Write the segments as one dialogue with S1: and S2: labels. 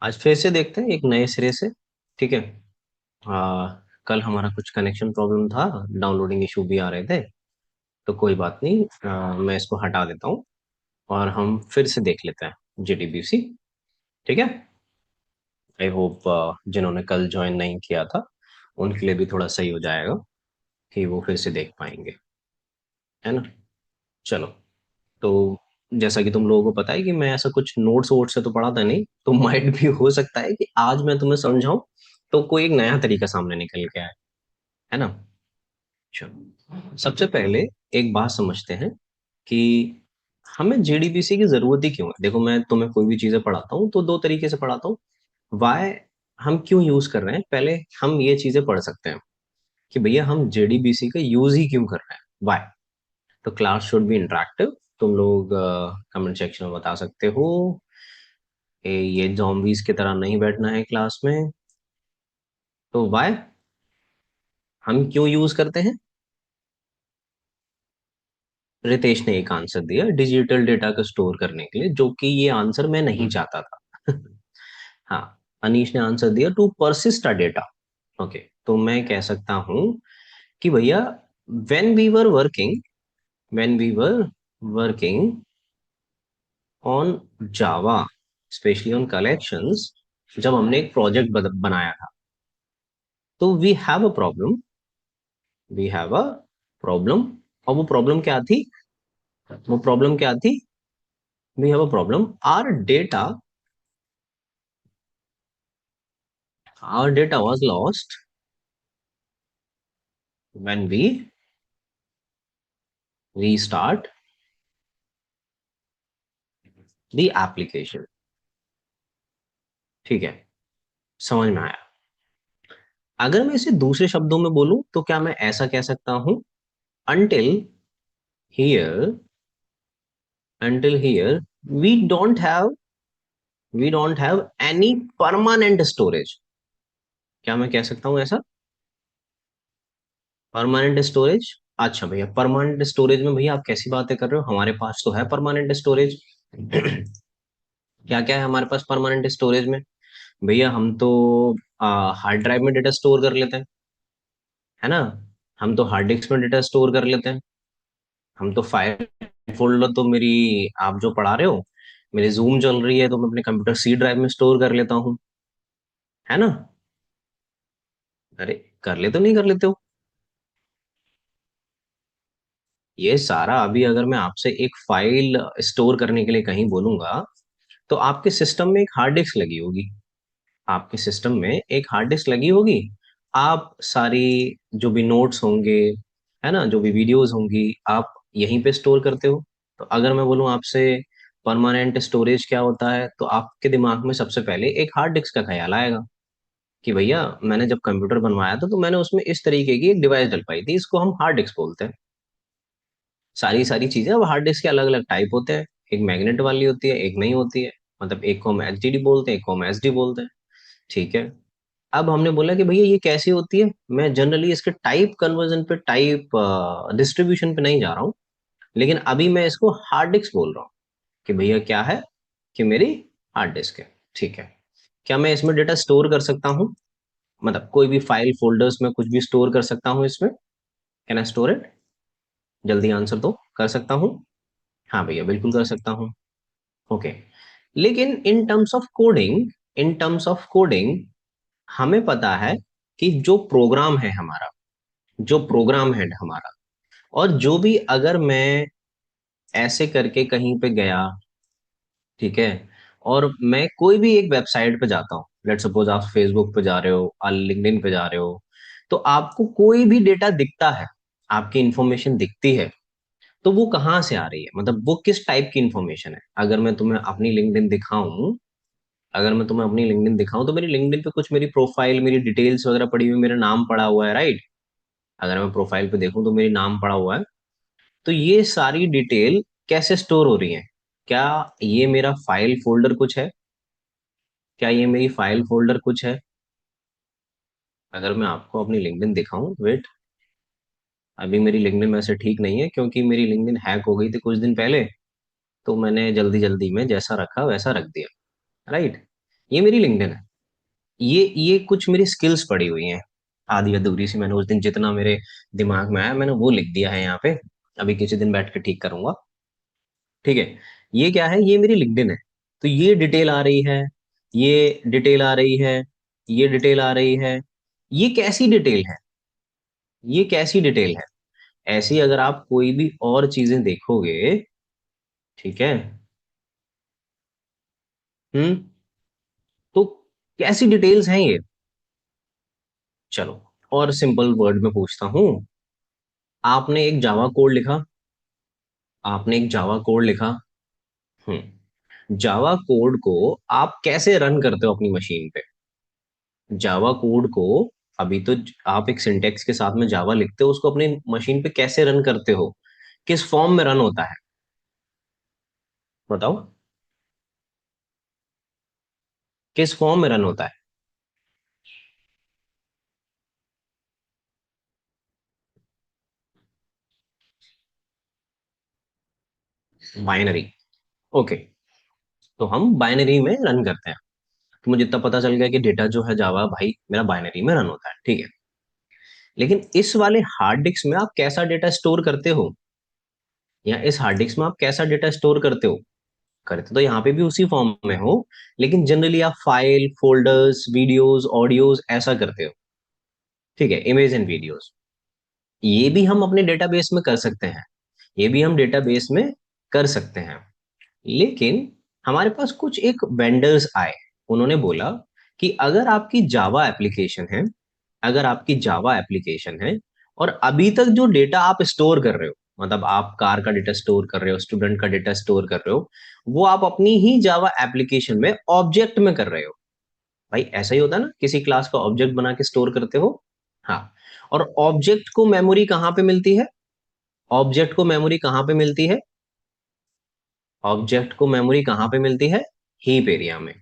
S1: आज फिर से देखते हैं एक नए सिरे से। ठीक है। कल हमारा कुछ कनेक्शन प्रॉब्लम था, डाउनलोडिंग इशू भी आ रहे थे। तो कोई बात नहीं, मैं इसको हटा देता हूँ और हम फिर से देख लेते हैं जेडीबीसी। ठीक है। आई होप जिन्होंने कल ज्वाइन नहीं किया था उनके लिए भी थोड़ा सही हो जाएगा कि वो फिर से देख पाएंगे, है ना। चलो। तो जैसा कि तुम लोगों को पता है कि मैं ऐसा कुछ नोट्स वोट्स से तो पढ़ाता नहीं, तो माइट भी हो सकता है कि आज मैं तुम्हें समझाऊं तो कोई एक नया तरीका सामने निकल के आए, है ना। चलो, सबसे पहले एक बात समझते हैं कि हमें जेडीबीसी की जरूरत ही क्यों है। देखो, मैं तुम्हें कोई भी चीजें पढ़ाता हूँ तो दो तरीके से पढ़ाता हूँ। वाई, हम क्यों यूज कर रहे हैं, पहले हम ये चीजें पढ़ सकते हैं कि भैया हम जेडीबीसी का यूज ही क्यों कर रहे हैं, वाई। तो क्लास शुड बी इंटरेक्टिव। तुम लोग कमेंट सेक्शन में बता सकते हो, ये जॉम्बीज की तरह नहीं बैठना है क्लास में। तो वाई, हम क्यों यूज करते हैं। रितेश ने एक आंसर दिया, डिजिटल डेटा को स्टोर करने के लिए, जो कि ये आंसर मैं नहीं चाहता था। हाँ। अनीश ने आंसर दिया to persist a data. Okay, तो मैं कह सकता हूं कि भैया when we were working when we were working on Java, specially on collections, जब हमने एक प्रोजेक्ट बनाया था, तो वी हैव अ प्रॉब्लम। और वो प्रॉब्लम क्या थी, वो प्रॉब्लम क्या थी, we have a problem, our data was lost when we restart the application। ठीक है, समझ में आया। अगर मैं इसे दूसरे शब्दों में बोलूं तो क्या मैं ऐसा कह सकता हूं, until here until here we don't have we don't have any permanent storage। क्या मैं कह सकता हूं ऐसा, परमानेंट स्टोरेज। अच्छा भैया, परमानेंट स्टोरेज में भैया आप कैसी बातें कर रहे हो, हमारे पास तो है परमानेंट स्टोरेज। क्या क्या है हमारे पास परमानेंट स्टोरेज में। भैया हम तो हार्ड ड्राइव में डेटा स्टोर कर लेते हैं, है ना। हम तो हार्ड डिस्क में डेटा स्टोर कर लेते हैं। हम तो फाइल फोल्डर तो मेरी, आप जो पढ़ा रहे हो, मेरी जूम चल रही है तो मैं अपने कंप्यूटर सी ड्राइव में स्टोर कर लेता हूँ, है ना। अरे, कर लेते हो नहीं कर लेते हो। ये सारा अभी अगर मैं आपसे एक फाइल स्टोर करने के लिए कहीं बोलूंगा तो आपके सिस्टम में एक हार्ड डिस्क लगी होगी, आपके सिस्टम में एक हार्ड डिस्क लगी होगी। आप सारी जो भी नोट्स होंगे, है ना, जो भी वीडियोस होंगी, आप यहीं पे स्टोर करते हो। तो अगर मैं बोलूँ आपसे परमानेंट स्टोरेज क्या होता है, तो आपके दिमाग में सबसे पहले एक हार्ड डिस्क का ख्याल आएगा कि भैया मैंने जब कंप्यूटर बनवाया था तो मैंने उसमें इस तरीके की एक डिवाइस डलवाई थी, इसको हम हार्ड डिस्क बोलते हैं। सारी सारी चीजें, अब हार्ड डिस्क के अलग अलग टाइप होते हैं, एक मैग्नेट वाली होती है, एक नहीं होती है। मतलब एक को हम एचडीडी बोलते हैं, एक को हम एसडी बोलते हैं। ठीक है। अब हमने बोला कि भैया ये कैसी होती है, मैं जनरली इसके टाइप कन्वर्जन पे, टाइप डिस्ट्रीब्यूशन पे नहीं जा रहा हूँ, लेकिन अभी मैं इसको हार्ड डिस्क बोल रहा हूँ कि भैया क्या है, कि मेरी हार्ड डिस्क है। ठीक है। क्या मैं इसमें डेटा स्टोर कर सकता हूँ, मतलब कोई भी फाइल फोल्डर्स में कुछ भी स्टोर कर सकता हूँ इसमें, कैन आई स्टोर इट। जल्दी आंसर दो, कर सकता हूँ। हाँ भैया, बिल्कुल कर सकता हूँ। ओके। लेकिन इन टर्म्स ऑफ कोडिंग हमें पता है कि जो प्रोग्राम है हमारा, जो प्रोग्राम है हमारा, और जो भी अगर मैं ऐसे करके कहीं पे गया, ठीक है, और मैं कोई भी एक वेबसाइट पे जाता हूँ, लेट सपोज आप फेसबुक पे जा रहे हो, लिंक्डइन पे जा रहे हो, तो आपको कोई भी डेटा दिखता है, आपकी इंफॉर्मेशन दिखती है, तो वो कहाँ से आ रही है, मतलब वो किस टाइप की इंफॉर्मेशन है। अगर मैं तुम्हें अपनी लिंक्डइन दिखाऊं तो मेरी लिंक्डइन पे कुछ मेरी प्रोफाइल, मेरी डिटेल्स वगैरह पड़ी हुई, मेरा नाम पड़ा हुआ है, राइट। अगर मैं प्रोफाइल पे देखूं तो मेरी नाम पड़ा हुआ है। तो ये सारी डिटेल कैसे स्टोर हो रही है, क्या ये मेरा फाइल फोल्डर कुछ है, क्या ये मेरी फाइल फोल्डर कुछ है। अगर मैं आपको अपनी लिंक्डइन दिखाऊं, वेट, अभी मेरी लिंक्डइन वैसे ठीक नहीं है क्योंकि मेरी लिंक्डइन हैक हो गई थी कुछ दिन पहले, तो मैंने जल्दी जल्दी में जैसा रखा वैसा रख दिया, राइट। ये मेरी लिंक्डइन है। ये कुछ मेरी स्किल्स पड़ी हुई हैं, आधी अधूरी सी, मैंने उस दिन जितना मेरे दिमाग में आया मैंने वो लिख दिया है यहाँ पे। अभी किसी दिन बैठ के ठीक करूंगा। ठीक है। ये क्या है, ये मेरी लिंक्डइन है। तो ये डिटेल आ रही है, ये डिटेल आ रही है, ये डिटेल आ रही है। ये कैसी डिटेल है, ये कैसी डिटेल है? ऐसी अगर आप कोई भी और चीजें देखोगे, ठीक है, हम्म, तो कैसी डिटेल्स हैं ये? चलो, और सिंपल वर्ड में पूछता हूँ। आपने एक जावा कोड लिखा, आपने एक जावा कोड लिखा, जावा कोड को आप कैसे रन करते हो अपनी मशीन पे? जावा कोड को, अभी तो आप एक सिंटेक्स के साथ में जावा लिखते हो, उसको अपनी मशीन पे कैसे रन करते हो? किस फॉर्म में रन होता है? बताओ, किस फॉर्म में रन होता है? बाइनरी। ओके, तो हम बाइनरी में रन करते हैं। तो मुझे इतना पता चल गया कि डेटा जो है जावा भाई मेरा बाइनरी में रन होता है, ठीक है। लेकिन इस वाले हार्ड डिस्क में आप कैसा डेटा स्टोर करते हो, या इस हार्ड डिस्क में आप कैसा डेटा स्टोर करते हो? करते तो यहाँ पे भी उसी फॉर्म में हो, लेकिन जनरली आप फाइल, फोल्डर्स, वीडियोस, ऑडियोज ऐसा करते हो। ठीक है, इमेज एंड वीडियोस। ये भी हम अपने डेटाबेस में कर सकते हैं, ये भी हम डेटाबेस में कर सकते हैं। लेकिन हमारे पास कुछ एक वेंडर्स आए, उन्होंने बोला कि अगर आपकी जावा एप्लीकेशन है, अगर आपकी जावा एप्लीकेशन है, और अभी तक जो डेटा आप स्टोर कर रहे हो, मतलब आप कार का डेटा स्टोर कर रहे हो, स्टूडेंट का डेटा स्टोर कर रहे हो, वो आप अपनी ही जावा एप्लीकेशन में ऑब्जेक्ट में कर रहे हो। भाई ऐसा ही होता है ना, किसी क्लास का ऑब्जेक्ट बना के स्टोर करते हो। हाँ, और ऑब्जेक्ट को मेमोरी कहाँ पे मिलती है? ऑब्जेक्ट को मेमोरी कहाँ पे मिलती है? ऑब्जेक्ट को मेमोरी कहाँ पे मिलती है? हीप एरिया में।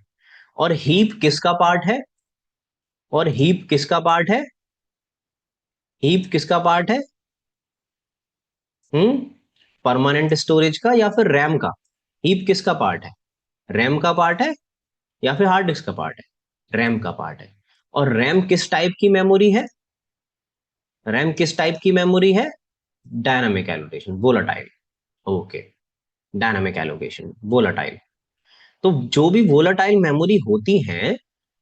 S1: और हीप किसका पार्ट है? और हीप किसका पार्ट है? हीप किसका पार्ट है? हम्म, परमानेंट स्टोरेज का या फिर रैम का? हीप किसका पार्ट है? रैम का पार्ट है या फिर हार्ड डिस्क का पार्ट है? रैम का पार्ट है। और रैम किस टाइप की मेमोरी है? रैम किस टाइप की मेमोरी है? Dynamic allocation, volatile. Okay, dynamic allocation, volatile. तो जो भी वोलाटाइल मेमोरी होती है,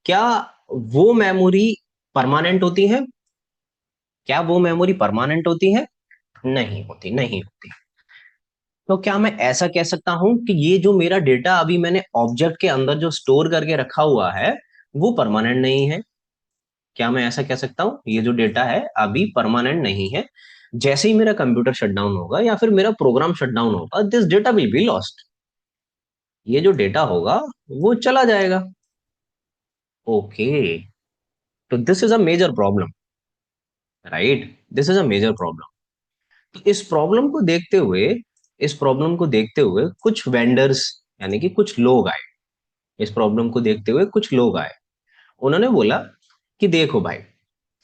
S1: क्या वो मेमोरी परमानेंट होती है? क्या वो मेमोरी परमानेंट होती है? नहीं होती, नहीं होती। तो क्या मैं ऐसा कह सकता हूं कि ये जो मेरा डेटा अभी मैंने ऑब्जेक्ट के अंदर जो स्टोर करके रखा हुआ है, वो परमानेंट नहीं है? क्या मैं ऐसा कह सकता हूँ ये जो डेटा है अभी परमानेंट नहीं है? जैसे ही मेरा कंप्यूटर शट डाउन होगा या फिर मेरा प्रोग्राम शट डाउन होगा, this data will be lost. ये जो डेटा होगा वो चला जाएगा। ओके, तो this is a major problem, right? This is a major problem. तो इस प्रॉब्लम को देखते हुए, इस प्रॉब्लम को देखते हुए कुछ वेंडर्स, यानी कि कुछ लोग आए। इस प्रॉब्लम को देखते हुए कुछ लोग आए, उन्होंने बोला कि देखो भाई,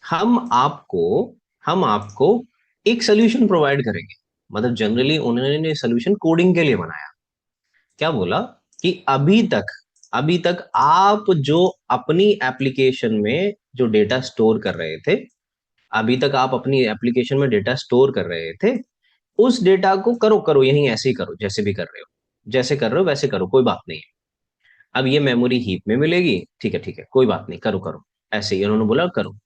S1: हम आपको हम आपको एक सोल्यूशन प्रोवाइड करेंगे। मतलब जनरली उन्होंने सोल्यूशन कोडिंग के लिए बनाया। क्या बोला कि अभी तक आप जो अपनी एप्लीकेशन में जो डेटा स्टोर कर रहे थे, अभी तक आप अपनी एप्लीकेशन में डेटा स्टोर कर रहे थे, उस डेटा को करो करो यहीं ऐसे ही करो, जैसे भी कर रहे हो, जैसे कर रहे हो वैसे करो, कोई बात नहीं है। अब ये मेमोरी हीप में मिलेगी, ठीक है कोई बात नहीं, करो करो, ऐसे ही उन्होंने बोला करो।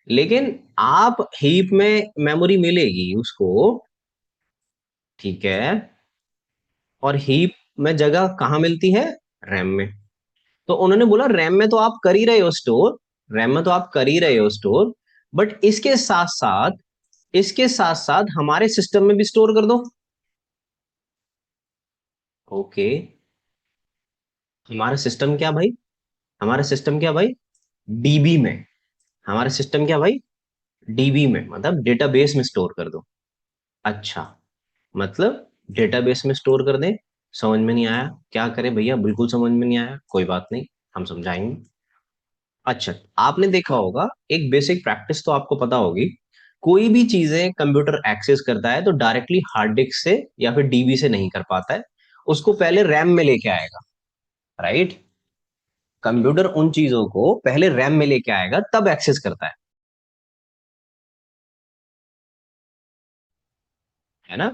S1: लेकिन आप हीप में मेमोरी मिलेगी उसको, ठीक है, और हीप में जगह कहाँ मिलती है? रैम में। तो उन्होंने बोला रैम में तो आप कर ही रहे हो स्टोर, रैम में तो आप कर ही रहे हो स्टोर, बट इसके साथ साथ हमारे सिस्टम में भी स्टोर कर दो। ओके, हमारा सिस्टम क्या भाई? हमारा सिस्टम क्या भाई? डीबी में। हमारा सिस्टम क्या भाई? डीबी में, मतलब डेटाबेस में स्टोर कर दो। अच्छा, मतलब डेटाबेस में स्टोर कर दें? समझ में नहीं आया, क्या करें भैया, बिल्कुल समझ में नहीं आया, कोई बात नहीं, हम समझाएंगे। अच्छा, आपने देखा होगा, एक बेसिक प्रैक्टिस तो आपको पता होगी, कोई भी चीजें कंप्यूटर एक्सेस करता है तो डायरेक्टली हार्ड डिस्क से या फिर डीबी से नहीं कर पाता है, उसको पहले रैम में लेके आएगा, राइट? कंप्यूटर उन चीजों को पहले रैम में लेके आएगा तब एक्सेस करता है ना।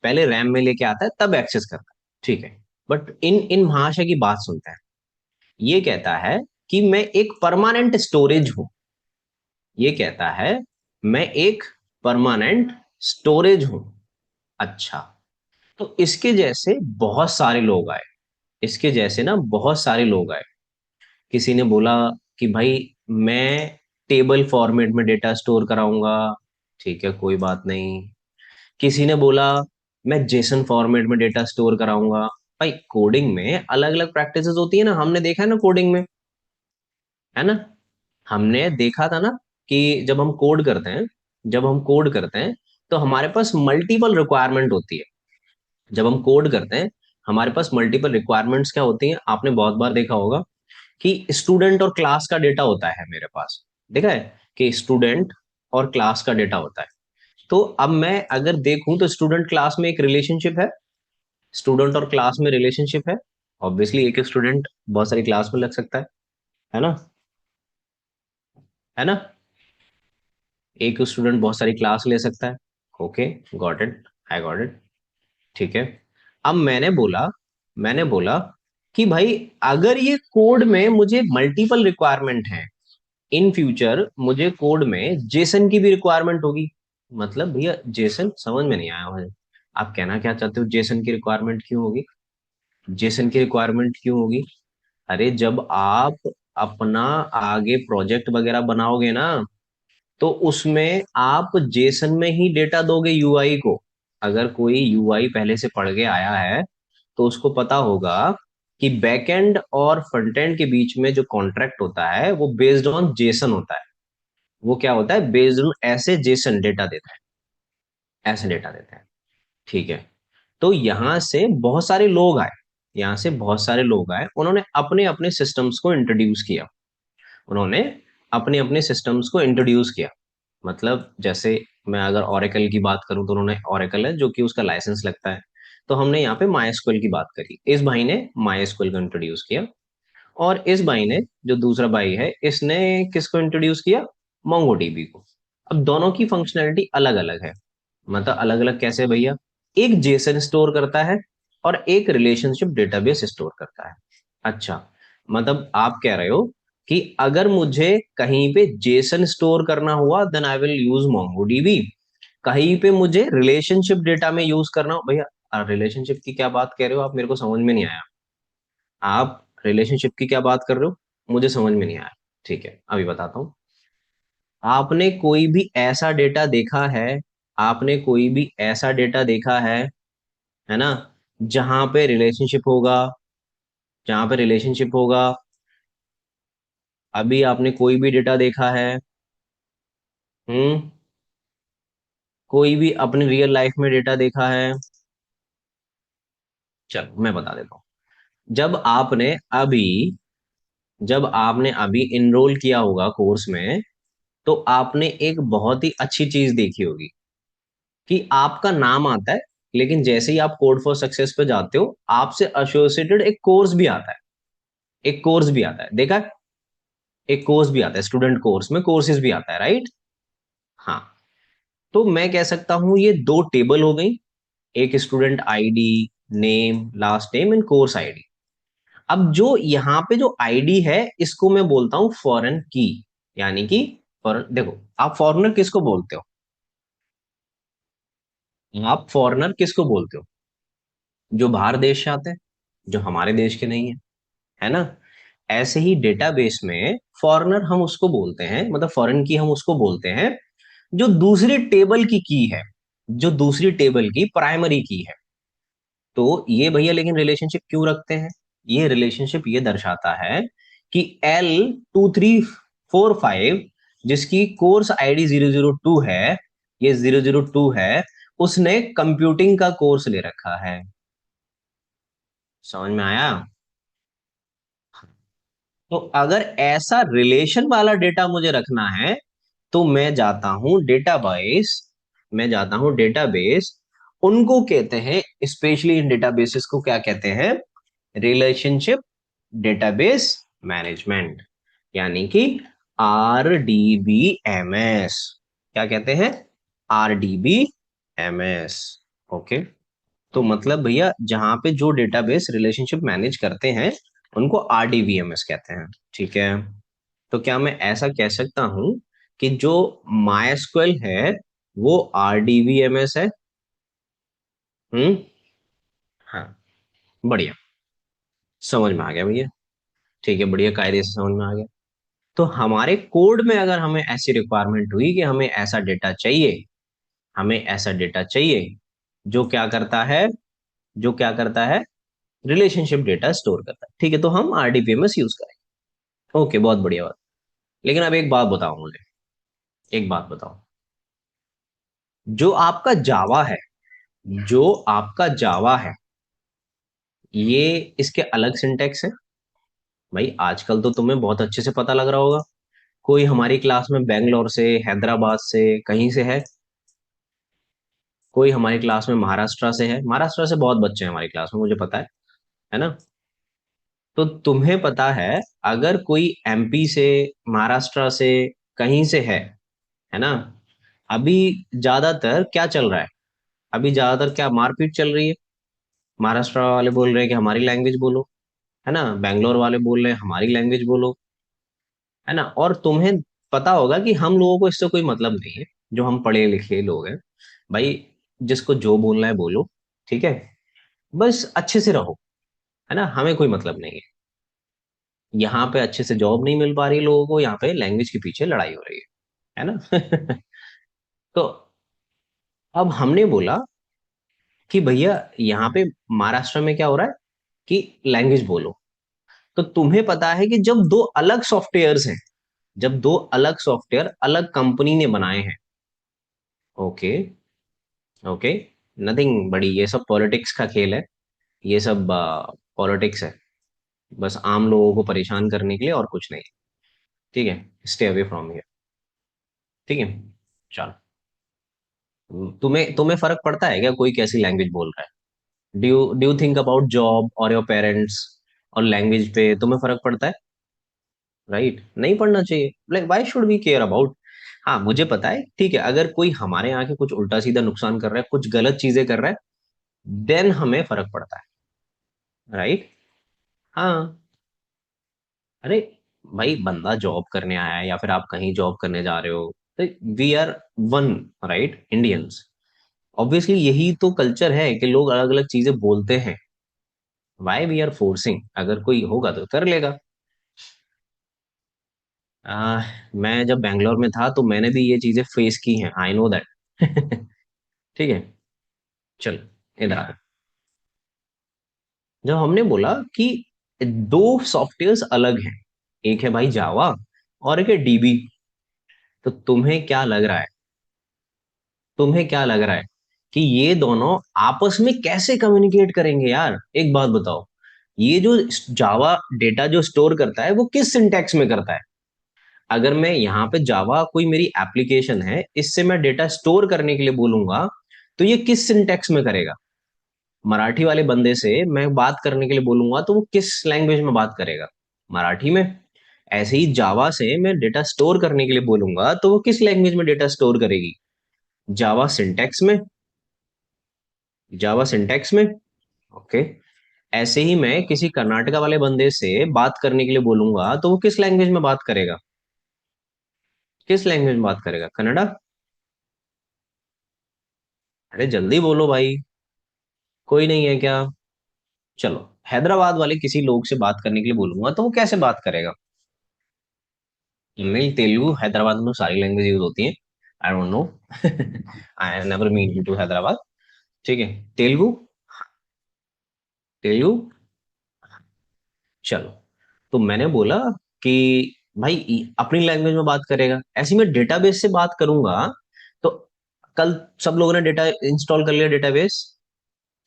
S1: पहले रैम में लेके आता है तब एक्सेस करता है, ठीक है। बट इन इन महाशय की बात सुनते हैं। ये कहता है कि मैं एक परमानेंट स्टोरेज हूं। ये कहता है मैं एक परमानेंट स्टोरेज हूं। अच्छा, तो इसके जैसे बहुत सारे लोग आए। इसके जैसे ना बहुत सारे लोग आए। किसी ने बोला कि भाई मैं टेबल फॉर्मेट में डेटा स्टोर कराऊंगा। ठीक है, कोई बात नहीं। किसी ने बोला मैं जेसन फॉर्मेट में डेटा स्टोर कराऊंगा। भाई कोडिंग में अलग अलग प्रैक्टिसेस होती है ना, हमने देखा है ना कोडिंग में, है ना। हमने देखा था ना कि जब हम कोड करते हैं तो हमारे पास मल्टीपल रिक्वायरमेंट होती है। जब हम कोड करते हैं हमारे पास मल्टीपल रिक्वायरमेंट्स क्या होती हैं, आपने बहुत बार देखा होगा कि स्टूडेंट और क्लास का डेटा होता है मेरे पास। देखा है कि स्टूडेंट और क्लास का डेटा होता है। तो अब मैं अगर देखूं तो स्टूडेंट क्लास में एक रिलेशनशिप है। स्टूडेंट और क्लास में रिलेशनशिप है। ऑब्वियसली एक स्टूडेंट बहुत सारी क्लास में लग सकता है ना, है ना। एक स्टूडेंट बहुत सारी क्लास ले सकता है। Okay, got it, I got it. ठीक है। अब मैंने बोला कि भाई अगर ये कोड में मुझे मल्टीपल रिक्वायरमेंट है, इन फ्यूचर मुझे कोड में जेसन की भी रिक्वायरमेंट होगी। मतलब भैया जेसन समझ में नहीं आया मुझे। आप कहना क्या चाहते हो, जेसन की रिक्वायरमेंट क्यों होगी? जेसन की रिक्वायरमेंट क्यों होगी? अरे जब आप अपना आगे प्रोजेक्ट वगैरह बनाओगे ना, तो उसमें आप जेसन में ही डेटा दोगे यूआई को। अगर कोई यूआई पहले से पढ़ के आया है तो उसको पता होगा कि बैकएंड और फ्रंट एंड के बीच में जो कॉन्ट्रैक्ट होता है वो बेस्ड ऑन जेसन होता है। वो क्या होता है, बेस्ड ऑन ऐसे जेसन डेटा देता है, ऐसे डेटा देता है। ठीक है। तो यहां से बहुत सारे लोग आए। यहां से बहुत सारे लोग आए, उन्होंने अपने अपने सिस्टम्स को इंट्रोड्यूस किया। उन्होंने अपने अपने सिस्टम्स को इंट्रोड्यूस किया। मतलब जैसे मैं अगर ओरेकल की बात करूं तो उन्होंने, ओरेकल है जो कि उसका लाइसेंस लगता है। तो हमने यहाँ पे माइस्क्ल की बात करी, इस भाई ने माइस्क्ल को इंट्रोड्यूस किया। और इस भाई ने, जो दूसरा भाई है, इसने किसको इंट्रोड्यूस किया, मोंगोडीबी को। अब दोनों की फंक्शनैलिटी अलग अलग है। मतलब अलग अलग कैसे भैया? एक जेसन स्टोर करता है और एक रिलेशनशिप डेटाबेस स्टोर करता है। अच्छा, मतलब आप कह रहे हो कि अगर मुझे कहीं पे जेसन स्टोर करना हुआ then I will use MongoDB. कहीं पे मुझे रिलेशनशिप डेटा में यूज करना हो, भैया रिलेशनशिप की क्या बात कह रहे हो आप, मेरे को समझ में नहीं आया। आप रिलेशनशिप की क्या बात कर रहे हो, मुझे समझ में नहीं आया। ठीक है, अभी बताता हूँ। आपने कोई भी ऐसा डेटा देखा है, आपने कोई भी ऐसा डेटा देखा है ना, जहां पे रिलेशनशिप होगा, जहां पे रिलेशनशिप होगा। अभी आपने कोई भी डेटा देखा है? हम्म। कोई भी अपने रियल लाइफ में डेटा देखा है? चलो मैं बता देता हूँ। जब आपने अभी जब आपने अभी इनरोल किया होगा कोर्स में, तो आपने एक बहुत ही अच्छी चीज देखी होगी कि आपका नाम आता है, लेकिन जैसे ही आप कोड फॉर सक्सेस पे जाते हो आपसे एसोसिएटेड एक कोर्स भी आता है। एक कोर्स भी आता है, देखा है? एक कोर्स भी आता है, स्टूडेंट कोर्स में कोर्सेज भी आता है, राइट? हाँ। तो मैं कह सकता हूं ये दो टेबल हो गई। एक student ID, name, last name and course ID. अब जो यहाँ पे जो आईडी है इसको मैं बोलता हूँ फॉरेन की। यानी कि फॉरेन, देखो, आप फॉरेनर किसको बोलते हो? आप फॉरेनर किसको बोलते हो? जो बाहर देश से आते हैं, जो हमारे देश के नहीं है, है ना। ऐसे ही डेटाबेस में फॉरेनर हम उसको बोलते हैं, मतलब फॉरेन की हम उसको बोलते हैं जो दूसरी टेबल की है, जो दूसरी टेबल की प्राइमरी की है। तो ये भैया लेकिन रिलेशनशिप क्यों रखते हैं? ये रिलेशनशिप ये दर्शाता है कि L2345, जिसकी कोर्स आईडी 002 है, ये 002 है, उसने कंप्यूटिंग का कोर्स ले रखा है। समझ में आया? तो अगर ऐसा रिलेशन वाला डेटा मुझे रखना है तो मैं जाता हूं डेटाबेस। उनको कहते हैं, स्पेशली इन डेटाबेसेस को क्या कहते हैं, रिलेशनशिप डेटाबेस मैनेजमेंट, यानी कि RDBMS। क्या कहते हैं? RDBMS। ओके। तो मतलब भैया जहां पे जो डेटाबेस रिलेशनशिप मैनेज करते हैं उनको RDBMS कहते हैं। ठीक है। तो क्या मैं ऐसा कह सकता हूं कि जो MySQL है वो RDBMS है? हम्म। हाँ, बढ़िया, समझ में आ गया भैया। ठीक है, बढ़िया, कायदे से समझ में आ गया। तो हमारे कोड में अगर हमें ऐसी रिक्वायरमेंट हुई कि हमें ऐसा डेटा चाहिए, हमें ऐसा डेटा चाहिए जो क्या करता है, जो क्या करता है, रिलेशनशिप डेटा स्टोर करता है, ठीक है, तो हम RDBMS यूज करेंगे। ओके, बहुत बढ़िया बात। लेकिन अब एक बात बताओ मुझे, एक बात बताओ, जो आपका जावा है, जो आपका जावा है, ये इसके अलग सिंटेक्स है? भाई आजकल तो तुम्हें बहुत अच्छे से पता लग रहा होगा। कोई हमारी क्लास में बेंगलोर से, हैदराबाद से, कहीं से है। कोई हमारी क्लास में महाराष्ट्र से है, महाराष्ट्र से बहुत बच्चे हैं हमारी क्लास में, मुझे पता है ना? तो तुम्हें पता है, अगर कोई MP से, महाराष्ट्र से, कहीं से है ना, अभी ज्यादातर क्या चल रहा है? अभी ज्यादातर क्या मारपीट चल रही है? महाराष्ट्र वाले बोल रहे हैं कि हमारी लैंग्वेज बोलो, है ना, बैंगलोर वाले बोल रहे हैं हमारी लैंग्वेज बोलो, है ना। और तुम्हें पता होगा कि हम लोगों को इससे कोई मतलब नहीं है, जो हम पढ़े लिखे लोग हैं। भाई जिसको जो बोलना है बोलो, ठीक है, बस अच्छे से रहो, है ना, हमें कोई मतलब नहीं है। यहाँ पे अच्छे से जॉब नहीं मिल पा रही लोगों को, यहाँ पे लैंग्वेज के पीछे लड़ाई हो रही है ना। तो अब हमने बोला कि भैया यहाँ पे महाराष्ट्र में क्या हो रहा है कि लैंग्वेज बोलो। तो तुम्हें पता है कि जब दो अलग सॉफ्टवेयर्स हैं, जब दो अलग सॉफ्टवेयर अलग कंपनी ने बनाए हैं, ओके, ओके, नथिंग बड़ी, ये सब पॉलिटिक्स का खेल है, ये सब पॉलिटिक्स है, बस आम लोगों को परेशान करने के लिए, और कुछ नहीं। ठीक है, स्टे अवे फ्रॉम हियर। ठीक है, चलो। तुम्हें तुम्हें फर्क पड़ता है क्या कोई कैसी लैंग्वेज बोल रहा है? Do you think about job और योर पेरेंट्स और लैंग्वेज पे तुम्हें फर्क पड़ता है? राइट, नहीं पढ़ना चाहिए, like why should we care about. हाँ मुझे पता है, ठीक है, अगर कोई हमारे यहाँ के कुछ उल्टा सीधा नुकसान कर रहा है, कुछ गलत चीजें कर रहा है, देन हमें फर्क पड़ता है। राइट। हाँ। अरे भाई, बंदा जॉब करने आया है या फिर आप कहीं जॉब करने जा रहे हो, तो we are one, right, Indians. Obviously यही तो कल्चर है कि लोग अलग अलग चीजें बोलते हैं। Why we are forcing? अगर कोई होगा तो कर लेगा। मैं जब बैंगलोर में था तो मैंने भी ये चीजें फेस की हैं, आई नो दैट। ठीक है, चल, इधर आ। जब हमने बोला कि दो सॉफ्टवेयर्स अलग हैं, एक है भाई जावा और एक है DB, तो तुम्हें क्या लग रहा है, तुम्हें क्या लग रहा है कि ये दोनों आपस में कैसे कम्युनिकेट करेंगे यार? एक बात बताओ, ये जो जावा डेटा जो स्टोर करता है वो किस सिंटैक्स में करता है? अगर मैं यहाँ पे जावा कोई मेरी एप्लीकेशन है, इससे मैं डेटा स्टोर करने के लिए बोलूंगा, तो ये किस सिंटैक्स में करेगा? मराठी वाले बंदे से मैं बात करने के लिए बोलूंगा तो वो किस लैंग्वेज में बात करेगा? मराठी में। ऐसे ही जावा से मैं डेटा स्टोर करने के लिए बोलूंगा तो वो किस लैंग्वेज में डेटा स्टोर करेगी? जावा सिंटैक्स में। जावा सिंटैक्स में। ओके। ऐसे ही मैं किसी कर्नाटका वाले बंदे से बात करने के लिए बोलूंगा तो वो किस लैंग्वेज में बात करेगा? किस लैंग्वेज में बात करेगा? कन्नड़ा? अरे जल्दी बोलो भाई, कोई नहीं है क्या? चलो, हैदराबाद वाले किसी लोग से बात करने के लिए बोलूंगा तो वो कैसे बात करेगा? नहीं, तेलुगु हैदराबाद में तो सारी लैंग्वेज यूज होती है। I don't know. I never mean to Hyderabad. ठीक है, तेलुगु। तेलुगु। चलो, तो मैंने बोला कि भाई अपनी लैंग्वेज में बात करेगा, ऐसी मैं डेटाबेस से बात करूंगा। तो कल सब लोगों ने डेटा इंस्टॉल कर लिया, डेटाबेस,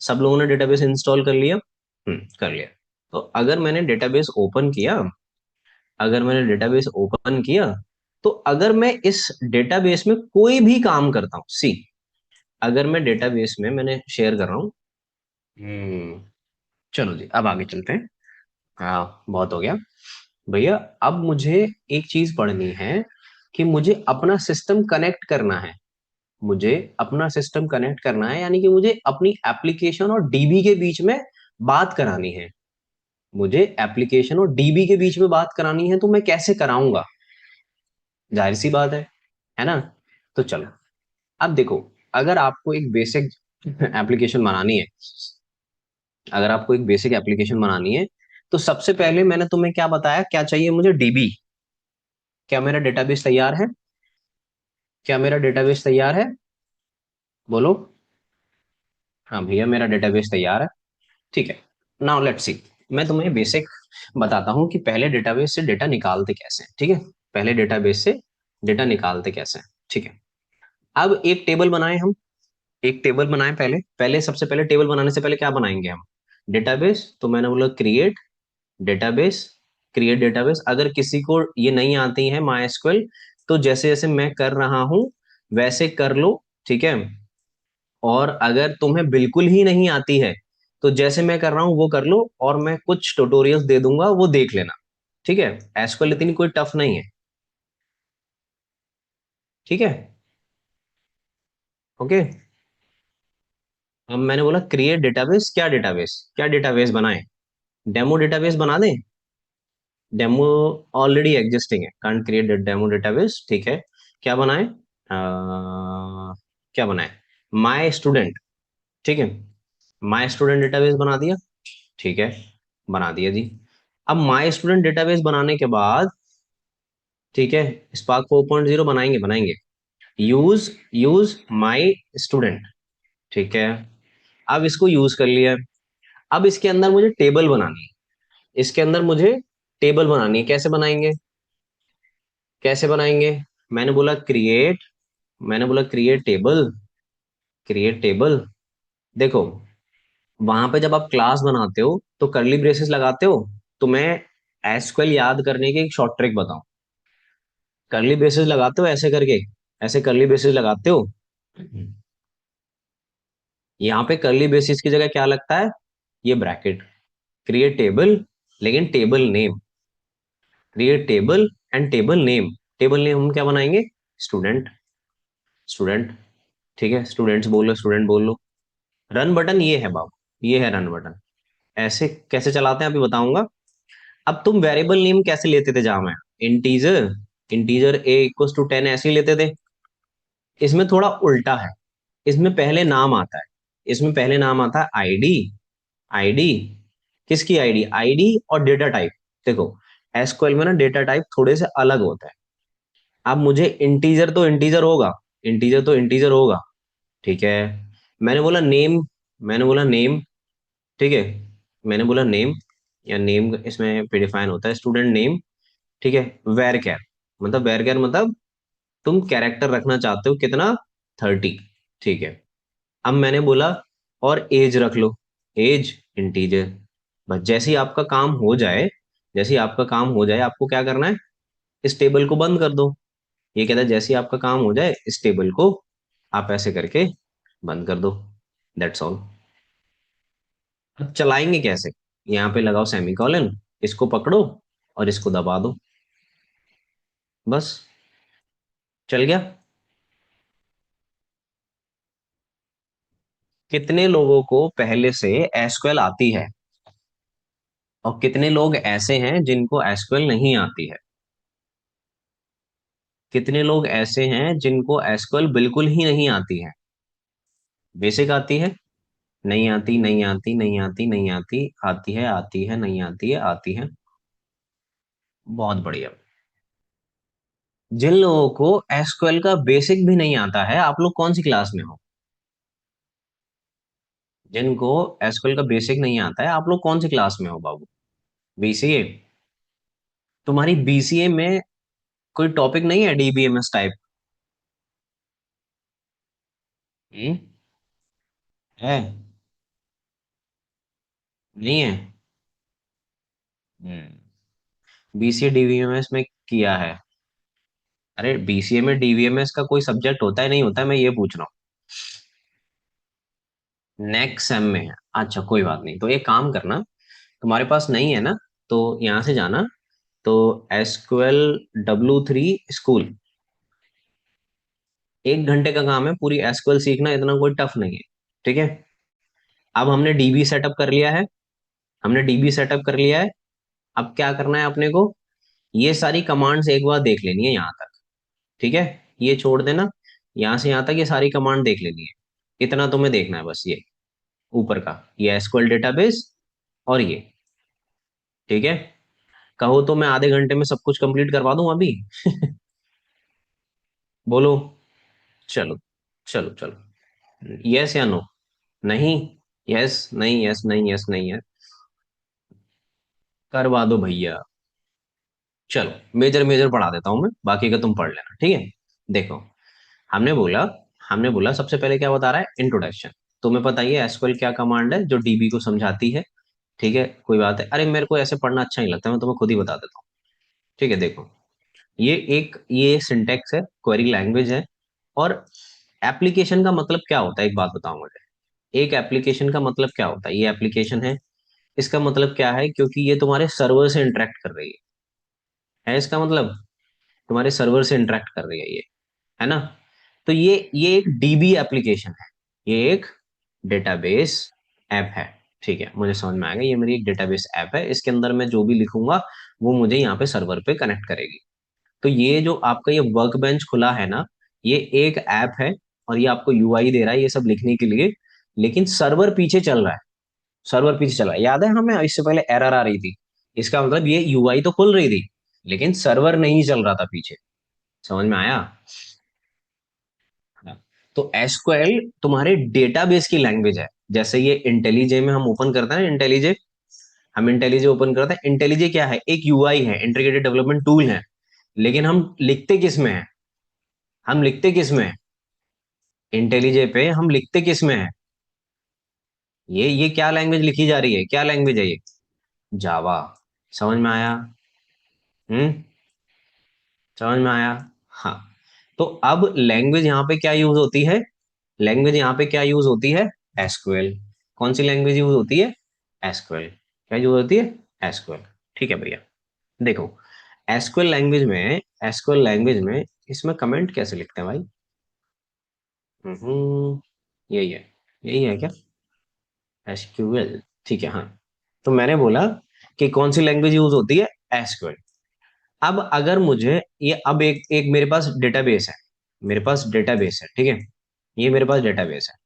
S1: सब लोगों ने डेटाबेस इंस्टॉल कर लिया। कर लिया। तो अगर मैंने डेटाबेस ओपन किया, अगर मैंने डेटाबेस ओपन किया, तो अगर मैं इस डेटाबेस में कोई भी काम करता हूँ, सी, अगर मैं डेटाबेस में, मैंने शेयर कर रहा हूँ। चलो जी, अब आगे चलते हैं। हाँ बहुत हो गया। भैया अब मुझे एक चीज पढ़नी है कि मुझे अपना सिस्टम कनेक्ट करना है। मुझे अपना सिस्टम कनेक्ट करना है, यानी कि मुझे अपनी एप्लीकेशन और डीबी के बीच में बात करानी है। मुझे एप्लीकेशन और डीबी के बीच में बात करानी है, तो मैं कैसे कराऊंगा? जाहिर सी बात है ना? तो चलो, अब देखो, अगर आपको एक बेसिक एप्लीकेशन बनानी है, अगर आपको एक बेसिक एप्लीकेशन बनानी है, तो सबसे पहले मैंने तुम्हें क्या बताया, क्या चाहिए मुझे? डीबी। क्या मेरा डेटाबेस तैयार है? क्या मेरा डेटाबेस तैयार है? बोलो। हाँ भैया, मेरा डेटाबेस तैयार है। ठीक है। Now let's see. मैं तुम्हें बेसिक बताता हूँ कि पहले डेटाबेस से डेटा निकालते कैसे हैं, ठीक है? पहले डेटाबेस से डेटा निकालते कैसे हैं, ठीक है? अब एक टेबल बनाए हम। एक टेबल बनाए, पहले पहले सबसे पहले टेबल बनाने से पहले क्या बनाएंगे हम? डेटाबेस। तो मैंने बोला क्रिएट डेटाबेस। Create database. अगर किसी को ये नहीं आती है माई तो जैसे जैसे मैं कर रहा हूं वैसे कर लो, ठीक है? और अगर तुम्हें बिल्कुल ही नहीं आती है, तो जैसे मैं कर रहा हूँ वो कर लो, और मैं कुछ ट्यूटोरियल्स दे दूंगा, वो देख लेना। ठीक है? एसक्यूएल इतनी कोई टफ नहीं है। ठीक है? ओके। अब मैंने बोला क्रिएट डेटाबेस। क्या डेटाबेस? क्या डेटाबेस बनाए? डेमो डेटाबेस बना दें? डेमो ऑलरेडी एग्जिस्टिंग है, कांट क्रिएट डेमो डेटाबेस, ठीक है? क्या बनाए? क्या बनाए? My student. ठीक है? माई स्टूडेंट डेटाबेस बना दिया। ठीक है, बना दिया जी। अब माई स्टूडेंट डेटाबेस बनाने के बाद, ठीक है, स्पार्क 4.0 बनाएंगे, बनाएंगे। Use use my student. ठीक है, अब इसको यूज कर लिया। अब इसके अंदर मुझे टेबल बनानी है। इसके अंदर मुझे टेबल बनानी है। कैसे बनाएंगे? कैसे बनाएंगे? मैंने बोला क्रिएट मैंने बोला क्रिएट टेबल। Create table. देखो, वहां पे जब आप क्लास बनाते हो तो करली ब्रेसेस लगाते हो। तो मैं एसक्यूएल याद करने की एक शॉर्ट ट्रिक बताऊं। करली ब्रेसेस लगाते हो ऐसे करके, ऐसे करली ब्रेसेस लगाते हो। यहाँ पे करली ब्रेसेस की जगह क्या लगता है? ये ब्रैकेट। क्रिएट टेबल, लेकिन table name. Create table and table name. Table name हम क्या बनाएंगे? स्टूडेंट। स्टूडेंट। ठीक है, स्टूडेंट्स बोलो, स्टूडेंट बोल लो। रन बटन ये है बाबू, ये है रन बटन। ऐसे कैसे चलाते हैं अभी बताऊंगा। अब तुम वेरिएबल नेम कैसे लेते थे? जहां में इंटीजर, इंटीजर a = 10 ऐसे ही लेते थे। इसमें थोड़ा उल्टा है। इसमें पहले नाम आता है। इसमें पहले नाम आता है आईडी। आईडी। किसकी आईडी? आईडी और डेटा टाइप। देखो, एसक्यूएल में ना डेटा टाइप थोड़े से अलग होता है। अब मुझे इंटीजर तो इंटीजर होगा, इंटीजर तो इंटीजर होगा, ठीक है? मैंने बोला नेम, मैंने बोला नेम, ठीक है? मैंने बोला नेम, या नेम इसमें प्रीडिफाइन होता है स्टूडेंट नेम, ठीक है? वेर कैर, मतलब वेर कैर मतलब तुम कैरेक्टर रखना चाहते हो कितना? 30। ठीक है। अब मैंने बोला और एज रख लो। As integer. बस जैसे ही आपका काम हो जाए, जैसे ही आपका काम हो जाए, आपको क्या करना है? इस टेबल को बंद कर दो। ये कहता है जैसे ही आपका काम हो जाए, इस टेबल को आप ऐसे करके बंद कर दो। That's all. अब चलाएंगे कैसे? यहाँ पे लगाओ सेमीकोलन, इसको पकड़ो और इसको दबा दो। बस, चल गया। कितने लोगों को पहले से एसक्यूएल आती है, और कितने लोग ऐसे हैं जिनको एसक्यूएल नहीं आती है? कितने लोग ऐसे हैं जिनको एसक्यूएल बिल्कुल ही नहीं आती है? बेसिक आती है, नहीं आती, नहीं आती, नहीं आती, नहीं आती, आती है, आती है, नहीं आती है, आती है। बहुत बढ़िया। जिन लोगों को एसक्यूएल का बेसिक भी नहीं आता है, आप लोग कौन सी क्लास में हो? जिनको एसक्यूएल का बेसिक नहीं आता है, आप लोग कौन सी क्लास में हो बाबू? बीसीए? तुम्हारी बीसीए में कोई टॉपिक नहीं है डीबीएमएस टाइप? हम्म? है? नहीं है? बीसीए डीबीएमएस में किया है? अरे बीसीए में डीबीएमएस का कोई सब्जेक्ट होता है, नहीं होता है, मैं ये पूछ रहा हूँ। नेक्स्ट सेम में है? अच्छा कोई बात नहीं, तो एक काम करना, तुम्हारे पास नहीं है ना, तो यहाँ से जाना, तो SQL W3 स्कूल, 1 घंटे का काम है पूरी एसक्यूएल सीखना, इतना कोई टफ नहीं है। ठीक है। अब हमने डीबी सेटअप कर लिया है, हमने डीबी सेटअप कर लिया है। अब क्या करना है अपने को, ये सारी कमांड्स एक बार देख लेनी है यहाँ तक। ठीक है, ये छोड़ देना, यहाँ से यहाँ तक ये सारी कमांड देख लेनी है। इतना तुम्हें देखना है बस, ये ऊपर का, ये एसक्यूएल डेटाबेस और ये। ठीक है, कहो तो मैं आधे घंटे में सब कुछ कंप्लीट करवा दूं अभी। बोलो। चलो चलो चलो, यस या नो? नहीं, यस नहीं, यस नहीं, यस नहीं है, करवा दो भैया। चलो मेजर मेजर पढ़ा देता हूं मैं, बाकी का तुम पढ़ लेना। ठीक है, देखो, हमने बोला हमने बोला सबसे पहले क्या बता रहा है, इंट्रोडक्शन। तुम्हें पता ही है एसक्यूएल क्या कमांड है जो डीबी को समझाती है। ठीक है, कोई बात है, अरे मेरे को ऐसे पढ़ना अच्छा नहीं लगता, मैं तुम्हें खुद ही बता देता हूँ। ठीक है, देखो, ये सिंटेक्स है, क्वेरी लैंग्वेज है। और एप्लीकेशन का मतलब क्या होता है, एक बात बताओ मुझे, एक एप्लीकेशन का मतलब क्या होता है? ये एप्लीकेशन है, इसका मतलब क्या है, क्योंकि ये तुम्हारे सर्वर से इंटरेक्ट कर रही है इसका मतलब तुम्हारे सर्वर से इंटरेक्ट कर रही है ना? तो ये एक डीबी एप्लीकेशन है, ये एक डेटाबेस ऐप है। ठीक है, मुझे समझ में आएगा, ये मेरी एक डेटाबेस ऐप है, इसके अंदर मैं जो भी लिखूंगा वो मुझे यहाँ पे सर्वर पे कनेक्ट करेगी। तो ये जो आपका ये वर्क बेंच खुला है ना, ये एक ऐप है, और ये आपको यूआई दे रहा है ये सब लिखने के लिए, लेकिन सर्वर पीछे चल रहा है। सर्वर पीछे चल रहा है, याद है हमें इससे पहले एरर आ रही थी, इसका मतलब ये यूआई तो खुल रही थी, लेकिन सर्वर नहीं चल रहा था पीछे। समझ में आया? हाँ। तो एसक्यूएल तुम्हारे डेटाबेस की लैंग्वेज है। जैसे ये इंटेलिजे में हम ओपन करते हैं, इंटेलिजे, हम इंटेलिजे ओपन करते हैं, इंटेलिजे क्या है, एक यूआई है, इंटीग्रेटेड डेवलपमेंट टूल है। लेकिन हम लिखते किस में है, हम लिखते किस में है, इंटेलिजे पे हम लिखते किस में है? ये क्या लैंग्वेज लिखी जा रही है, क्या लैंग्वेज है ये? जावा। समझ में आया? हम्म, समझ में आया? हाँ। तो अब लैंग्वेज यहाँ पे क्या यूज होती है, लैंग्वेज यहाँ पे क्या यूज होती है, एसक्यूएल। कौन सी लैंग्वेज यूज होती है, एसक्यूएल। क्या यूज होती है, एसक्यूएल। ठीक है भैया, देखो, एसक्यूएल लैंग्वेज में इसमें कमेंट कैसे लिखते हैं भाई? यही है, यही है क्या, एसक्यूएल? ठीक है, हाँ। तो मैंने बोला कि कौन सी लैंग्वेज यूज होती है, एसक्यूएल। अब अगर मुझे ये, अब एक एक मेरे पास डेटाबेस है, मेरे पास डेटाबेस है, ठीक है, ये मेरे पास डेटाबेस है।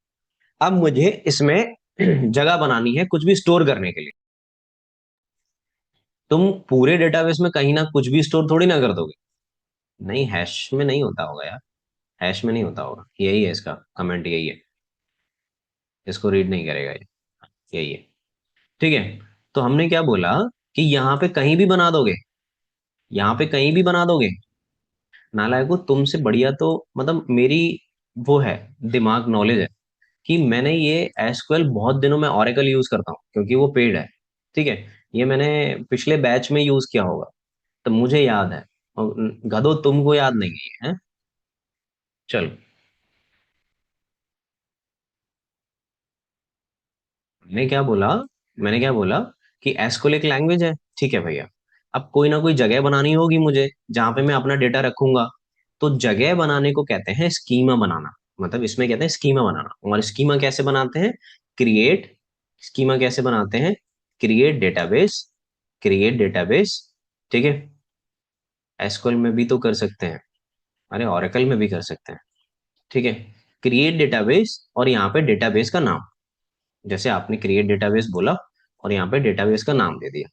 S1: अब मुझे इसमें जगह बनानी है कुछ भी स्टोर करने के लिए। तुम पूरे डेटाबेस में कहीं ना कुछ भी स्टोर थोड़ी ना कर दोगे। नहीं, हैश में नहीं होता होगा यार, हैश में नहीं होता होगा, यही है इसका कमेंट, यही है, इसको रीड नहीं करेगा ये, यही है। ठीक है, तो हमने क्या बोला कि यहाँ पे कहीं भी बना दोगे, यहाँ पे कहीं भी बना दोगे। नालायको, तुमसे बढ़िया तो मतलब मेरी वो है, दिमाग नॉलेज है, कि मैंने ये एसक्यूएल बहुत दिनों में ओरेकल यूज करता हूँ क्योंकि वो पेड है। ठीक है, ये मैंने पिछले बैच में यूज किया होगा, तो मुझे याद है। और गधो तुमको याद नहीं है, हैं? चलो, मैंने क्या बोला, मैंने क्या बोला कि एसक्यूएल एक लैंग्वेज है। ठीक है भैया, अब कोई ना कोई जगह बनानी होगी मुझे जहां पे मैं अपना डेटा रखूंगा। तो जगह बनाने को कहते हैं स्कीमा बनाना, मतलब इसमें कहते हैं स्कीमा बनाना। और स्कीमा कैसे बनाते हैं, क्रिएट, स्कीमा कैसे बनाते हैं, क्रिएट डेटाबेस, क्रिएट डेटाबेस। ठीक है, एसक्यूएल में भी तो कर सकते हैं, अरे ओरेकल में भी कर सकते हैं। ठीक है, क्रिएट डेटाबेस और यहाँ पे डेटाबेस का नाम, जैसे आपने क्रिएट डेटाबेस बोला और यहाँ पे डेटाबेस का नाम दे दिया,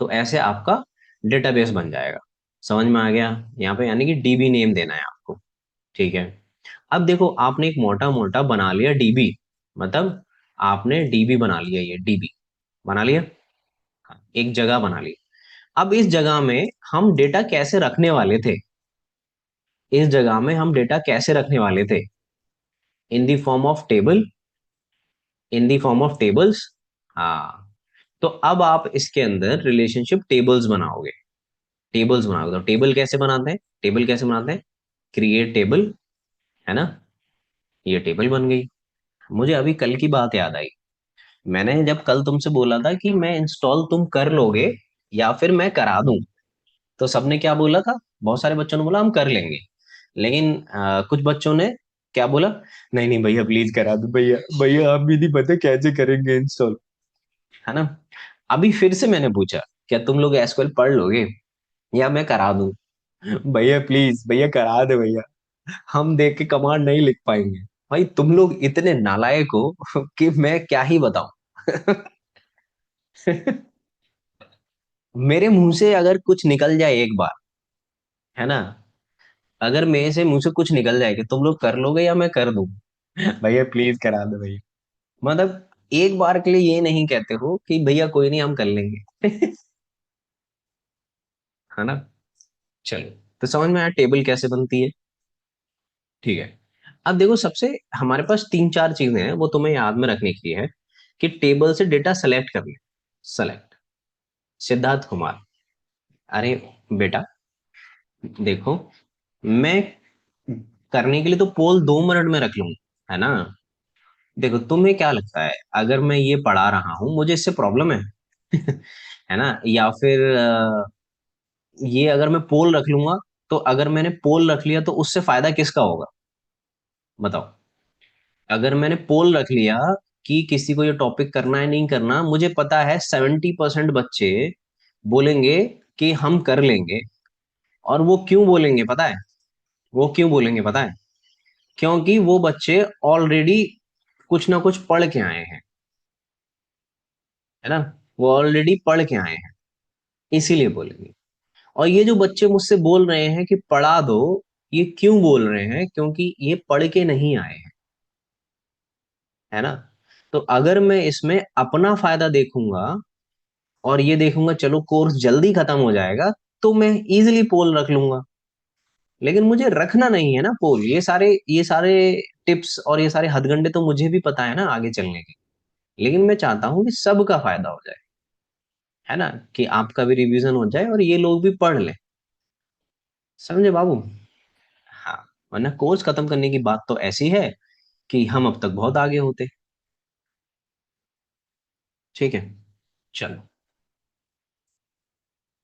S1: तो ऐसे आपका डेटाबेस बन जाएगा। समझ में आ गया? यहाँ पे यानी कि डीबी नेम देना है आपको। ठीक है, अब देखो, आपने एक मोटा मोटा बना लिया डीबी, मतलब आपने डीबी बना लिया, ये डीबी बना लिया, हाँ, एक जगह बना ली। अब इस जगह में हम डेटा कैसे रखने वाले थे, इस जगह में हम डेटा कैसे रखने वाले थे, in the form of table, in the form of tables. हाँ, तो अब आप इसके अंदर रिलेशनशिप टेबल्स बनाओगे, टेबल्स बनाओगे। तो टेबल कैसे बनाते हैं, टेबल कैसे बनाते हैं, क्रिएट टेबल, है ना, ये टेबल बन गई। मुझे अभी कल की बात याद आई, मैंने जब कल तुमसे बोला था कि मैं इंस्टॉल तुम कर लोगे, या फिर मैं करा दूं। तो सबने क्या बोला था? बहुत सारे बच्चों ने बोला हम कर लेंगे, लेकिन कुछ बच्चों ने क्या बोला? नहीं नहीं भैया प्लीज करा दो भैया, भैया आप भी नहीं पता कैसे करेंगे इंस्टॉल, है ना। अभी फिर से मैंने पूछा, क्या तुम लोग एसक्यूएल पढ़ लोगे या मैं करा दूं? भैया प्लीज भैया करा दे भैया, हम देख के कमांड नहीं लिख पाएंगे। भाई तुम लोग इतने नालायक हो कि मैं क्या ही बताऊं। मेरे मुंह से अगर कुछ निकल जाए एक बार, है ना, अगर मेरे से मुंह से कुछ निकल जाए कि तुम लोग कर लोगे या मैं कर दूं, भैया प्लीज करा दो भैया। मतलब एक बार के लिए ये नहीं कहते हो कि भैया कोई नहीं हम कर लेंगे। है ना। चलो, तो समझ में आया टेबल कैसे बनती है। ठीक है। अब देखो, सबसे हमारे पास तीन चार चीजें हैं वो तुम्हें याद में रखने की है, कि टेबल से डेटा सेलेक्ट करना। सेलेक्ट। सिद्धार्थ कुमार। अरे बेटा, देखो, मैं करने के लिए तो पोल 2 मिनट में रख लूंगा, है ना। देखो तुम्हें क्या लगता है, अगर मैं ये पढ़ा रहा हूँ मुझे इससे प्रॉब्लम है? है ना, या फिर ये अगर मैं पोल रख लूंगा, तो अगर मैंने पोल रख लिया तो उससे फायदा किसका होगा? बताओ। अगर मैंने पोल रख लिया कि किसी को ये टॉपिक करना है नहीं करना, मुझे पता है 70% बच्चे बोलेंगे कि हम कर लेंगे। और वो क्यों बोलेंगे पता है? वो क्यों बोलेंगे पता है? क्योंकि वो बच्चे ऑलरेडी कुछ ना कुछ पढ़ के आए हैं, है ना। वो ऑलरेडी पढ़ के आए हैं, इसीलिए बोलेंगे। और ये जो बच्चे मुझसे बोल रहे हैं कि पढ़ा दो, ये क्यों बोल रहे हैं? क्योंकि ये पढ़ के नहीं आए हैं, है ना। तो अगर मैं इसमें अपना फायदा देखूंगा और ये देखूंगा चलो कोर्स जल्दी खत्म हो जाएगा, तो मैं इजिली पोल रख लूंगा। लेकिन मुझे रखना नहीं है ना पोल। ये सारे टिप्स और ये सारे हथगंडे तो मुझे भी पता है ना आगे चलने के। लेकिन मैं चाहता हूँ कि सबका फायदा हो जाए, है ना, कि आपका भी रिवीजन हो जाए और ये लोग भी पढ़ लें। समझे बाबू? हाँ। वरना कोर्स खत्म करने की बात तो ऐसी है कि हम अब तक बहुत आगे होते। ठीक है। चलो,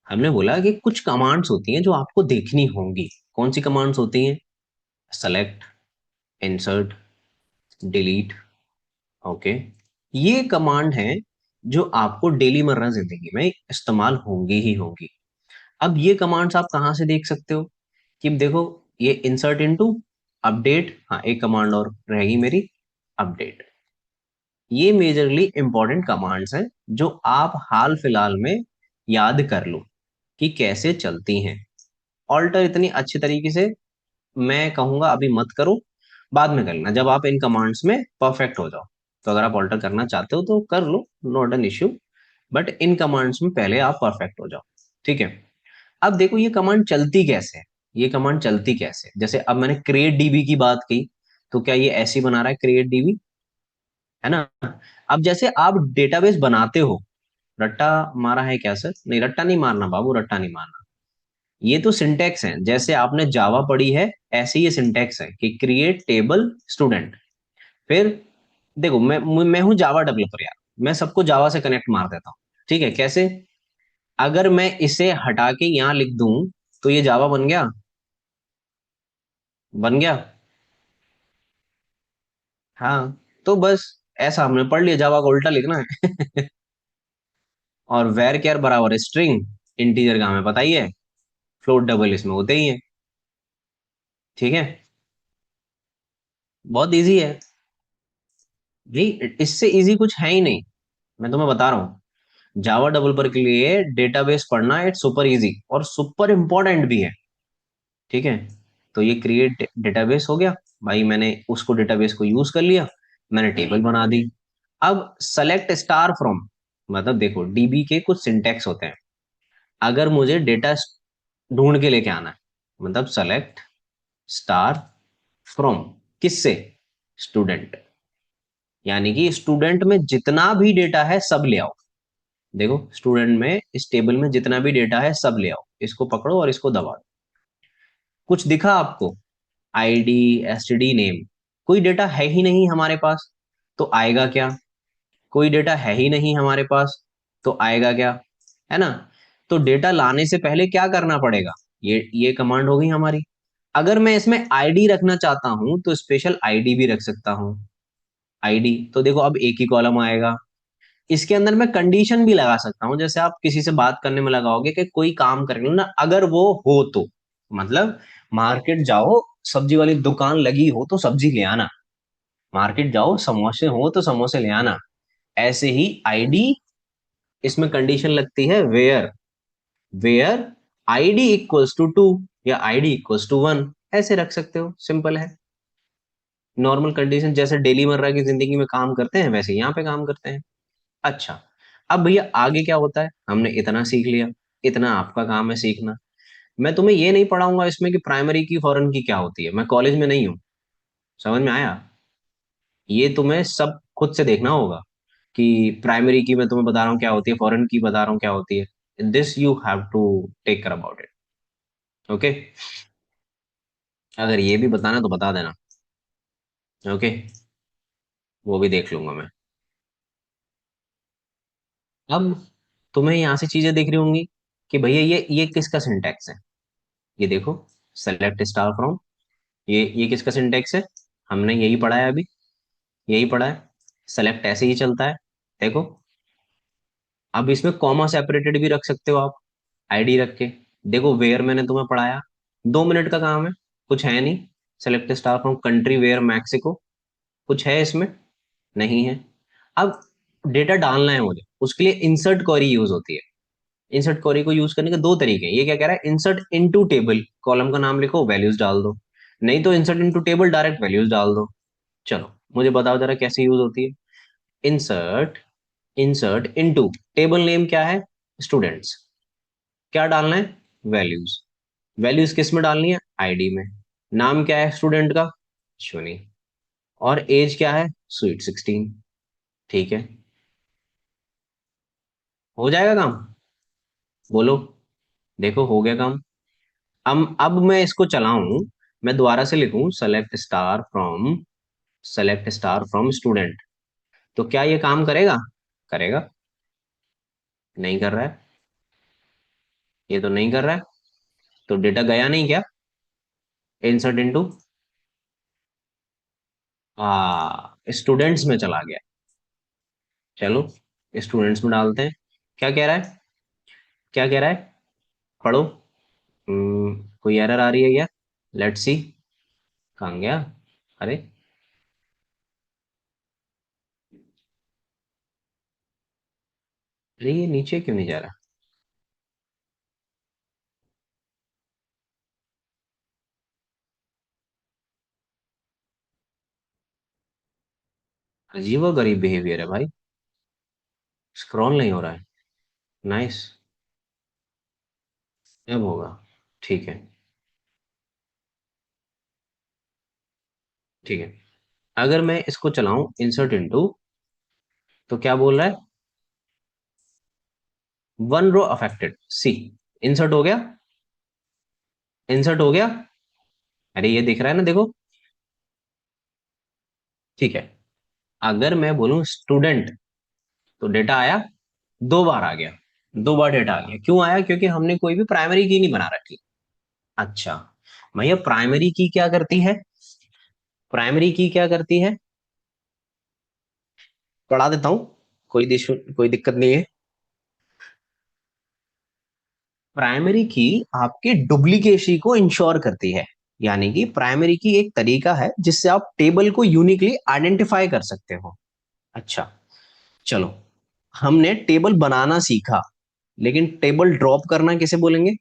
S1: हमने बोला कि कुछ कमांड्स होती हैं जो आपको देखनी होंगी। कौन सी कमांड्स होती हैं? Select, insert, delete. ओके। ये कमांड है जो आपको डेली मर्रा जिंदगी में इस्तेमाल होंगी ही होंगी। अब ये कमांड्स आप कहाँ से देख सकते हो? कि देखो, ये इंसर्ट इनटू, अपडेट, हाँ एक कमांड और रहेगी मेरी, अपडेट। ये मेजरली इंपॉर्टेंट कमांड्स हैं जो आप हाल फिलहाल में याद कर लो कि कैसे चलती हैं। ऑल्टर इतनी अच्छी तरीके से मैं कहूंगा अभी मत करो, बाद में करना जब आप इन कमांड्स में परफेक्ट हो जाओ। तो अगर आप ऑल्टर करना चाहते हो तो कर लो, not an issue. But in commands में पहले आप परफेक्ट हो जाओ। ठीक है। अब देखो ये कमांड चलती कैसे है। ये कमांड चलती कैसे है? जैसे अब मैंने क्रिएट डीबी की बात की, तो क्या ये ऐसी बना रहा है क्रिएट डीबी, है ना। अब जैसे आप डेटाबेस बनाते हो, रट्टा मारा है क्या सर? नहीं, रट्टा नहीं मारना बाबू, रट्टा नहीं मारना। ये तो सिंटेक्स है, जैसे आपने जावा पढ़ी है ऐसे ये सिंटेक्स है कि क्रिएट टेबल स्टूडेंट। फिर देखो, मैं हूं जावा डेवलपर यार, मैं सबको जावा से कनेक्ट मार देता हूँ। ठीक है, कैसे? अगर मैं इसे हटा के यहाँ लिख दूं तो ये जावा बन गया। बन गया। हाँ। तो बस ऐसा हमने पढ़ लिया, जावा को उल्टा लिखना है। और वेर केयर बराबर स्ट्रिंग, इंटीजर का हमें पता ही है, फ्लोट डबल इसमें होते ही है। ठीक है। बहुत इजी है भाई, इससे इजी कुछ है ही नहीं। मैं तुम्हें बता रहा हूँ, जावा डेवलपर के लिए डेटाबेस पढ़ना इट्स सुपर इजी और सुपर इंपॉर्टेंट भी है। ठीक है। तो ये क्रिएट डेटाबेस हो गया। भाई मैंने उसको डेटाबेस को यूज कर लिया, मैंने टेबल बना दी। अब सेलेक्ट स्टार फ्रॉम, मतलब देखो डीबी के कुछ सिंटेक्स होते हैं। अगर मुझे डेटा ढूंढ के लेके आना है, मतलब सेलेक्ट स्टार फ्रॉम, किससे? स्टूडेंट। यानी कि स्टूडेंट में जितना भी डेटा है सब ले आओ। देखो स्टूडेंट में इस टेबल में जितना भी डेटा है सब ले आओ, इसको पकड़ो और इसको दबा दो। कुछ दिखा आपको? ID, STD, name. कोई डेटा है ही नहीं हमारे पास, तो आएगा क्या? कोई डेटा है ही नहीं हमारे पास, तो आएगा क्या? है ना। तो डेटा लाने से पहले क्या करना पड़ेगा? ये कमांड हो गई हमारी। अगर मैं इसमें आईडी रखना चाहता हूं तो स्पेशल आईडी भी रख सकता हूं। आईडी तो देखो अब एक ही कॉलम आएगा। इसके अंदर मैं कंडीशन भी लगा सकता हूँ, जैसे आप किसी से बात करने में लगाओगे कि कोई काम करेंगे ना, अगर वो हो तो, मतलब मार्केट जाओ, सब्जी वाली दुकान लगी हो तो सब्जी ले आना, मार्केट जाओ समोसे हो तो समोसे ले आना। ऐसे ही आईडी, इसमें कंडीशन लगती है where, where ID equals to 2 या आईडी इक्वल्स टू 1, ऐसे रख सकते हो, सिंपल है। नॉर्मल कंडीशन जैसे डेली मर्रा की जिंदगी में काम करते हैं वैसे यहाँ पे काम करते हैं। अच्छा, अब भैया आगे क्या होता है, हमने इतना सीख लिया, इतना आपका काम है सीखना। मैं तुम्हें ये नहीं पढ़ाऊंगा इसमें कि प्राइमरी की फॉरेन की क्या होती है, मैं कॉलेज में नहीं हूँ। समझ में आया? ये तुम्हें सब खुद से देखना होगा कि प्राइमरी की मैं तुम्हें बता रहा हूँ क्या होती है, फॉरेन की बता रहा हूँ क्या होती है। This you have to take care about it. Okay, अगर ये भी बताना तो बता देना। ओके, वो भी देख लूंगा मैं। अब तुम्हें यहाँ से चीजें दिख रही होंगी कि भैया ये किसका सिंटैक्स है। ये देखो, सेलेक्ट स्टार फ्रॉम, ये किसका सिंटेक्स है? हमने यही पढ़ा है अभी, यही पढ़ा है। सेलेक्ट ऐसे ही चलता है, देखो। अब इसमें कॉमा सेपरेटेड भी रख सकते हो आप, आईडी रख के। देखो वेयर मैंने तुम्हें पढ़ाया, 2 मिनट का काम है, कुछ है नहीं। Select star from country where Mexico, कुछ है इसमें? नहीं है। अब डेटा डालना है मुझे, उसके लिए इंसर्ट क्वेरी यूज होती है। इंसर्ट क्वेरी को यूज करने के दो तरीके हैं। ये क्या कह रहा है, इंसर्ट इनटू टेबल, कॉलम का नाम लिखो, वैल्यूज डाल दो। नहीं तो insert into table, direct values डाल दो। चलो मुझे बताओ जरा कैसे यूज होती है। Insert, insert into, table name क्या है? स्टूडेंट्स। क्या डालना है? वैल्यूज। वैल्यूज किस में डालनी है? आईडी में। नाम क्या है स्टूडेंट का? अश्विनी। और एज क्या है? स्वीट 16। ठीक है, हो जाएगा काम। बोलो, देखो हो गया काम। अब मैं इसको चलाऊं, मैं दोबारा से लिखूं सेलेक्ट स्टार फ्रॉम स्टूडेंट, तो क्या ये काम करेगा? करेगा? नहीं कर रहा है, ये तो नहीं कर रहा है। तो डेटा गया नहीं क्या? इंसर्ट इनटू, स्टूडेंट्स में चला गया। चलो स्टूडेंट्स में डालते हैं। क्या कह रहा है, क्या कह रहा है? पढ़ो। कोई एरर आ रही है क्या? Let's see. कहाँ गया? अरे, अरे ये नीचे क्यों नहीं जा रहा? अजीब और गरीब बिहेवियर है भाई। स्क्रॉल नहीं हो रहा है। नाइस। अब होगा, ठीक है। ठीक है, अगर मैं इसको चलाऊं इंसर्ट इनटू, तो क्या बोल रहा है? 1 रो अफेक्टेड, सी। इंसर्ट हो गया, इंसर्ट हो गया। अरे ये दिख रहा है ना, देखो। ठीक है, अगर मैं बोलूं स्टूडेंट, तो डेटा आया, 2 बार आ गया। 2 बार डेटा आ गया, क्यों आया? क्योंकि हमने कोई भी प्राइमरी की नहीं बना रखी। अच्छा, भैया प्राइमरी की क्या करती है? प्राइमरी की क्या करती है? पढ़ा देता हूं, कोई दिक्कत नहीं है। प्राइमरी की आपके डुप्लीकेसी को इंश्योर करती है। यानी कि प्राइमरी की एक तरीका है जिससे आप टेबल को यूनिकली आइडेंटिफाई कर सकते हो। अच्छा, चलो, हमने टेबल बनाना सीखा, लेकिन टेबल ड्रॉप करना किसे बोलेंगे?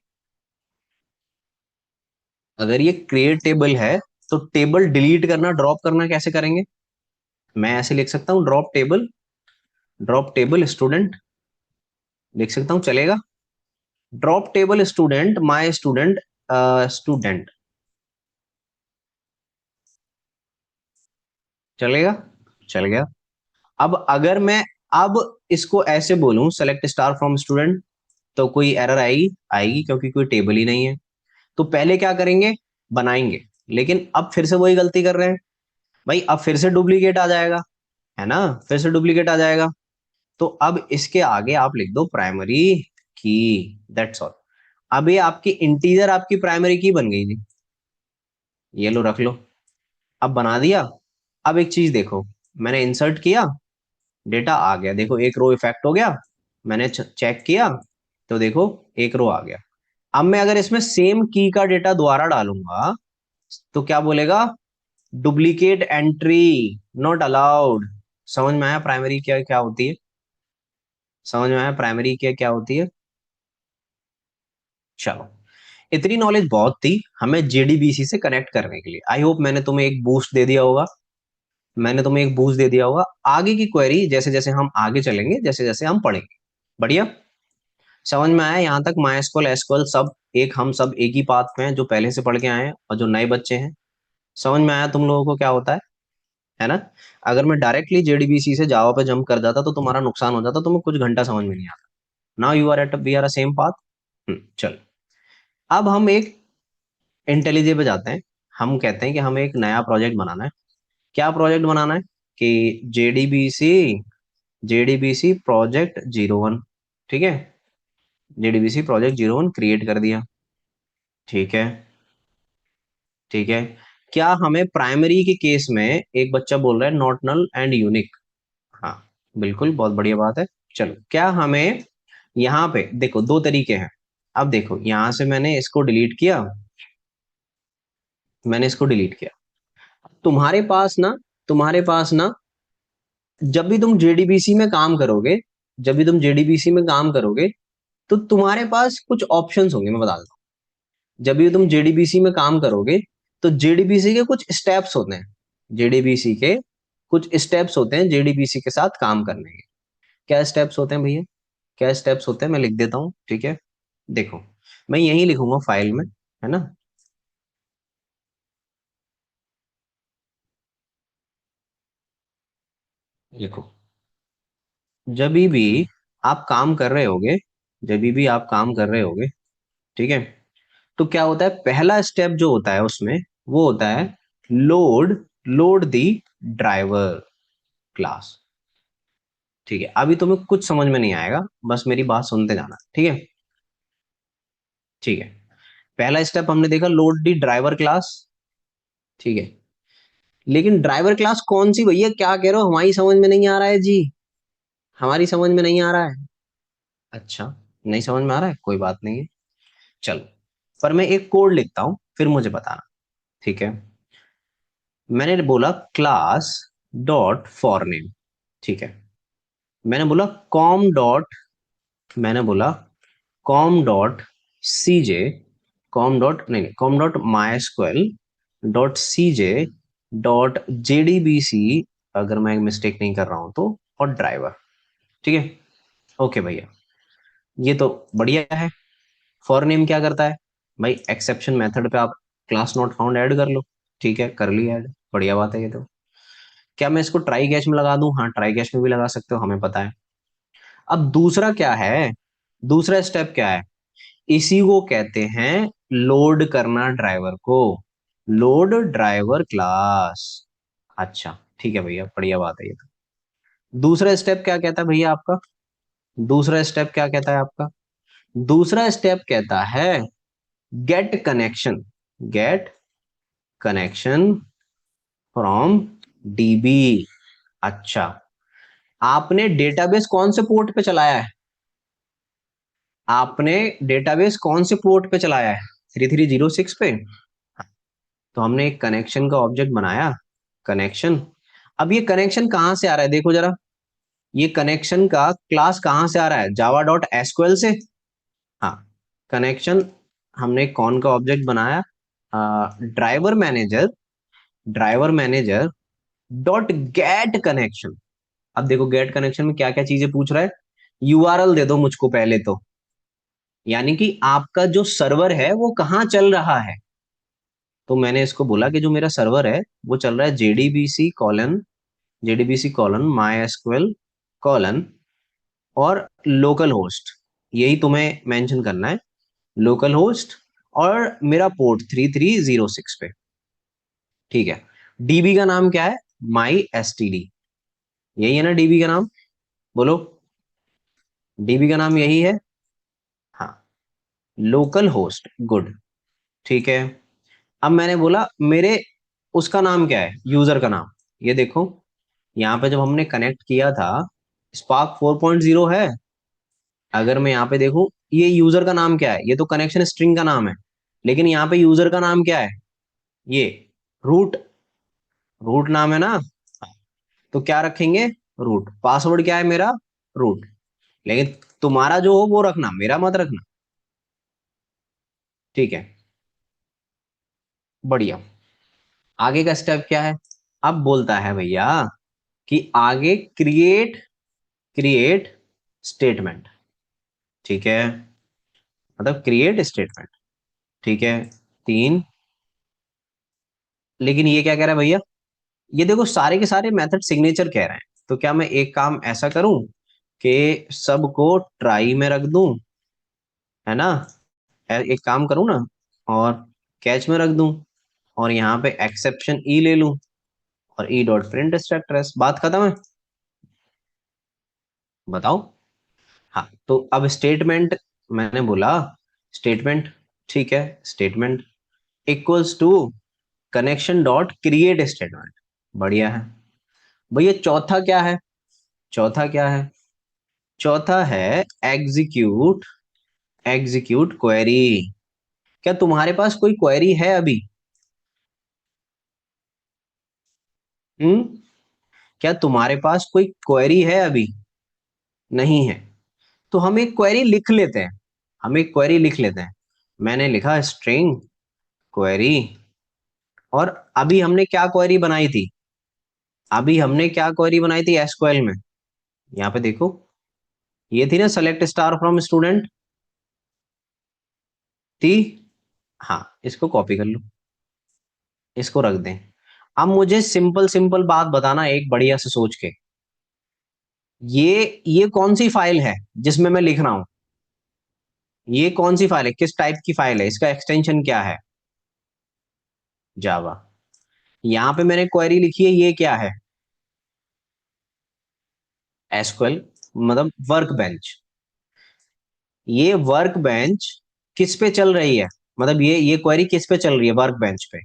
S1: अगर ये क्रिएट टेबल है, तो टेबल डिलीट करना, ड्रॉप करना कैसे करेंगे? मैं ऐसे लिख सकता हूं, ड्रॉप टेबल स्टूडेंट, लिख सकता हूं, चलेगा? Drop table student my student, student, चलेगा? चल गया। अब अगर मैं अब इसको ऐसे बोलूं, सेलेक्ट स्टार फ्रॉम स्टूडेंट, तो कोई एरर आएगी? आएगी, क्योंकि कोई टेबल ही नहीं है। तो पहले क्या करेंगे? बनाएंगे। लेकिन अब फिर से वही गलती कर रहे हैं भाई, अब फिर से डुप्लीकेट आ जाएगा, है ना? फिर से डुप्लीकेट आ जाएगा। तो अब इसके आगे आप लिख दो प्राइमरी की, दैट्स ऑल। अब ये आपकी इंटीजर आपकी प्राइमरी की बन गई थी, ये लो रख लो। अब बना दिया। अब एक चीज देखो, मैंने इंसर्ट किया, डेटा आ गया, देखो एक रो इफेक्ट हो गया। मैंने चेक किया तो देखो एक रो आ गया। अब मैं अगर इसमें सेम की का डेटा दोबारा डालूंगा तो क्या बोलेगा, डुप्लीकेट एंट्री नॉट अलाउड। समझ में आया प्राइमरी क्या क्या होती है? समझ में आया प्राइमरी क्या क्या होती है? चलो, इतनी नॉलेज बहुत थी हमें जेडीबीसी से कनेक्ट करने के लिए। आई होप मैंने तुम्हें एक बूस्ट दे दिया होगा। मैंने तुम्हें एक बूस्ट दे दिया होगा। आगे की क्वेरी जैसे जैसे हम आगे चलेंगे, जैसे जैसे हम पढ़ेंगे, बढ़िया समझ में आया यहाँ तक? माई एसक्यूएल सब एक, हम सब एक ही पाथ में हैं, जो पहले से पढ़ के आए हैं और जो नए बच्चे हैं। समझ में आया तुम लोगों को क्या होता है ना? अगर मैं डायरेक्टली जेडीबीसी से जावा पे जंप कर जाता तो तुम्हारा नुकसान हो जाता, तुम्हें कुछ घंटा समझ में नहीं आता। Now you are at we are a same path. चल, अब हम एक इंटेलिजे पे जाते हैं। हम कहते हैं कि हमें एक नया प्रोजेक्ट बनाना है। क्या प्रोजेक्ट बनाना है? कि जेडीबीसी, जेडीबीसी प्रोजेक्ट 01, ठीक है? जेडीबीसी प्रोजेक्ट 01 क्रिएट कर दिया, ठीक है? ठीक है। क्या हमें प्राइमरी के केस में एक बच्चा बोल रहा है नॉट नल एंड यूनिक? हाँ, बिल्कुल, बहुत बढ़िया बात है। चलो, क्या हमें यहाँ पे देखो दो तरीके हैं। अब देखो यहां से मैंने इसको डिलीट किया, मैंने इसको डिलीट किया। तुम्हारे पास ना, तुम्हारे पास ना, जब भी तुम जेडीबीसी में काम करोगे, जब भी तुम जेडीबीसी में काम करोगे तो तुम्हारे पास कुछ ऑप्शंस होंगे, मैं बता देता हूँ। जब भी तुम जेडीबीसी में काम करोगे तो जेडीबीसी के कुछ स्टेप्स होते हैं, जेडीबीसी के कुछ स्टेप्स होते हैं जेडीबीसी के साथ काम करने के। क्या स्टेप्स होते हैं भैया? क्या स्टेप्स होते हैं, मैं लिख देता हूँ, ठीक है? देखो, मैं यही लिखूंगा फाइल में, है ना? लिखो, जब भी आप काम कर रहे होगे, जब भी आप काम कर रहे होगे, ठीक है, तो क्या होता है, पहला स्टेप जो होता है उसमें वो होता है लोड, लोड दी ड्राइवर क्लास। ठीक है, अभी तुम्हें कुछ समझ में नहीं आएगा, बस मेरी बात सुनते जाना, ठीक है? ठीक है, पहला स्टेप हमने देखा लोड दी ड्राइवर क्लास, ठीक है। लेकिन ड्राइवर क्लास कौन सी भैया, क्या कह रहे हो? हमारी समझ में नहीं आ रहा है जी, हमारी समझ में नहीं आ रहा है। अच्छा, नहीं समझ में आ रहा है, कोई बात नहीं है, चलो। पर मैं एक कोड लिखता हूं, फिर मुझे बताना, ठीक है? मैंने बोला क्लास डॉट फॉर नेम, ठीक है। मैंने बोला कॉम डॉट, मैंने बोला कॉम डॉट सीजे, कॉम डॉट नहीं, कॉम डॉट माई स्क्वेल डॉट सीजे डॉट जेडीबीसी, अगर मैं मिस्टेक नहीं कर रहा हूं तो, और ड्राइवर, ठीक है? ओके भैया, ये तो बढ़िया है। फॉर नेम क्या करता है भाई? एक्सेप्शन मेथड पे आप क्लास नॉट फाउंड ऐड कर लो, ठीक है, कर ली ऐड, बढ़िया बात है ये तो। क्या मैं इसको ट्राई कैच में लगा दूं? हाँ, ट्राई कैच में भी लगा सकते हो, हमें पता है। अब दूसरा क्या है, दूसरा स्टेप क्या है? इसी को कहते हैं लोड करना ड्राइवर को, लोड ड्राइवर क्लास। अच्छा, ठीक है भैया, बढ़िया बात है ये तो। दूसरा स्टेप क्या कहता है भैया आपका? दूसरा स्टेप क्या कहता है आपका? दूसरा स्टेप कहता है get connection, get connection from dB. अच्छा, आपने डेटाबेस कौन से पोर्ट पे चलाया है? आपने डेटाबेस कौन से पोर्ट पे चलाया है? 3306 पे। तो हमने एक कनेक्शन का ऑब्जेक्ट बनाया, कनेक्शन। अब ये कनेक्शन कहां से आ रहा है देखो जरा, ये कनेक्शन का क्लास कहां से आ रहा है? जावा डॉट एसक्यूएल से। हाँ, कनेक्शन, हमने कौन का ऑब्जेक्ट बनाया? Driver manager, driver manager dot get connection. अब देखो गेट कनेक्शन में क्या क्या चीजें पूछ रहा है, यूआरएल दे दो मुझको पहले तो, यानी कि आपका जो सर्वर है वो कहाँ चल रहा है। तो मैंने इसको बोला कि जो मेरा सर्वर है वो चल रहा है JDBC colon, JDBC colon my SQL colon और लोकल होस्ट, यही तुम्हें मेंशन करना है, लोकल होस्ट, और मेरा पोर्ट 3306 पे, ठीक है। डीबी का नाम क्या है? माई एसटीडी, यही है ना डीबी का नाम? बोलो, डीबी का नाम यही है? लोकल होस्ट, गुड, ठीक है। अब मैंने बोला मेरे उसका नाम क्या है, यूजर का नाम। ये देखो, यहाँ पे जब हमने कनेक्ट किया था, स्पार्क 4.0 है। अगर मैं यहाँ पे देखूं, ये यूजर का नाम क्या है, ये तो कनेक्शन स्ट्रिंग का नाम है, लेकिन यहाँ पे यूजर का नाम क्या है, ये रूट, रूट नाम है ना। तो क्या रखेंगे, रूट। पासवर्ड क्या है मेरा, रूट। लेकिन तुम्हारा जो हो वो रखना, मेरा मत रखना, ठीक है। बढ़िया। आगे का स्टेप क्या है, अब बोलता है भैया कि आगे क्रिएट, क्रिएट स्टेटमेंट, ठीक है। मतलब क्रिएट स्टेटमेंट, ठीक है। तीन। लेकिन ये क्या कह रहा है भैया, ये देखो सारे के सारे मेथड सिग्नेचर कह रहे हैं। तो क्या मैं एक काम ऐसा करूं कि सबको ट्राई में रख दूं, है ना। एक काम करूं ना, और कैच में रख दूं, और यहाँ पे एक्सेप्शन ई ले लूं, और ई डॉट प्रिंट स्ट्रक्टर्स, बात खत्म है। बताओ। हाँ, तो अब स्टेटमेंट, मैंने बोला स्टेटमेंट, ठीक है। Statement equals to connection dot create statement, बढ़िया है। भैया चौथा क्या है, चौथा क्या है, चौथा है एग्जीक्यूट, एग्जीक्यूट क्वेरी। क्या तुम्हारे पास कोई क्वेरी है अभी, हम्म, क्या तुम्हारे पास कोई क्वेरी है अभी, नहीं है। तो हम एक क्वेरी लिख लेते हैं, हम एक क्वेरी लिख लेते हैं। मैंने लिखा स्ट्रिंग क्वेरी, और अभी हमने क्या क्वेरी बनाई थी, अभी हमने क्या क्वेरी बनाई थी एसक्यूएल में, यहाँ पे देखो, ये थी ना सेलेक्ट स्टार फ्रॉम स्टूडेंट, थी। हाँ, इसको कॉपी कर लो, इसको रख दें। अब मुझे सिंपल सिंपल बात बताना एक बढ़िया से सोच के, ये कौन सी फाइल है जिसमें मैं लिख रहा हूं, ये कौन सी फाइल है, किस टाइप की फाइल है, इसका एक्सटेंशन क्या है, जावा। यहां पे मैंने क्वेरी लिखी है, ये क्या है, एसक्यूएल, मतलब वर्क बेंच। ये वर्क बेंच किस पे चल रही है, मतलब ये क्वेरी किस पे चल रही है, वर्क बेंच पे।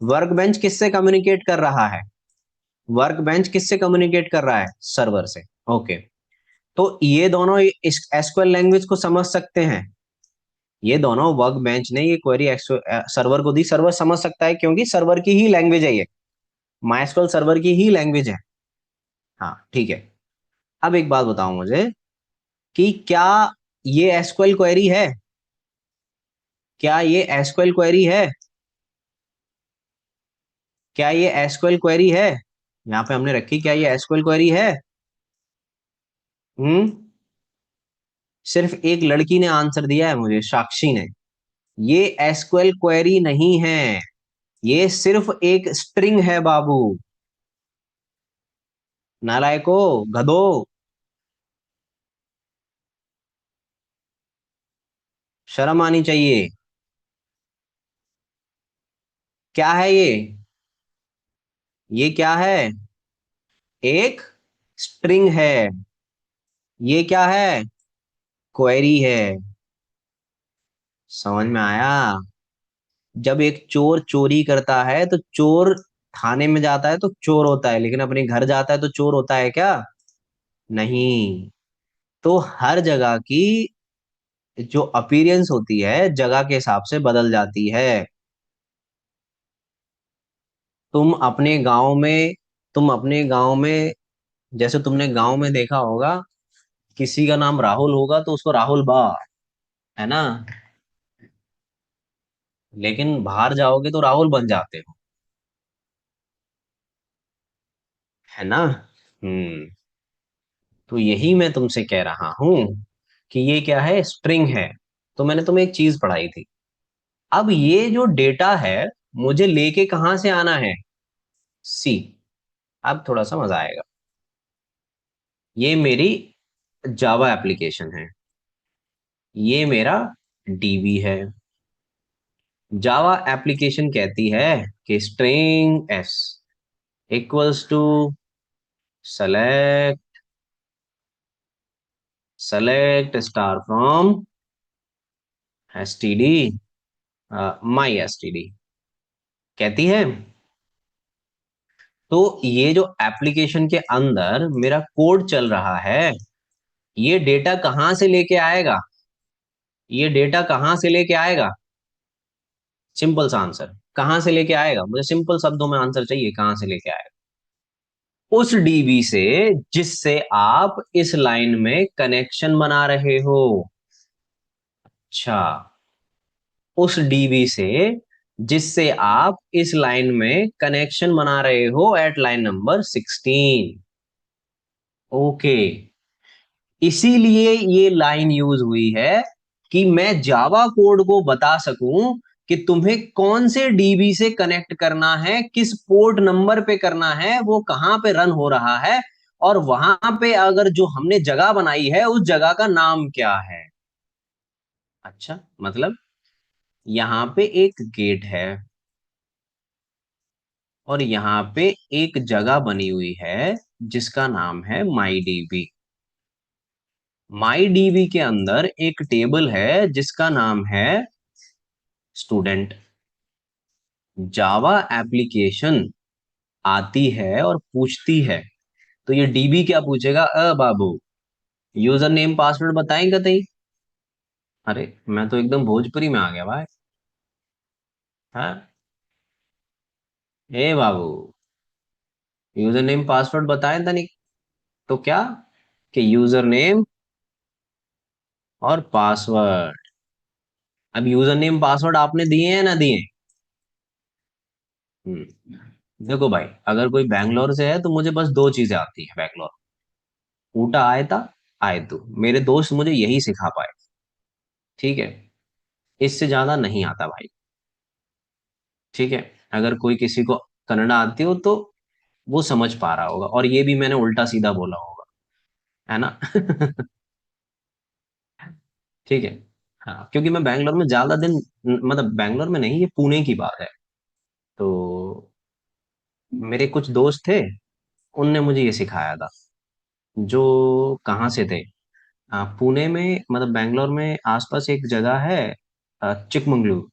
S1: वर्क बेंच किससे कम्युनिकेट कर रहा है, वर्क बेंच किससे कम्युनिकेट कर रहा है, सर्वर से। ओके। तो ये दोनों इस एसक्यूएल लैंग्वेज को समझ सकते हैं, ये दोनों वर्क बेंच ने ये क्वेरी सर्वर को दी, सर्वर समझ सकता है क्योंकि सर्वर की ही लैंग्वेज है ये, माइस्क्ल सर्वर की ही लैंग्वेज है। हाँ, ठीक है। अब एक बात बताओ मुझे कि क्या ये एसक्यूएल क्वेरी है, क्या ये एसक्यूएल क्वेरी है, क्या ये एसक्यूएल क्वेरी है, यहाँ पे हमने रखी, क्या ये एसक्यूएल क्वेरी है, हम्म। सिर्फ एक लड़की ने आंसर दिया है मुझे, साक्षी ने। ये एसक्यूएल क्वेरी नहीं है, ये सिर्फ एक स्ट्रिंग है बाबू, नालायको, गधो। शर्म आनी चाहिए। क्या है ये क्या है, एक स्ट्रिंग है। ये क्या है, क्वेरी है। समझ में आया। जब एक चोर चोरी करता है तो चोर थाने में जाता है तो चोर होता है, लेकिन अपने घर जाता है तो चोर होता है क्या, नहीं। तो हर जगह की जो अपीयरेंस होती है जगह के हिसाब से बदल जाती है। तुम अपने गांव में, तुम अपने गांव में, जैसे तुमने गांव में देखा होगा, किसी का नाम राहुल होगा तो उसको राहुल बा, है ना। लेकिन बाहर जाओगे तो राहुल बन जाते हो, है ना। हम्म। तो यही मैं तुमसे कह रहा हूं कि ये क्या है, स्ट्रिंग है। तो मैंने तुम्हें एक चीज पढ़ाई थी, अब ये जो डेटा है मुझे लेके कहां से आना है, सी। अब थोड़ा सा मजा आएगा। ये मेरी जावा एप्लीकेशन है, ये मेरा डीबी है। जावा एप्लीकेशन कहती है कि string S equals to select, select star from, S T D, my S T D कहती है। तो ये जो एप्लीकेशन के अंदर मेरा कोड चल रहा है, ये डेटा कहाँ से लेके आएगा? ये डेटा कहाँ से लेके आएगा? सिंपल सा आंसर, कहाँ से लेके आएगा? मुझे सिंपल शब्दों में आंसर चाहिए, कहाँ से लेके आएगा? उस डीबी से जिससे आप इस लाइन में कनेक्शन बना रहे हो। अच्छा, उस डीबी से जिससे आप इस लाइन में कनेक्शन बना रहे हो एट लाइन नंबर 16। ओके, इसीलिए ये लाइन यूज हुई है कि मैं जावा कोड को बता सकूं कि तुम्हें कौन से डीबी से कनेक्ट करना है, किस पोर्ट नंबर पे करना है, वो कहां पे रन हो रहा है, और वहां पे अगर जो हमने जगह बनाई है उस जगह का नाम क्या है। अच्छा, मतलब यहाँ पे एक गेट है और यहाँ पे एक जगह बनी हुई है जिसका नाम है माई डीबी। माई डीबी के अंदर एक टेबल है जिसका नाम है स्टूडेंट। जावा एप्लीकेशन आती है और पूछती है, तो ये डीबी क्या पूछेगा? बाबू, यूजर नेम पासवर्ड बताएंगे तई। अरे मैं तो एकदम भोजपुरी में आ गया भाई। हाँ, ए बाबू, यूजर नेम पासवर्ड बताएं तनिक। तो क्या, कि यूजर नेम और पासवर्ड। अब यूजर नेम पासवर्ड आपने दिए हैं ना दिए? देखो भाई, अगर कोई बैंगलोर से है तो मुझे बस दो चीजें आती है बैंगलोर: ऊटा आयता, आए तू। मेरे दोस्त मुझे यही सिखा पाए, ठीक है? इससे ज्यादा नहीं आता भाई, ठीक है? अगर कोई किसी को कन्नड़ा आती हो तो वो समझ पा रहा होगा, और ये भी मैंने उल्टा सीधा बोला होगा, है ना? ठीक है। हाँ, क्योंकि मैं बैंगलोर में ज्यादा दिन, मतलब बैंगलोर में नहीं, ये पुणे की बात है। तो मेरे कुछ दोस्त थे, उनने मुझे ये सिखाया था। जो कहाँ से थे? पुणे में, मतलब बैंगलोर में आसपास एक जगह है, चिकमंगलुरु,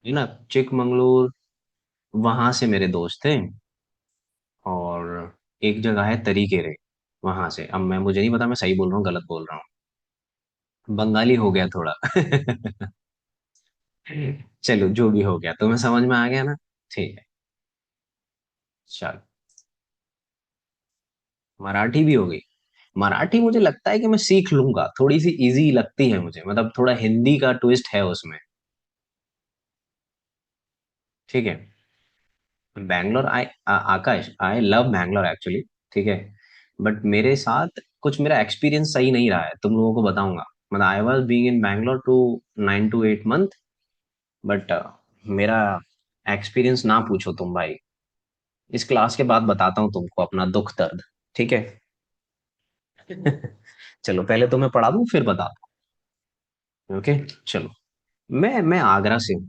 S1: है ना? चिकमंगलुरु, वहां से मेरे दोस्त थे। और एक जगह है तरीकेरे, वहां से। अब मैं, मुझे नहीं पता मैं सही बोल रहा हूँ गलत बोल रहा हूँ, बंगाली हो गया थोड़ा। चलो, जो भी हो गया, तुम्हें समझ में आ गया ना? ठीक है, चलो। मराठी भी हो गई। मराठी मुझे लगता है कि मैं सीख लूंगा, थोड़ी सी इजी लगती है मुझे, मतलब थोड़ा हिंदी का ट्विस्ट है उसमें। ठीक है। बैंगलोर, आई आकाश, आई लव बैंगलोर एक्चुअली, ठीक है? बट मेरे साथ कुछ, मेरा एक्सपीरियंस सही नहीं रहा है, तुम लोगों को बताऊंगा। मतलब I was being in Bangalore to 9 to 8 month, but मेरा एक्सपीरियंस ना पूछो तुम भाई। इस क्लास के बाद बताता हूँ तुमको अपना दुख दर्द, ठीक है? चलो, पहले तुम्हें पढ़ा दूं फिर बताता हूँ, ओके? चलो। मैं आगरा से हूँ,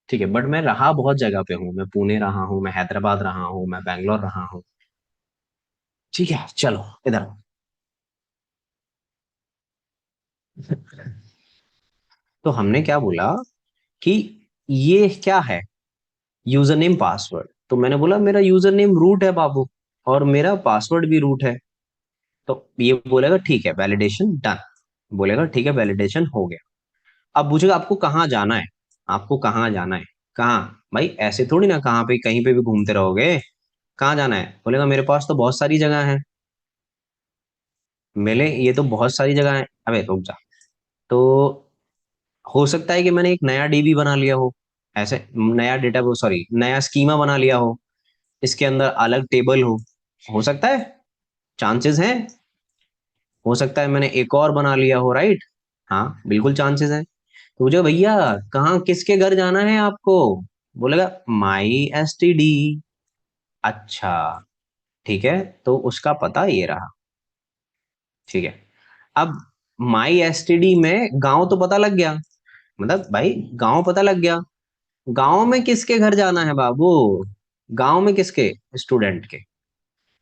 S1: ठीक है? बट मैं रहा बहुत जगह पे हूँ, मैं पुणे रहा हूँ, मैं हैदराबाद रहा हूँ, मैं बैंगलोर रहा हूँ। ठीक है, चलो इधर आओ। तो हमने क्या बोला कि ये क्या है? User name password. तो मैंने बोला मेरा यूजर नेम रूट है बाबू, और मेरा पासवर्ड भी रूट है। तो ये बोलेगा ठीक है, वैलिडेशन डन। बोलेगा ठीक है, वैलिडेशन हो गया। अब पूछेगा आपको कहाँ जाना है? आपको कहाँ जाना है? कहाँ? भाई ऐसे थोड़ी ना, कहाँ पे कहीं पे भी घूमते रहोगे। कहाँ जाना है? बोलेगा मेरे पास तो बहुत सारी जगह है। मेले, ये तो बहुत सारी जगह है। अबे रुक जा। तो हो सकता है कि मैंने एक नया डीबी बना लिया हो, ऐसे नया डेटा, वो सॉरी, नया स्कीमा बना लिया हो, इसके अंदर अलग टेबल हो सकता है, चांसेस हैं। हो सकता है मैंने एक और बना लिया हो, राइट? हाँ, बिल्कुल चांसेस हैं। तो मुझे, भैया कहाँ, किसके घर जाना है आपको? बोलेगा माई एस टी डी। अच्छा, ठीक है, तो उसका पता ये रहा, ठीक है? अब माई एस टी डी में गांव तो पता लग गया, मतलब भाई गांव पता लग गया। गांव में किसके घर जाना है बाबू? गांव में किसके? स्टूडेंट के।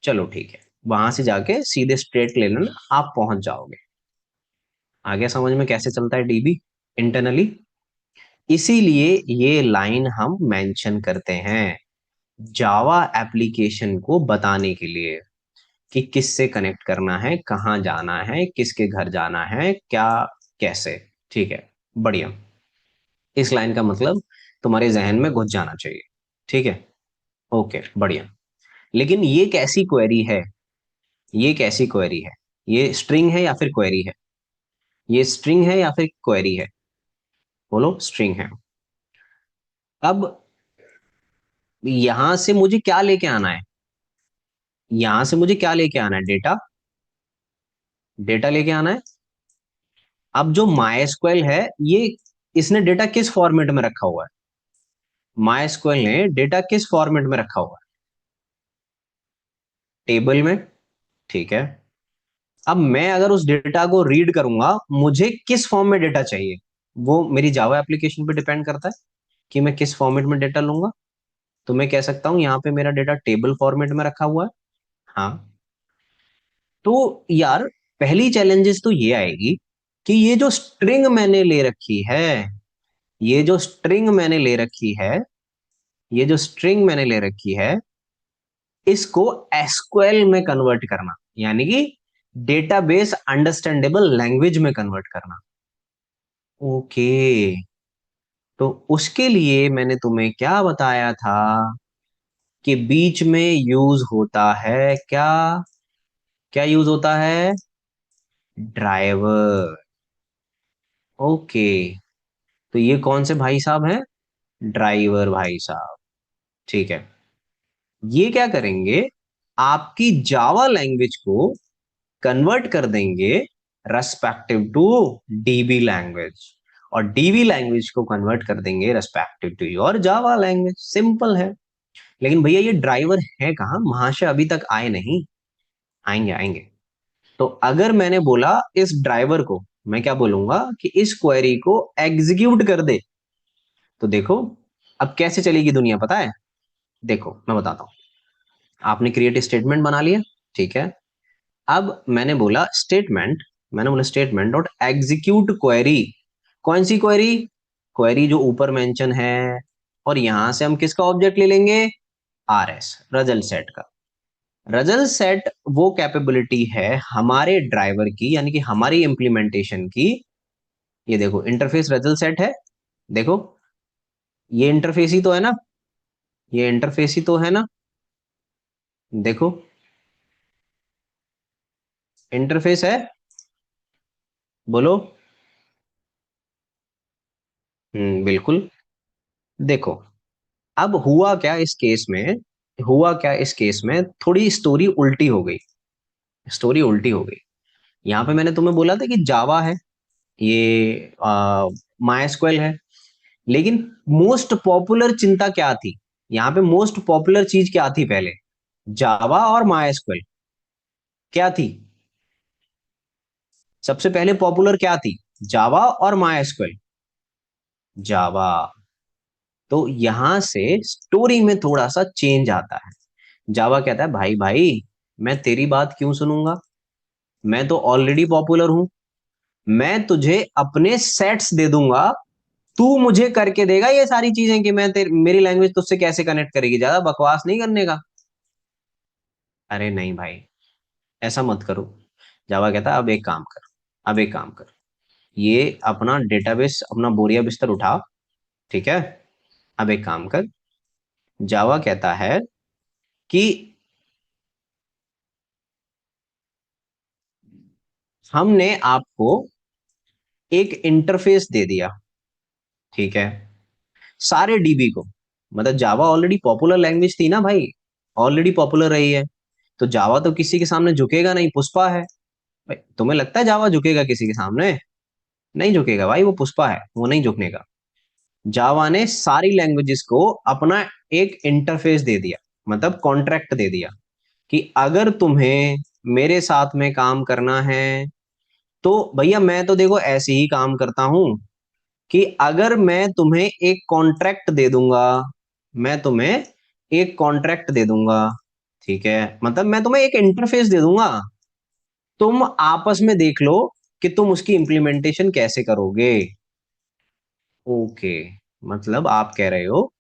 S1: चलो ठीक है, वहां से जाके सीधे स्ट्रेट ले लेना, आप पहुंच जाओगे। आगे समझ में कैसे चलता है डीबी इंटरनली। इसीलिए ये लाइन हम मेंशन करते हैं जावा एप्लीकेशन को बताने के लिए कि किससे कनेक्ट करना है, कहाँ जाना है, किसके घर जाना है, क्या, कैसे। ठीक है, बढ़िया। इस लाइन का मतलब तुम्हारे जहन में घुस जाना चाहिए। ठीक है, ओके, बढ़िया। लेकिन ये कैसी क्वेरी है, ये कैसी क्वेरी है? ये स्ट्रिंग है या फिर क्वेरी है? ये स्ट्रिंग है या फिर क्वेरी है? बोलो, स्ट्रिंग है। अब यहां से मुझे क्या लेके आना है? यहां से मुझे क्या लेके आना है? डेटा, डेटा लेके आना है। अब जो माइस्क्वेल है, ये इसने डेटा किस फॉर्मेट में रखा हुआ है? माइस्क्वेल ने डेटा किस फॉर्मेट में रखा हुआ है? टेबल में। ठीक है। अब मैं अगर उस डेटा को रीड करूंगा, मुझे किस फॉर्म में डेटा चाहिए? वो मेरी जावा एप्लीकेशन पे डिपेंड करता है कि मैं किस फॉर्मेट में डेटा लूंगा। तो मैं कह सकता हूं यहाँ पे मेरा डेटा टेबल फॉर्मेट में रखा हुआ है। हाँ। तो यार, पहली चैलेंजेस तो ये आएगी कि ये जो स्ट्रिंग मैंने ले रखी है, ये जो स्ट्रिंग मैंने ले रखी है, ये जो स्ट्रिंग मैंने ले रखी है, इसको एसक्यूएल में कन्वर्ट करना, यानी कि डेटाबेस अंडरस्टैंडेबल लैंग्वेज में कन्वर्ट करना। ओके। तो उसके लिए मैंने तुम्हें क्या बताया था कि बीच में यूज होता है क्या? क्या यूज होता है? ड्राइवर। ओके। तो ये कौन से भाई साहब हैं? ड्राइवर भाई साहब। ठीक है। ये क्या करेंगे? आपकी जावा लैंग्वेज को कन्वर्ट कर देंगे रेस्पेक्टिव टू डीबी लैंग्वेज, और डीबी लैंग्वेज को कन्वर्ट कर देंगे respective to your Java language. Simple है। लेकिन भैया ये ड्राइवर है कहाँ? महाशय अभी तक आए नहीं। आएंगे, आएंगे। तो अगर मैंने बोला इस ड्राइवर को, मैं क्या बोलूंगा कि इस क्वेरी को एग्जीक्यूट कर दे, तो देखो अब कैसे चलेगी दुनिया, पता है? देखो मैं बताता हूं। आपने क्रिएट स्टेटमेंट बना लिया। ठीक है। अब मैंने बोला स्टेटमेंट डॉट एग्जीक्यूट क्वेरी। कौन सी क्वेरी? क्वेरी जो ऊपर मेंशन है। और यहां से हम किसका ऑब्जेक्ट ले लेंगे? RS, रिजल्ट सेट का। रिजल्ट सेट वो कैपेबिलिटी है हमारे ड्राइवर की, यानी कि हमारी इंप्लीमेंटेशन की। ये देखो इंटरफेस रिजल्ट सेट है। देखो, ये इंटरफेस ही तो है ना, ये इंटरफेस ही तो है ना। देखो, इंटरफेस है। बोलो। बिल्कुल। देखो, अब हुआ क्या इस केस में? हुआ क्या इस केस में? थोड़ी स्टोरी उल्टी हो गई। स्टोरी उल्टी हो गई। यहाँ पे मैंने तुम्हें बोला था कि जावा है, ये माइस्क्वेल है। लेकिन मोस्ट पॉपुलर चिंता क्या थी? यहाँ पे मोस्ट पॉपुलर चीज क्या थी पहले? जावा और माइस्क्वेल। क्या थी? सबसे पहले पॉपुलर क्या थी? जावा और माइस्क्वेल। जावा। तो यहां से स्टोरी में थोड़ा सा चेंज आता है। जावा कहता है भाई भाई, मैं तेरी बात क्यों सुनूंगा? मैं तो ऑलरेडी पॉपुलर हूं। मैं तुझे अपने सेट्स दे दूंगा, तू मुझे करके देगा ये सारी चीजें कि मेरी लैंग्वेज तुझसे कैसे कनेक्ट करेगी। ज्यादा बकवास नहीं करने का। अरे नहीं भाई, ऐसा मत करो। जावा कहता है अब एक काम कर, अब एक काम कर, ये अपना डेटाबेस, अपना बोरिया बिस्तर उठा। ठीक है। अब एक काम कर। जावा कहता है कि हमने आपको एक इंटरफेस दे दिया। ठीक है। सारे डीबी को, मतलब जावा ऑलरेडी पॉपुलर लैंग्वेज थी ना भाई, ऑलरेडी पॉपुलर रही है। तो जावा तो किसी के सामने झुकेगा नहीं, पुष्पा है। भाई तुम्हें लगता है जावा झुकेगा किसी के सामने? नहीं झुकेगा भाई, वो पुष्पा है, वो नहीं झुकने का। जावा ने सारी लैंग्वेजेस को अपना एक इंटरफेस दे दिया, मतलब कॉन्ट्रैक्ट दे दिया कि अगर तुम्हें मेरे साथ में काम करना है, तो भैया मैं तो देखो ऐसे ही काम करता हूं कि अगर मैं तुम्हें एक कॉन्ट्रैक्ट दे दूंगा, मैं तुम्हें एक कॉन्ट्रैक्ट दे दूंगा। ठीक है, मतलब मैं तुम्हें एक इंटरफेस दे दूंगा, तुम आपस में देख लो कि तुम उसकी इम्प्लीमेंटेशन कैसे करोगे। ओके, मतलब आप कह रहे हो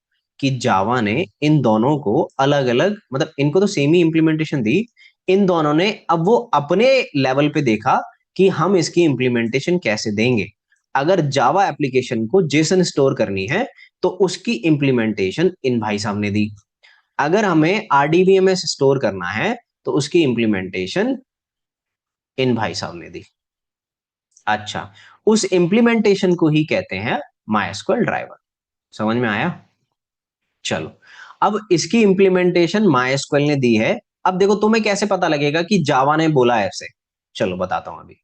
S1: कि जावा ने इन दोनों को अलग अलग, मतलब इनको तो सेम ही इम्प्लीमेंटेशन दी, इन दोनों ने अब वो अपने लेवल पे देखा कि हम इसकी इम्प्लीमेंटेशन कैसे देंगे। अगर जावा एप्लीकेशन को जेसन स्टोर करनी है तो उसकी इम्प्लीमेंटेशन इन भाई साहब ने दी। अगर हमें आरडीबीएमएस स्टोर करना है तो उसकी इम्प्लीमेंटेशन इन भाई साहब ने दी। अच्छा, उस इम्प्लीमेंटेशन को ही कहते हैं माइस्क्वेल ड्राइवर। समझ में आया? चलो, अब इसकी इम्प्लीमेंटेशन माइस्क्वेल ने दी है। अब देखो तुम्हें कैसे पता लगेगा कि जावा ने बोला है ऐसे। चलो बताता हूं अभी।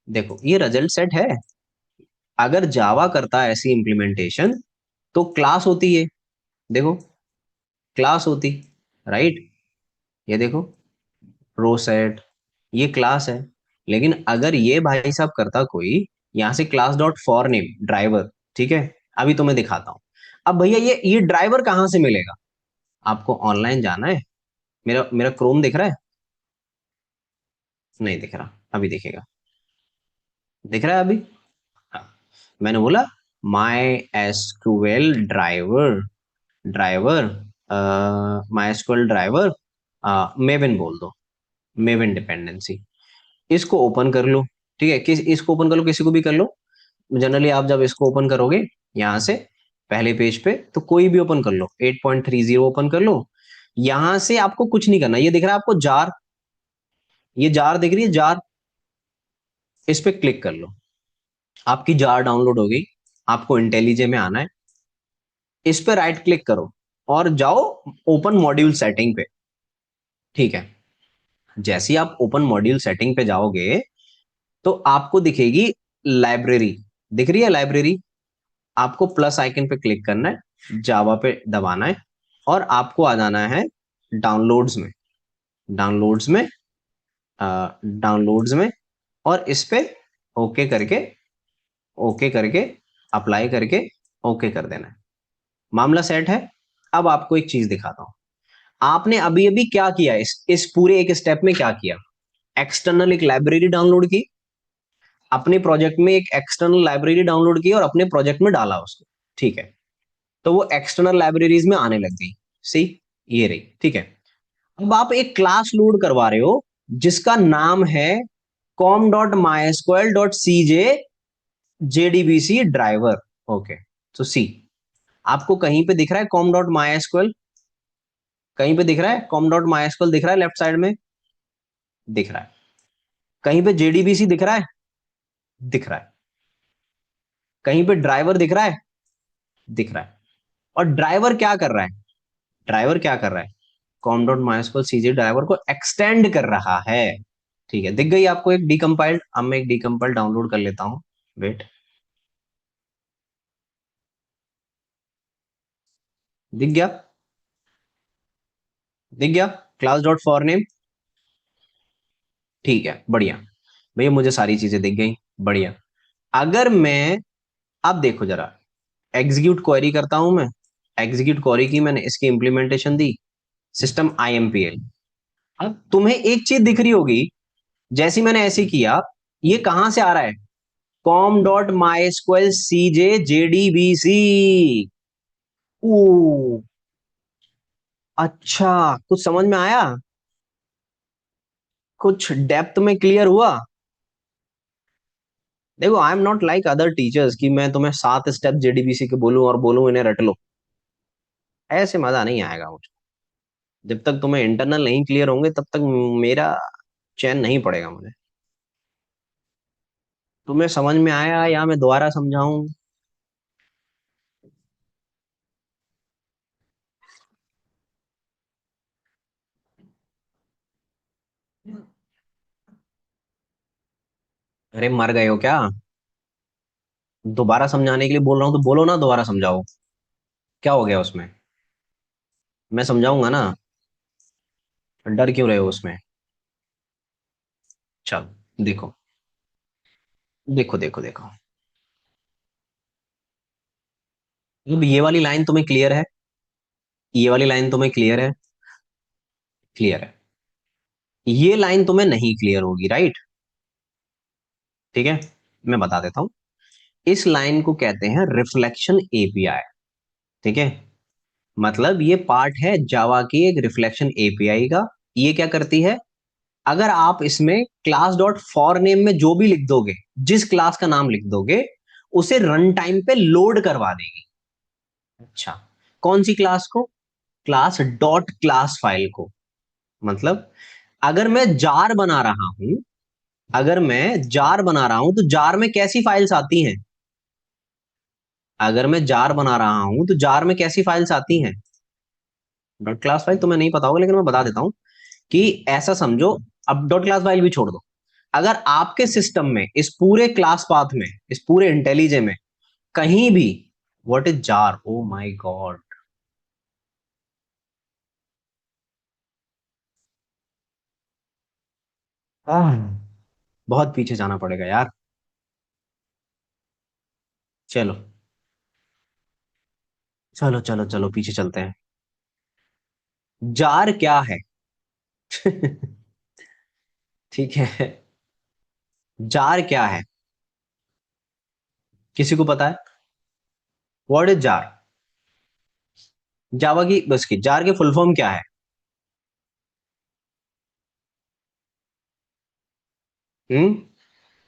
S1: देखो ये रिजल्ट सेट है। अगर जावा करता है ऐसी इम्प्लीमेंटेशन तो क्लास होती है। देखो, क्लास होती, राइट? ये देखो, रो सेट, ये क्लास है। लेकिन अगर ये भाई साहब करता कोई, यहां से class dot for name driver, ठीक है, अभी तुम्हें दिखाता हूं। अब भैया ये ड्राइवर कहां से मिलेगा? आपको ऑनलाइन जाना है। मेरा मेरा क्रोम दिख रहा है? नहीं दिख रहा, अभी दिखेगा। दिख रहा है अभी? हाँ, मैंने बोला my SQL driver, driver, my SQL driver, Maven बोल दो, मेविन डिपेंडेंसी। इसको ओपन कर लो। ठीक है, इसको ओपन कर लो, किसी को भी कर लो। जनरली आप जब इसको ओपन करोगे यहां से पहले पेज पे, तो कोई भी ओपन कर लो, 8.30 ओपन कर लो। यहां से आपको कुछ नहीं करना। ये दिख रहा है आपको जार, ये जार दिख रही है जार, इस पे क्लिक कर लो। आपकी जार डाउनलोड हो गई। आपको इंटेलिजे में आना है, इस पे राइट क्लिक करो और जाओ ओपन मॉड्यूल सेटिंग पे। ठीक है, जैसे ही आप ओपन मॉड्यूल सेटिंग पे जाओगे तो आपको दिखेगी लाइब्रेरी। दिख रही है लाइब्रेरी? आपको प्लस आइकन पे क्लिक करना है, जावा पे दबाना है और आपको आ जाना है डाउनलोड्स में। डाउनलोड्स में, डाउनलोड्स में, और इस पे ओके करके, ओके करके, अप्लाई करके ओके कर देना है। मामला सेट है। अब आपको एक चीज दिखाता हूं। आपने अभी अभी क्या किया, इस पूरे एक स्टेप में क्या किया? एक्सटर्नल एक लाइब्रेरी डाउनलोड की, अपने प्रोजेक्ट में एक एक्सटर्नल लाइब्रेरी डाउनलोड की और अपने प्रोजेक्ट में डाला उसको। ठीक है, तो वो एक्सटर्नल लाइब्रेरीज में आने लग गई। सी, ये रही। ठीक है, अब आप एक क्लास लोड करवा रहे हो जिसका नाम है कॉम डॉट माई स्क्वेल dot C J JDBC driver. Okay, तो सी, आपको कहीं पे दिख रहा है कॉम डॉट माई स्क्वेल? कहीं पे दिख रहा है कॉम डॉट माई स्क्वेल? दिख रहा है लेफ्ट साइड में? दिख रहा है। कहीं पे जेडीबीसी दिख रहा है? दिख रहा है। कहीं पे ड्राइवर दिख रहा है? दिख रहा है। और ड्राइवर क्या कर रहा है? ड्राइवर क्या कर रहा है? कॉम डॉट माइस्क्वेल सीजे ड्राइवर को एक्सटेंड कर रहा है। ठीक है, दिख गई आपको एक डीकंपाइल्ड? अब मैं एक डीकंपाइल्ड डाउनलोड कर लेता हूँ। वेट, दिख गया? दिख गया, क्लास डॉट फॉर नेम। ठीक है, बढ़िया। भैया मुझे सारी चीजें दिख गई, बढ़िया। अगर मैं, अब देखो जरा, एग्जीक्यूट क्वेरी करता हूं मैं। एग्जीक्यूट क्वेरी की मैंने, इसकी इंप्लीमेंटेशन दी, सिस्टम आईएमपीएल। अब तुम्हें एक चीज दिख रही होगी, जैसी मैंने ऐसे किया, ये कहां से आ रहा है? कॉम डॉट माई स्क्वेल सीजे जेडीबीसी। ओ, अच्छा, कुछ समझ में आया? कुछ डेप्थ में क्लियर हुआ? देखो, I am not like other teachers कि मैं तुम्हें 7 स्टेप जेडीबीसी के बोलूं और बोलूं इन्हें रट लो। ऐसे मजा नहीं आएगा मुझे। जब तक तुम्हें इंटरनल नहीं क्लियर होंगे तब तक मेरा चैन नहीं पड़ेगा मुझे। तुम्हें समझ में आया या मैं दोबारा समझाऊं? अरे मर गए हो क्या? दोबारा समझाने के लिए बोल रहा हूँ तो बोलो ना, दोबारा समझाओ। क्या हो गया उसमें? मैं समझाऊंगा ना। डर क्यों रहे हो उसमें? चलो देखो, देखो देखो देखो। अब ये वाली लाइन तुम्हें क्लियर है? ये वाली लाइन तुम्हें क्लियर है? क्लियर है। ये लाइन तुम्हें नहीं क्लियर होगी, राइट? ठीक है, मैं बता देता हूँ। इस लाइन को कहते हैं रिफ्लेक्शन एपीआई। ठीक है, मतलब ये पार्ट है जावा की एक रिफ्लेक्शन एपीआई का। ये क्या करती है, अगर आप इसमें क्लास डॉट फॉर नेम में जो भी लिख दोगे, जिस क्लास का नाम लिख दोगे, उसे रन टाइम पे लोड करवा देगी। अच्छा, कौन सी क्लास को? क्लास डॉट क्लास फाइल को। मतलब अगर मैं जार बना रहा हूं, अगर मैं जार बना रहा हूं तो जार में कैसी फाइल्स आती हैं? अगर मैं जार बना रहा हूं तो जार में कैसी फाइल्स आती हैं? डॉट क्लास फाइल तुम्हें नहीं पता होगा, लेकिन मैं बता देता हूं कि ऐसा समझो। अब डॉट क्लास फाइल भी छोड़ दो, अगर आपके सिस्टम में इस पूरे क्लास पाथ में, इस पूरे इंटेलिजे में कहीं भी, what is jar, oh my God. बहुत पीछे जाना पड़ेगा यार। चलो चलो चलो चलो, पीछे चलते हैं। जार क्या है? ठीक है, जार क्या है? किसी को पता है? What is jar? जावा की बस की जार के फुल फॉर्म क्या है?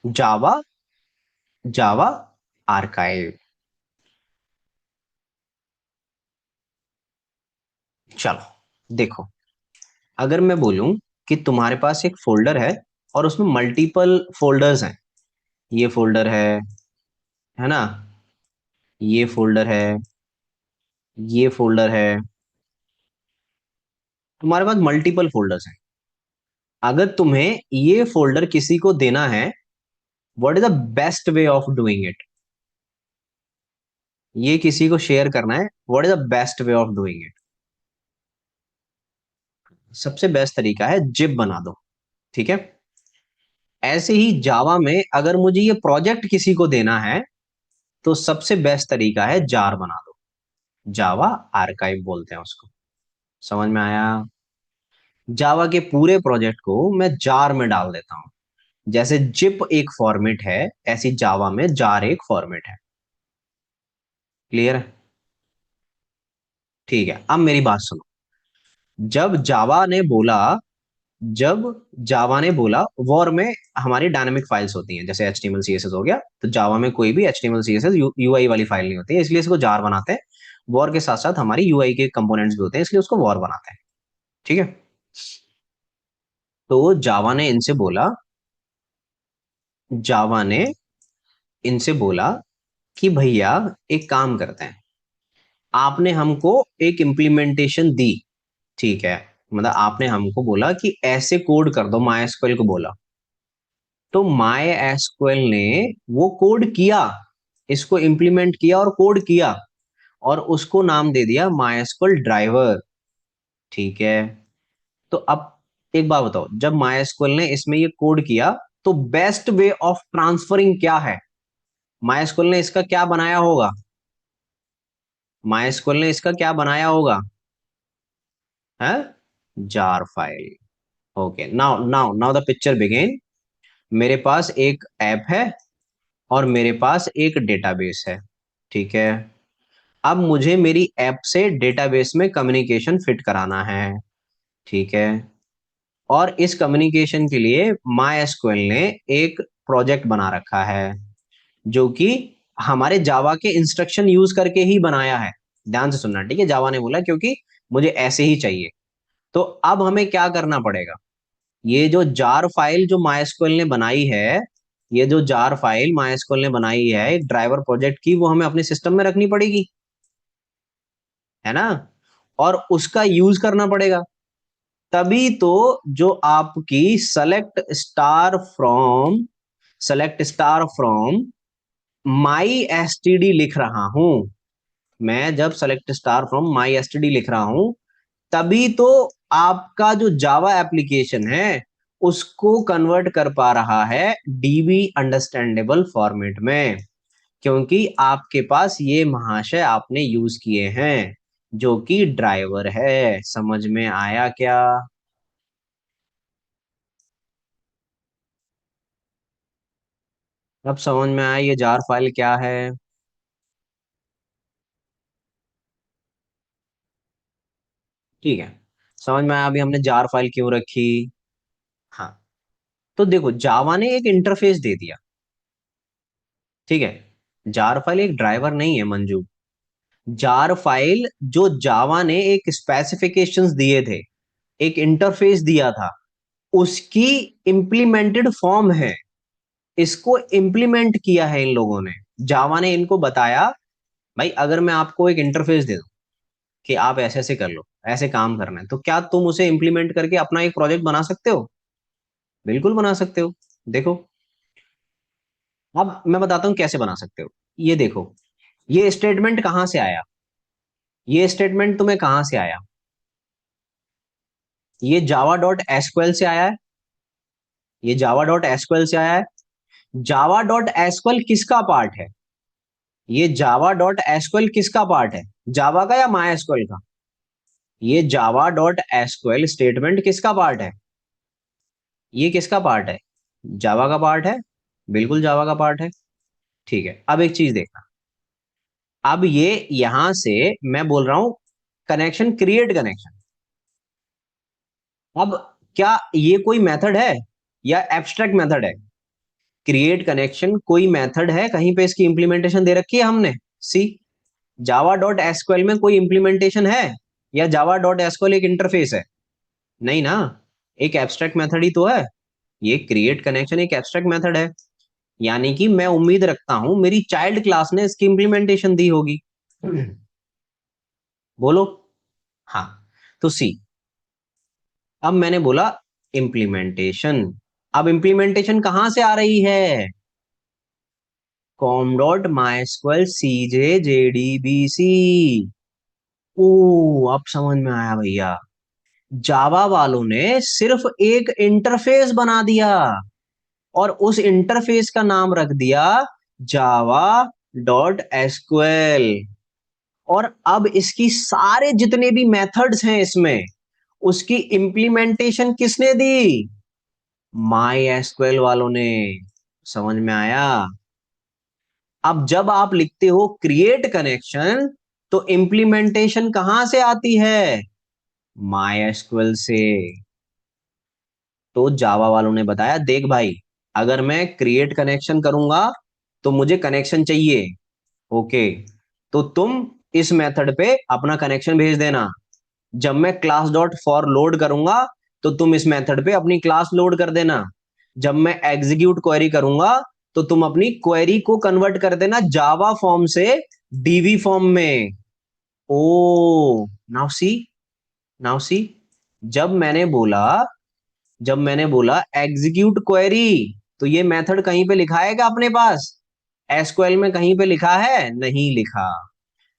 S1: जावा, जावा आर्काइव। चलो देखो, अगर मैं बोलूं कि तुम्हारे पास एक फोल्डर है और उसमें मल्टीपल फोल्डर्स हैं, ये फोल्डर है ना, ये फोल्डर है, ये फोल्डर है, तुम्हारे पास मल्टीपल फोल्डर्स हैं। अगर तुम्हें ये फोल्डर किसी को देना है, what is the best way of doing it? ये किसी को शेयर करना है, what is the best way of doing it? सबसे बेस्ट तरीका है जिप बना दो। ठीक है, ऐसे ही जावा में अगर मुझे ये प्रोजेक्ट किसी को देना है, तो सबसे बेस्ट तरीका है जार बना दो। जावा आर्काइव बोलते हैं उसको। समझ में आया? जावा के पूरे प्रोजेक्ट को मैं जार में डाल देता हूं। जैसे जिप एक फॉर्मेट है, ऐसी जावा में जार एक फॉर्मेट है। क्लियर है? ठीक है, अब मेरी बात सुनो। जब जावा ने बोला जब जावा ने बोला वॉर में हमारी डायनामिक फाइल्स होती हैं, जैसे HTML CSS हो गया, तो जावा में कोई भी HTML CSS यूआई वाली फाइल नहीं होती है, इसलिए इसको जार बनाते हैं। वॉर के साथ साथ हमारी यूआई के कंपोनेंट्स भी होते हैं, इसलिए उसको वॉर बनाते हैं। ठीक है, तो जावा ने इनसे बोला कि भैया एक काम करते हैं, आपने हमको एक इम्प्लीमेंटेशन दी। ठीक है, मतलब आपने हमको बोला कि ऐसे कोड कर दो, MySQL को बोला, तो MySQL ने वो कोड किया, इसको इम्प्लीमेंट किया और कोड किया, और उसको नाम दे दिया MySQL ड्राइवर। ठीक है, तो अब एक बात बताओ, जब MySQL ने इसमें ये कोड किया, तो बेस्ट वे ऑफ ट्रांसफरिंग क्या है? MySQL ने इसका क्या बनाया होगा? MySQL ने इसका क्या बनाया होगा? है, jar file. Okay, now now now the picture begin. मेरे पास एक ऐप है और मेरे पास एक डेटाबेस है। ठीक है, अब मुझे मेरी ऐप से डेटाबेस में कम्युनिकेशन फिट कराना है। ठीक है, और इस कम्युनिकेशन के लिए MySQL ने एक प्रोजेक्ट बना रखा है, जो कि हमारे जावा के इंस्ट्रक्शन यूज करके ही बनाया है। ध्यान से सुनना, ठीक है? जावा ने बोला क्योंकि मुझे ऐसे ही चाहिए। तो अब हमें क्या करना पड़ेगा, ये जो जार फाइल जो MySQL ने बनाई है, ये जो जार फाइल MySQL ने बनाई है एक ड्राइवर प्रोजेक्ट की, वो हमें अपने सिस्टम में रखनी पड़ेगी, है ना? और उसका यूज करना पड़ेगा। तभी तो जो आपकी select star from my STD लिख रहा हूं, मैं जब select star from my STD लिख रहा हूं, तभी तो आपका जो जावा एप्लीकेशन है उसको कन्वर्ट कर पा रहा है डीबी अंडरस्टैंडेबल फॉर्मेट में, क्योंकि आपके पास ये महाशय आपने यूज किए हैं, जो कि ड्राइवर है। समझ में आया क्या? अब समझ में आया ये जार फाइल क्या है? ठीक है, समझ में आया अभी हमने जार फाइल क्यों रखी। हाँ, तो देखो जावा ने एक इंटरफेस दे दिया, ठीक है। जार फाइल एक ड्राइवर नहीं है मंजू। जार फाइल जो जावा ने एक स्पेसिफिकेशंस दिए थे, एक इंटरफेस दिया था, उसकी इम्प्लीमेंटेड फॉर्म है। इसको इम्प्लीमेंट किया है इन लोगों ने। जावा ने इनको बताया, भाई अगर मैं आपको एक इंटरफेस दे दूं कि आप ऐसे ऐसे कर लो, ऐसे काम करना है, तो क्या तुम उसे इम्प्लीमेंट करके अपना एक प्रोजेक्ट बना सकते हो? बिल्कुल बना सकते हो। देखो, अब मैं बताता हूं कैसे बना सकते हो। ये देखो, ये स्टेटमेंट कहां से आया? ये स्टेटमेंट तुम्हें कहां से आया? ये जावा डॉट एसक्यूएल से आया है। ये जावा डॉट एसक्यूएल से आया है। जावा डॉट एसक्यूएल किसका पार्ट है? ये जावा डॉट एसक्यूएल किसका पार्ट है? जावा का या माई एसक्यूएल का? ये जावा डॉट एसक्यूएल स्टेटमेंट किसका पार्ट है? ये किसका पार्ट है? जावा का पार्ट है। बिल्कुल जावा का पार्ट है। ठीक है, अब एक चीज देखना। अब ये यहां से मैं बोल रहा हूं कनेक्शन, क्रिएट कनेक्शन। अब क्या ये कोई मेथड है या एब्स्ट्रैक्ट मेथड है? क्रिएट कनेक्शन कोई मेथड है? कहीं पे इसकी इंप्लीमेंटेशन दे रखी है हमने? सी, जावा डॉट एसक्यूएल में कोई इंप्लीमेंटेशन है? या जावा डॉट एसक्यूएल एक इंटरफेस है? नहीं ना, एक एब्स्ट्रैक्ट मेथड ही तो है। ये क्रिएट कनेक्शन एक एब्स्ट्रैक्ट मेथड है, यानी कि मैं उम्मीद रखता हूं मेरी चाइल्ड क्लास ने इसकी इंप्लीमेंटेशन दी होगी। बोलो। हाँ, तो सी, अब मैंने बोला इंप्लीमेंटेशन। अब इंप्लीमेंटेशन कहां से आ रही है? कॉम डॉट माइस्क्वल सीजे जेडीबीसी। ओ, अब समझ में आया भैया। जावा वालों ने सिर्फ एक इंटरफेस बना दिया और उस इंटरफेस का नाम रख दिया जावा डॉट एसक्यूएल। और अब इसकी सारे जितने भी मेथड्स हैं इसमें, उसकी इंप्लीमेंटेशन किसने दी? माई एसक्यूएल वालों ने। समझ में आया? अब जब आप लिखते हो क्रिएट कनेक्शन, तो इंप्लीमेंटेशन कहां से आती है? माई एसक्यूएल से। तो जावा वालों ने बताया, देख भाई, अगर मैं क्रिएट कनेक्शन करूंगा तो मुझे कनेक्शन चाहिए। ओके, तो तुम इस मेथड पे अपना कनेक्शन भेज देना। जब मैं क्लास डॉट फॉर लोड करूंगा तो तुम इस मेथड पे अपनी क्लास लोड कर देना। जब मैं एग्जीक्यूट क्वेरी करूंगा तो तुम अपनी क्वेरी को कन्वर्ट कर देना जावा फॉर्म से डीवी फॉर्म में। ओ, नाउ सी, नाउ सी, जब मैंने बोला जब मैंने बोला एग्जीक्यूट क्वेरी, तो ये मेथड कहीं पे लिखा है क्या अपने पास? एसक्यूएल में कहीं पे लिखा है? नहीं लिखा,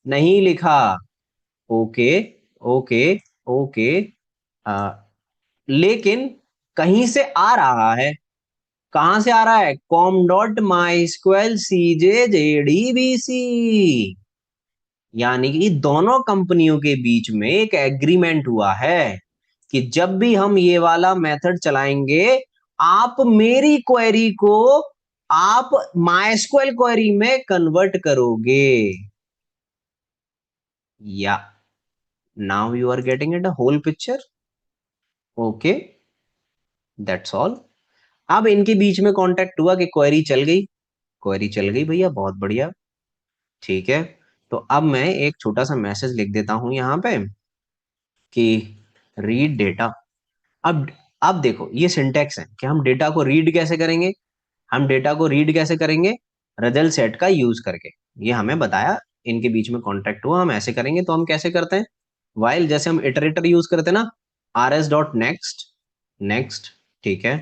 S1: नहीं लिखा। Okay, okay, okay. आ, लेकिन कहीं से आ रहा है। कहां से आ रहा है? कॉम डॉट माई स्क्वेल सीजे जेडीबीसी। यानी कि दोनों कंपनियों के बीच में एक एग्रीमेंट हुआ है कि जब भी हम ये वाला मेथड चलाएंगे, आप मेरी क्वेरी को आप माइस्क्वेल क्वेरी में कन्वर्ट करोगे। या, now you are getting it a whole picture. Okay, that's all. अब इनके बीच में कांटेक्ट हुआ कि क्वेरी चल गई। क्वेरी चल गई भैया, बहुत बढ़िया। ठीक है, तो अब मैं एक छोटा सा मैसेज लिख देता हूं यहां पे कि रीड डेटा। अब अब देखो, ये सिंटेक्स है कि हम डेटा को रीड कैसे करेंगे। हम डेटा को रीड कैसे करेंगे? रिजल्ट सेट का यूज करके। ये हमें बताया, इनके बीच में कांटेक्ट हुआ, हम ऐसे करेंगे। तो हम कैसे करते हैं? वाइल जैसे हम इटरेटर यूज करते हैं ना, R S dot next, next, ठीक है।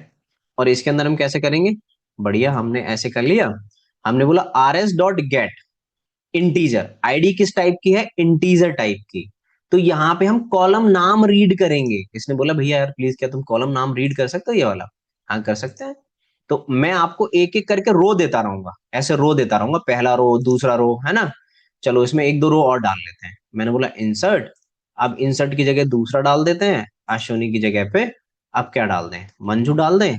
S1: और इसके अंदर हम कैसे करेंगे? बढ़िया, हमने ऐसे कर लिया। हमने बोला R S dot get integer. ID किस टाइप की है? इंटीजर टाइप की। तो यहाँ पे हम कॉलम नाम रीड करेंगे। इसने बोला भैया यार प्लीज, क्या तुम कॉलम नाम रीड कर सकते हो ये वाला? हाँ कर सकते हैं। तो मैं आपको एक एक करके रो देता रहूंगा, ऐसे रो देता रहूंगा, पहला रो, दूसरा रो, है ना। चलो इसमें एक दो रो और डाल लेते हैं। मैंने बोला इंसर्ट। अब इंसर्ट की जगह दूसरा डाल देते हैं, अश्विनी की जगह पे अब क्या डाल दें? मंजू डाल दें।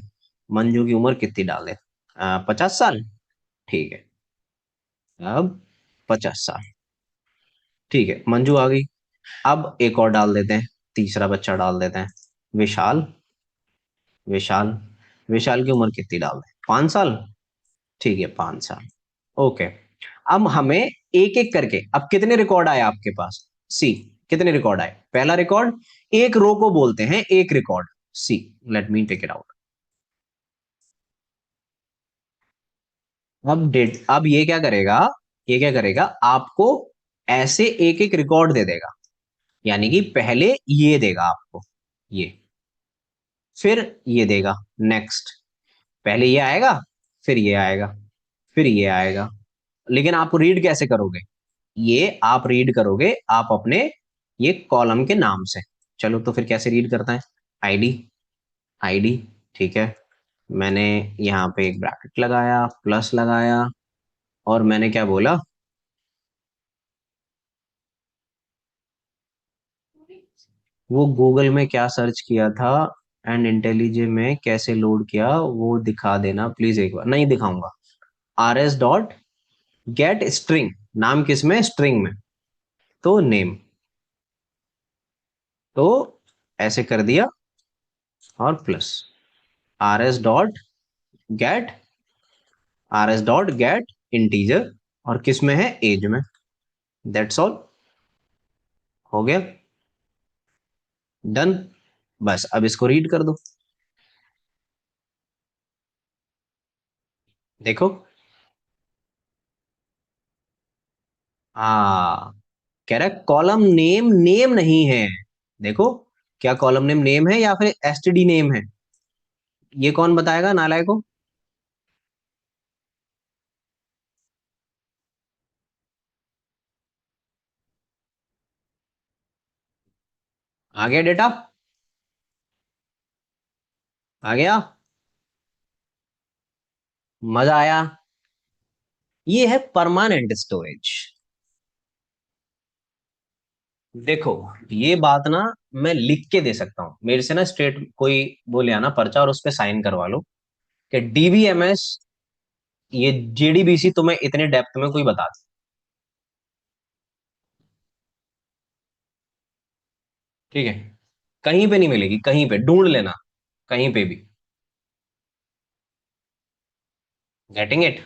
S1: मंजू की उम्र कितनी डाल दें? 50 साल। ठीक है, अब 50 साल। ठीक है, मंजू आ गई। अब एक और डाल देते हैं, तीसरा बच्चा डाल देते हैं, विशाल। विशाल, विशाल की उम्र कितनी डाल दें, 5 साल। ठीक है, 5 साल। ओके। अब हमें एक एक करके, अब कितने रिकॉर्ड आए आपके पास, सी। कितने रिकॉर्ड आए, पहला रिकॉर्ड, एक रो को बोलते हैं एक record, see. Let me take it out. अब डेट, अब ये क्या करेगा, ये क्या करेगा, आपको ऐसे एक एक रिकॉर्ड दे देगा। यानी कि पहले ये देगा आपको, ये, फिर ये देगा, नेक्स्ट। पहले ये आएगा, फिर ये आएगा, फिर ये आएगा। लेकिन आप रीड कैसे करोगे, ये आप रीड करोगे आप अपने ये कॉलम के नाम से। चलो तो फिर कैसे रीड करता है, आईडी, आईडी। ठीक है, मैंने यहाँ पे एक ब्रैकेट लगाया, प्लस लगाया, और मैंने क्या बोला, वो गूगल में क्या सर्च किया था एंड इंटेलिजे में कैसे लोड किया, वो दिखा देना प्लीज एक बार। नहीं दिखाऊंगा। RS डॉट गेट स्ट्रिंग, नाम किस में, स्ट्रिंग में, तो नेम, तो ऐसे कर दिया, और plus RS dot gate, RS dot get integer, और किस में है, एज में। दैट्स ऑल, हो गया, डन। बस अब इसको रीड कर दो, देखो। हाँ, कह रहा है कॉलम नेम नेम नहीं है। देखो, क्या कॉलम नेम नेम है या फिर एसटीडी नेम है, ये कौन बताएगा नालायक को। आ गया डेटा, आ गया, मजा आया। ये है परमानेंट स्टोरेज। देखो, ये बात ना मैं लिख के दे सकता हूँ, मेरे से ना स्टेट कोई बोले आना पर्चा और उस पर साइन करवा लो कि डीबीएमएस, ये जेडीबीसी तुम्हें इतने डेप्थ में कोई बता दे। ठीक है, कहीं पे नहीं मिलेगी, कहीं पे ढूंढ लेना, कहीं पे भी। Getting it.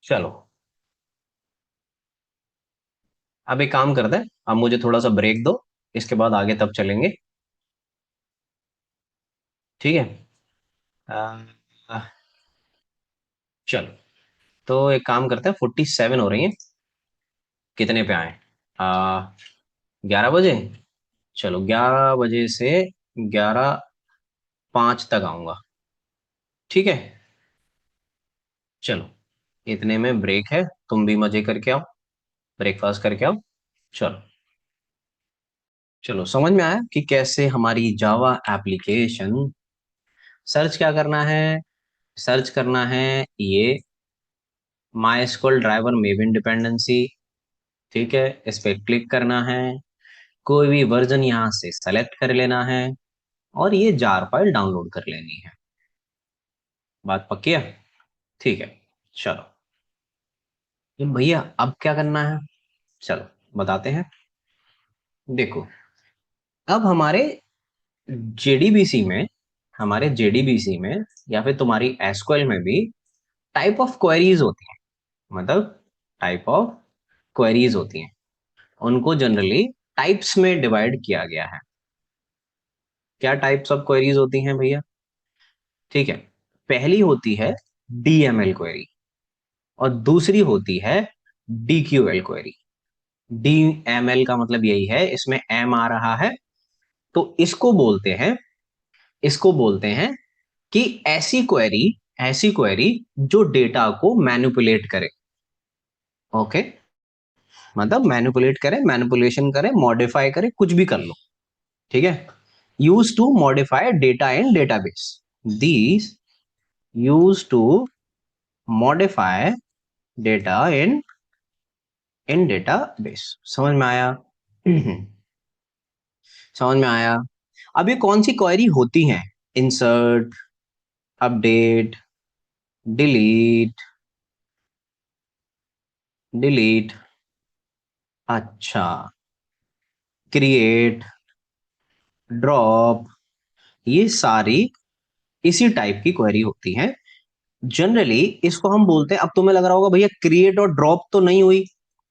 S1: चलो, अब एक काम करते हैं, अब मुझे थोड़ा सा ब्रेक दो, इसके बाद आगे तब चलेंगे। ठीक है। आ, आ, चलो, तो एक काम करते हैं, 47 हो रही है, कितने पे आए, 11 बजे। चलो, 11 बजे से 11:05 तक आऊंगा। ठीक है, चलो, इतने में ब्रेक है, तुम भी मजे करके आओ, ब्रेकफास्ट करके आओ। चलो, चलो, समझ में आया कि कैसे हमारी जावा एप्लीकेशन, सर्च क्या करना है, सर्च करना है ये माई एसक्यूएल ड्राइवर मेबिन डिपेंडेंसी। ठीक है, इस पे क्लिक करना है, कोई भी वर्जन यहाँ से सेलेक्ट कर लेना है, और ये जार फाइल डाउनलोड कर लेनी है। बात पक्की है, ठीक है। चलो, ये भैया अब क्या करना है, चलो बताते हैं। देखो, अब हमारे जेडीबीसी में, हमारे जेडीबीसी में या फिर तुम्हारी एसक्यूएल में भी टाइप ऑफ क्वेरीज होती हैं, मतलब टाइप ऑफ क्वेरीज होती हैं, उनको जनरली टाइप्स में डिवाइड किया गया है। क्या टाइप्स ऑफ क्वेरीज होती हैं भैया, ठीक है, पहली होती है डीएमएल क्वेरी, और दूसरी होती है डीक्यूएल क्वेरी। डीएमएल का मतलब यही है, इसमें एम आ रहा है, तो इसको बोलते हैं, इसको बोलते हैं कि ऐसी क्वेरी, ऐसी क्वेरी जो डेटा को मैनिपुलेट करे। ओके, मतलब मैनिपुलेट करे, मैनिपुलेशन करे, मॉडिफाई करे, कुछ भी कर लो। ठीक है, use to modify data in database, these use to modify data in database. समझ में आया? समझ में आया? अब ये कौन सी क्वेरी होती हैं, इंसर्ट, अपडेट, डिलीट, डिलीट, अच्छा, क्रिएट, ड्रॉप, ये सारी इसी टाइप की क्वेरी होती हैं। जनरली इसको हम बोलते हैं, अब तुम्हें लग रहा होगा भैया क्रिएट और ड्रॉप तो नहीं हुई,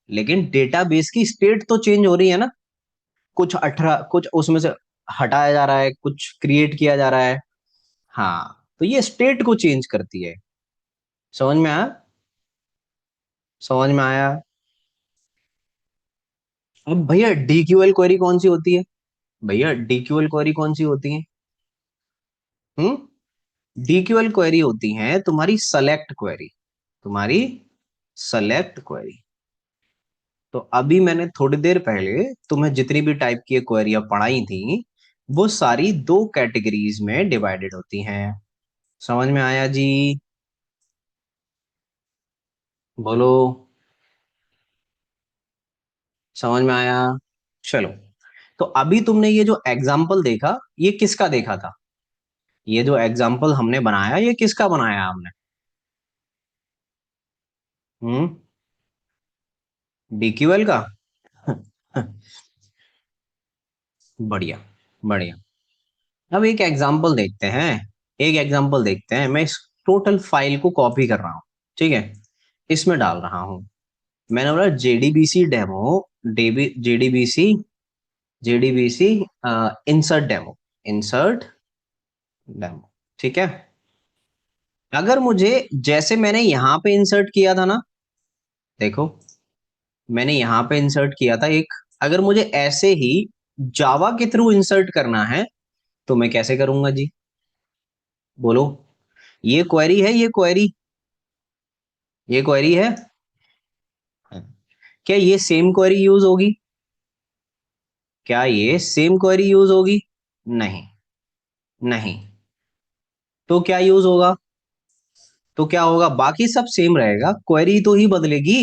S1: लेकिन डेटाबेस की स्टेट तो चेंज हो रही है ना, कुछ 18 कुछ उसमें से हटाया जा रहा है, कुछ क्रिएट किया जा रहा है। हाँ, तो ये स्टेट को चेंज करती है। समझ में आया? समझ में आया? अब भैया डीक्यूएल क्वेरी कौन सी होती है? भैया डीक्यूएल क्वेरी कौन सी होती है? हम्म डीक्यूएल क्वेरी होती है तुम्हारी सेलेक्ट क्वेरी, तुम्हारी सेलेक्ट क्वेरी। तो अभी मैंने थोड़ी देर पहले तुम्हें जितनी भी टाइप की क्वेरियां पढ़ाई थी, वो सारी दो कैटेगरीज में डिवाइडेड होती हैं। समझ में आया जी? बोलो, समझ में आया? चलो, तो अभी तुमने ये जो एग्जाम्पल देखा, ये किसका देखा था? ये जो एग्जाम्पल हमने बनाया, ये किसका बनाया हमने? हम्म डीक्यूएल का। बढ़िया, बढ़िया। अब एक एग्जाम्पल देखते हैं, एक एग्जाम्पल देखते हैं। मैं इस टोटल फाइल को कॉपी कर रहा हूँ, ठीक है, इसमें डाल रहा हूँ। मैंने बोला JDBC demo, DB JDBC insert demo, insert demo, ठीक है। अगर मुझे, जैसे मैंने यहां पे इंसर्ट किया था ना, देखो, मैंने यहां पे इंसर्ट किया था एक, अगर मुझे ऐसे ही जावा के थ्रू इंसर्ट करना है, तो मैं कैसे करूंगा जी? बोलो। ये क्वेरी है, ये क्वेरी, ये क्वेरी है। क्या ये सेम क्वेरी यूज होगी? क्या ये सेम क्वेरी यूज होगी? नहीं, नहीं। तो क्या यूज होगा? तो क्या होगा, बाकी सब सेम रहेगा, क्वेरी तो ही बदलेगी।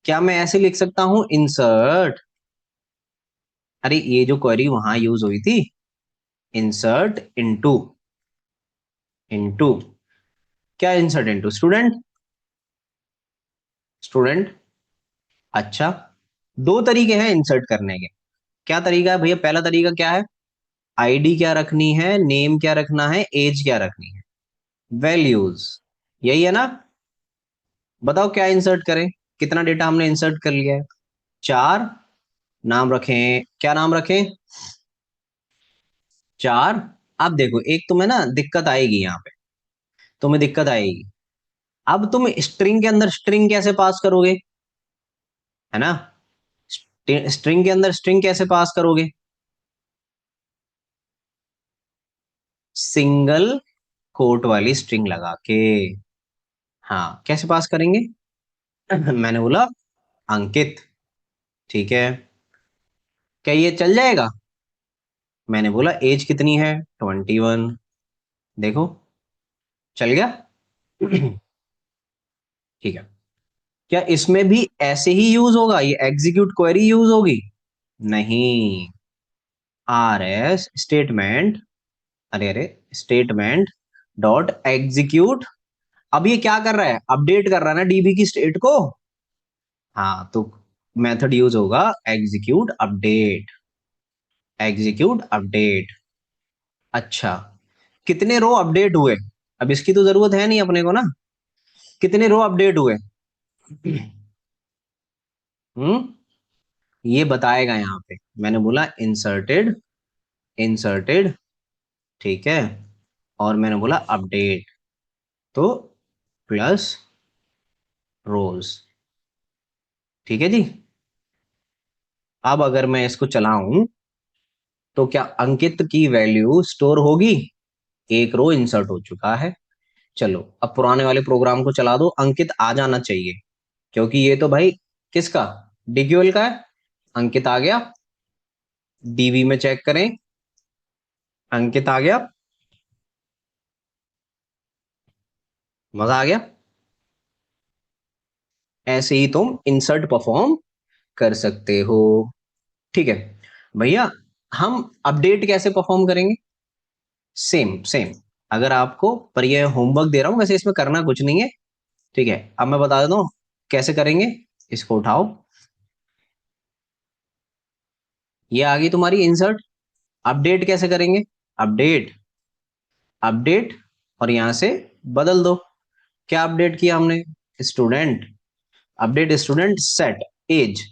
S1: क्या मैं ऐसे लिख सकता हूं, इंसर्ट, अरे ये जो क्वेरी वहां यूज हुई थी, इंसर्ट इनटू, इनटू, क्या इंसर्ट इनटू स्टूडेंट, स्टूडेंट। अच्छा, दो तरीके हैं इंसर्ट करने के। क्या तरीका है भैया? पहला तरीका क्या है? आईडी क्या रखनी है, नेम क्या रखना है, एज क्या रखनी है, वैल्यूज, यही है ना? बताओ क्या इंसर्ट करें? कितना डेटा हमने इंसर्ट कर लिया है? चार। नाम रखें, क्या नाम रखें? चार। अब देखो, एक तुम्हें ना दिक्कत आएगी यहाँ पे, तुम्हें दिक्कत आएगी। अब तुम स्ट्रिंग के अंदर स्ट्रिंग कैसे पास करोगे? है ना? स्ट्रिंग के अंदर स्ट्रिंग कैसे पास करोगे? सिंगल कोट वाली स्ट्रिंग लगा के। हाँ, कैसे पास करेंगे? मैंने बोला अंकित, ठीक है, क्या ये चल जाएगा? मैंने बोला एज कितनी है, 21, देखो, चल गया। ठीक है। क्या इसमें भी ऐसे ही यूज होगा, ये एग्जीक्यूट क्वेरी यूज होगी? नहीं, आर एस स्टेटमेंट, अरे अरे, स्टेटमेंट डॉट एग्जीक्यूट। अब ये क्या कर रहा है, अपडेट कर रहा है ना डीबी की स्टेट को। हाँ, तो मेथड यूज होगा एग्जीक्यूट अपडेट, एग्जीक्यूट अपडेट। अच्छा, कितने रो अपडेट हुए? अब इसकी तो जरूरत है नहीं अपने को ना, कितने रो अपडेट हुए? हम्म ये बताएगा यहाँ पे। मैंने बोला इंसर्टेड, इंसर्टेड, ठीक है, और मैंने बोला अपडेट, तो प्लस रोज, ठीक है जी। अब अगर मैं इसको चलाऊं, तो क्या अंकित की वैल्यू स्टोर होगी? एक रो इंसर्ट हो चुका है। चलो, अब पुराने वाले प्रोग्राम को चला दो, अंकित आ जाना चाहिए, क्योंकि ये तो भाई किसका, डिग्यूएल का है। अंकित आ गया, डीबी में चेक करें, अंकित आ गया, मजा आ गया। ऐसे ही तुम इंसर्ट परफॉर्म कर सकते हो, ठीक है। भैया हम अपडेट कैसे परफॉर्म करेंगे? सेम सेम, अगर आपको, पर ये होमवर्क दे रहा हूँ, वैसे इसमें करना कुछ नहीं है। ठीक है, अब मैं बता देता हूँ कैसे करेंगे। इसको उठाओ, ये आ गई तुम्हारी इंसर्ट। अपडेट कैसे करेंगे? अपडेट, अपडेट, और यहां से बदल दो। क्या अपडेट किया हमने? Student, update student set age,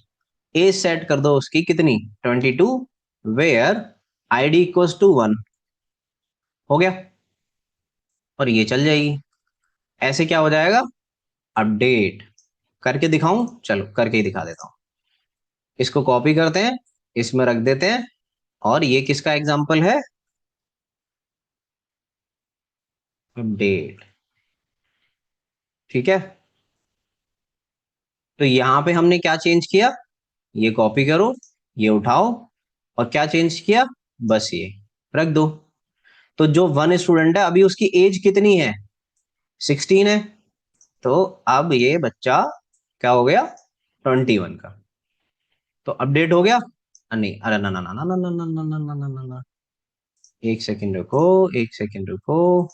S1: age set कर दो उसकी कितनी, 22, वेयर आईडी इक्वल्स टू 1। हो गया, और ये चल जाएगी। ऐसे क्या हो जाएगा? अपडेट। करके दिखाऊं? चलो करके ही दिखा देता हूं। इसको कॉपी करते हैं, इसमें रख देते हैं, और ये किसका एग्जाम्पल है? अपडेट। ठीक है, तो यहां पे हमने क्या चेंज किया? ये कॉपी करो, ये उठाओ, और क्या चेंज किया? बस ये रख दो। तो जो वन स्टूडेंट है, अभी उसकी एज कितनी है? 16 है। तो अब ये बच्चा क्या हो गया? 21 का। तो अपडेट हो गया। नहीं, अरे ना ना ना ना ना ना ना ना ना ना ना ना ना। एक सेकंड रुको, एक सेकंड रुको।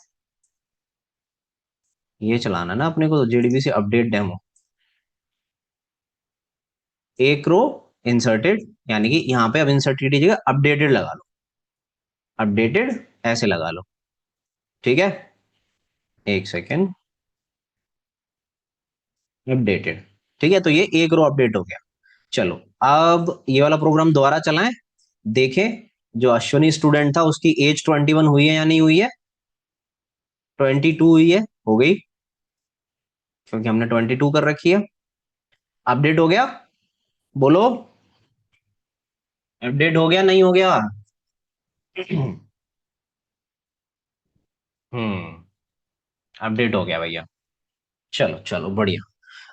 S1: ये चलाना ना अपने को, जेडीबी से अपडेट डेमो। एक रो इंसर्टेड, यानी कि यहाँ पे अब इंसर्टेड की जगह अपडेटेड लगा लो। अपडेटेड ऐसे लगा लो। ठीक है, एक सेकंड। अपडेटेड। ठीक है, तो ये एक रो अपडेट हो गया। चलो, अब ये वाला प्रोग्राम दोबारा चलाएं, देखें। जो अश्विनी स्टूडेंट था उसकी एज 21 हुई है या नहीं हुई है? 22 हुई है, हो गई, क्योंकि हमने 22 कर रखी है। अपडेट हो गया? बोलो, अपडेट हो गया नहीं हो गया? हम्म, अपडेट हो गया भैया। चलो चलो बढ़िया।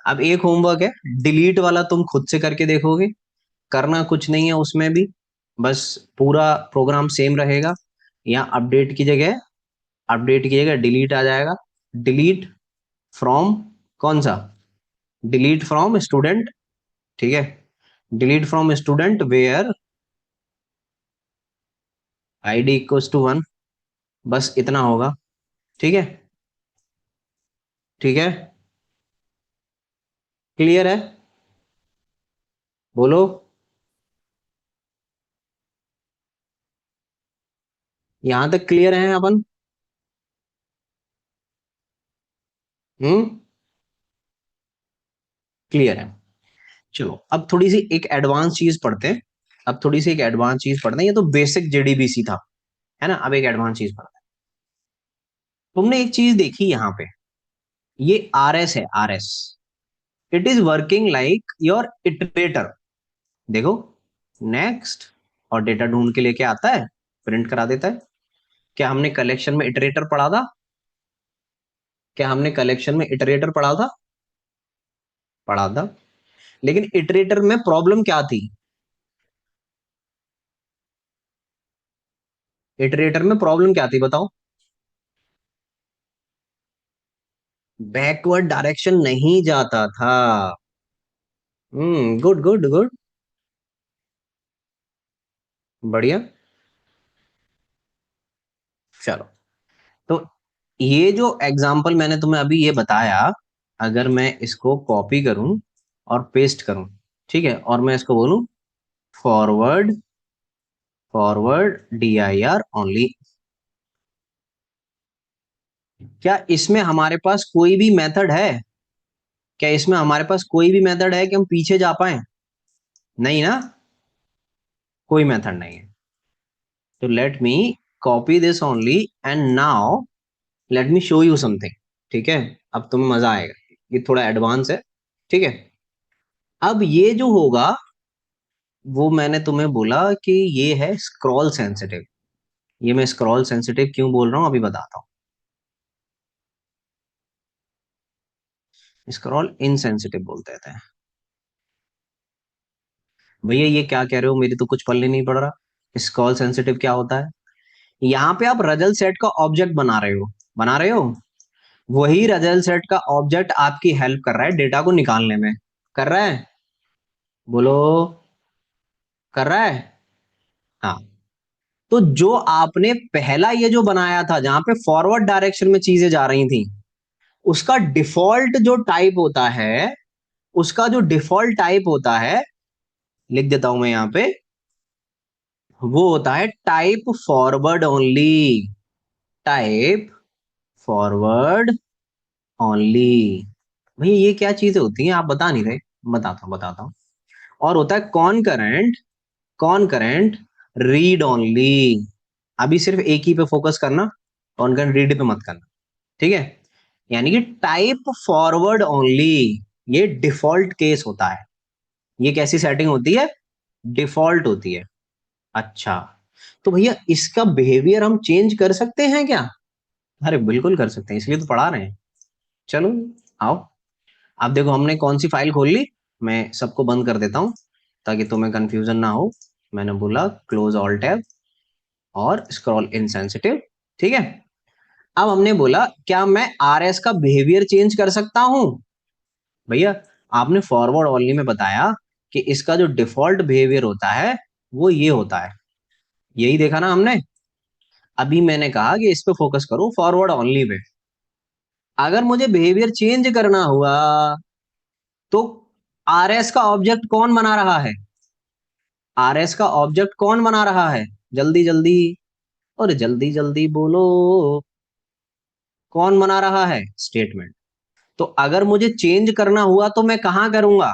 S1: अब एक होमवर्क है, डिलीट वाला तुम खुद से करके देखोगे। करना कुछ नहीं है उसमें भी, बस पूरा प्रोग्राम सेम रहेगा। यहाँ अपडेट की जगह डिलीट आ जाएगा। डिलीट फ्रॉम, कौन सा? Delete from student. ठीक है, delete from student where ID equals to 1। बस इतना होगा। ठीक है, ठीक है, क्लियर है? बोलो। यहां तक क्लियर है अपन? हम्म, क्लियर है। चलो, अब थोड़ी सी एक एडवांस चीज पढ़ते हैं। अब थोड़ी सी एक एडवांस चीज पढ़ते हैं, ये तो बेसिक जेडीबीसी था, है ना? अब एक एडवांस चीज पढ़ते हैं। तुमने एक चीज देखी यहाँ पे, ये आर एस है, R S. It is working like your iterator. देखो, नेक्स्ट, और डेटा ढूंढ के लेके आता है, प्रिंट करा देता है। क्या हमने कलेक्शन में इटरेटर पढ़ा था? क्या हमने कलेक्शन में इटरेटर पढ़ा था? पढ़ा था। लेकिन इटरेटर में प्रॉब्लम क्या थी? इटरेटर में प्रॉब्लम क्या थी बताओ? बैकवर्ड डायरेक्शन नहीं जाता था। गुड गुड गुड, बढ़िया। चलो, तो ये जो एग्जाम्पल मैंने तुम्हें अभी ये बताया, अगर मैं इसको कॉपी करूं और पेस्ट करूं, ठीक है, और मैं इसको बोलूं forward, forward D I R only, क्या इसमें हमारे पास कोई भी मेथड है? क्या इसमें हमारे पास कोई भी मेथड है कि हम पीछे जा पाए? नहीं ना, कोई मेथड नहीं है। तो let me copy this only, and now let me show you something. ठीक है, अब तुम्हें मजा आएगा, ये थोड़ा एडवांस है। ठीक है, अब ये जो होगा, वो मैंने तुम्हें बोला कि ये है स्क्रॉल सेंसिटिव। ये मैं स्क्रॉल सेंसिटिव क्यों बोल रहा हूं अभी बताता हूँ। स्क्रॉल इनसेंसिटिव बोलते थे। भैया ये क्या कह रहे हो, मेरी तो कुछ पल्ले नहीं पड़ रहा। स्क्रॉल सेंसिटिव क्या होता है? यहाँ पे आप रजल सेट का ऑब्जेक्ट बना रहे हो, बना रहे हो। वही रजल सेट का ऑब्जेक्ट आपकी हेल्प कर रहा है डेटा को निकालने में। कर रहा है? बोलो, कर रहा है? हाँ, तो जो आपने पहला ये जो बनाया था जहां पे फॉरवर्ड डायरेक्शन में चीजें जा रही थी, उसका डिफॉल्ट जो टाइप होता है, उसका जो डिफॉल्ट टाइप होता है, लिख देता हूं मैं यहां पे, वो होता है type forward only. Type forward only. भैया ये क्या चीजें होती हैं, आप बता नहीं रहे। बताता हूँ। और होता है कॉनकरेंट। कॉनकरेंट रीड ओनली। अभी सिर्फ एक ही पे फोकस करना, कॉनकरेंट रीड पे मत करना। ठीक है। यानी कि टाइप फॉरवर्ड ओनली, ये डिफॉल्ट केस होता है। ये कैसी सेटिंग होती है? डिफॉल्ट होती है। अच्छा, तो भैया इसका बिहेवियर हम चेंज कर सकते हैं क्या? अरे बिल्कुल कर सकते हैं, इसलिए तो पढ़ा रहे हैं। चलो आओ। अब देखो हमने कौन सी फाइल खोल ली। मैं सबको बंद कर देता हूं ताकि तुम्हें कंफ्यूजन ना हो। मैंने बोला क्लोज ऑल टैब और स्क्रॉल इनसेंसिटिव। ठीक है। अब हमने बोला क्या मैं आरएस का बिहेवियर चेंज कर सकता हूं? भैया आपने फॉरवर्ड ओनली में बताया कि इसका जो डिफॉल्ट बिहेवियर होता है वो ये होता है। यही देखा ना हमने। अभी मैंने कहा कि इस पे फोकस करो, फॉरवर्ड ओनली पे। अगर मुझे बिहेवियर चेंज करना हुआ तो आरएस का ऑब्जेक्ट कौन बना रहा है? आरएस का ऑब्जेक्ट कौन बना रहा है? जल्दी जल्दी, और जल्दी जल्दी बोलो। कौन बना रहा है? स्टेटमेंट। तो अगर मुझे चेंज करना हुआ तो मैं कहां करूंगा?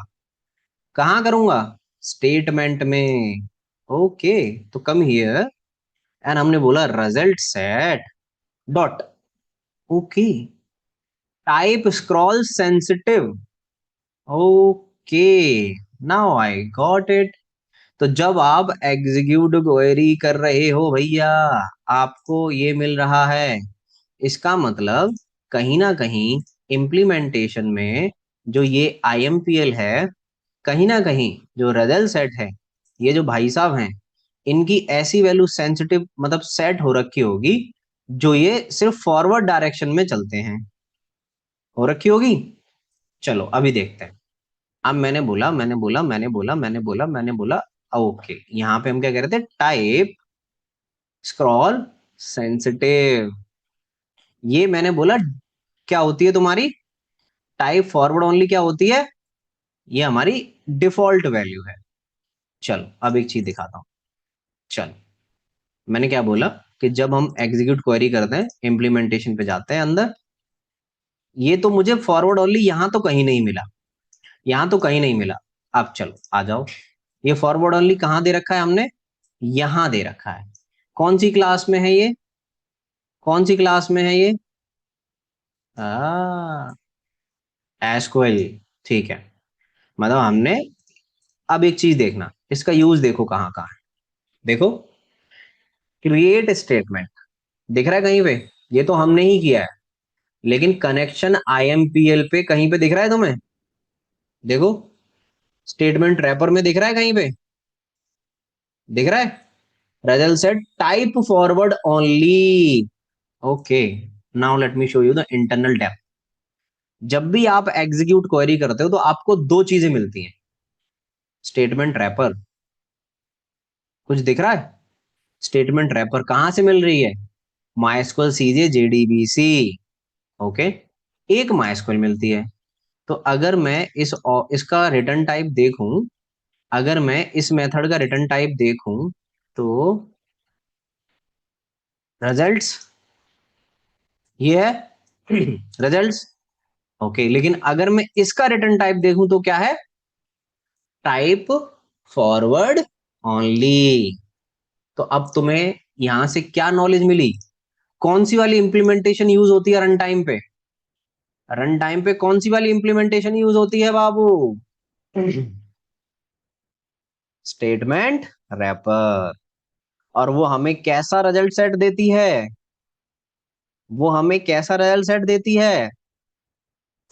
S1: कहां करूंगा? स्टेटमेंट में। ओके, तो कम हियर एंड हमने बोला result set dot. Okay, type scroll sensitive. Okay, now I got it. तो जब आप एग्जीक्यूट क्वेरी कर रहे हो भैया, आपको ये मिल रहा है, इसका मतलब कहीं ना कहीं इम्प्लीमेंटेशन में जो ये आईएमपीएल है, कहीं ना कहीं जो रिजल्ट सेट है, ये जो भाई साहब हैं, इनकी ऐसी वैल्यू सेंसिटिव मतलब सेट हो रखी होगी जो ये सिर्फ फॉरवर्ड डायरेक्शन में चलते हैं। हो रखी होगी। चलो अभी देखते हैं। अब मैंने बोला। ओके, यहाँ पे हम क्या कह रहे थे? Type scroll sensitive. ये मैंने बोला क्या होती है तुम्हारी? टाइप फॉरवर्ड ओनली क्या होती है? ये हमारी डिफॉल्ट वैल्यू है। चलो अब एक चीज दिखाता हूँ। चलो, मैंने क्या बोला कि जब हम एग्जीक्यूट क्वेरी करते हैं, इम्प्लीमेंटेशन पे जाते हैं अंदर, ये तो मुझे फॉरवर्ड ओनली यहां तो कहीं नहीं मिला। यहां तो कहीं नहीं मिला। अब चलो आ जाओ। ये फॉरवर्ड ओनली कहाँ दे रखा है हमने? यहां दे रखा है। कौन सी क्लास में है ये? कौन सी क्लास में है ये? एसक्यूएल। ठीक है। मतलब हमने, अब एक चीज देखना, इसका यूज देखो कहाँ कहाँ है। देखो, क्रिएट स्टेटमेंट दिख रहा है कहीं पे? ये तो हमने ही किया है। लेकिन कनेक्शन आईएमपीएल पे कहीं पे दिख रहा है तुम्हें? देखो, स्टेटमेंट रैपर में दिख रहा है कहीं पे? दिख रहा है? Result set type forward only. Okay, now let me show you the internal tab. जब भी आप एग्जीक्यूट क्वेरी करते हो तो आपको दो चीजें मिलती हैं। स्टेटमेंट रैपर, कुछ दिख रहा है? स्टेटमेंट रैपर कहां से मिल रही है? माइस्क्वल सीजे जेडीबीसी। ओके, एक माइस्क्वल मिलती है। तो अगर मैं इसका रिटर्न टाइप देखूं, अगर मैं इस मेथड का रिटर्न टाइप देखूं तो रिजल्ट्स ये है। रिजल्ट्स। ओके, लेकिन अगर मैं इसका रिटर्न टाइप देखूं तो क्या है? Type forward only. तो अब तुम्हें यहां से क्या नॉलेज मिली? कौन सी वाली इंप्लीमेंटेशन यूज होती है रन टाइम पे? रन टाइम पे कौन सी वाली इंप्लीमेंटेशन यूज होती है बाबू? Statement wrapper. और वो हमें कैसा रिजल्ट सेट देती है? वो हमें कैसा रिजल्ट सेट देती है?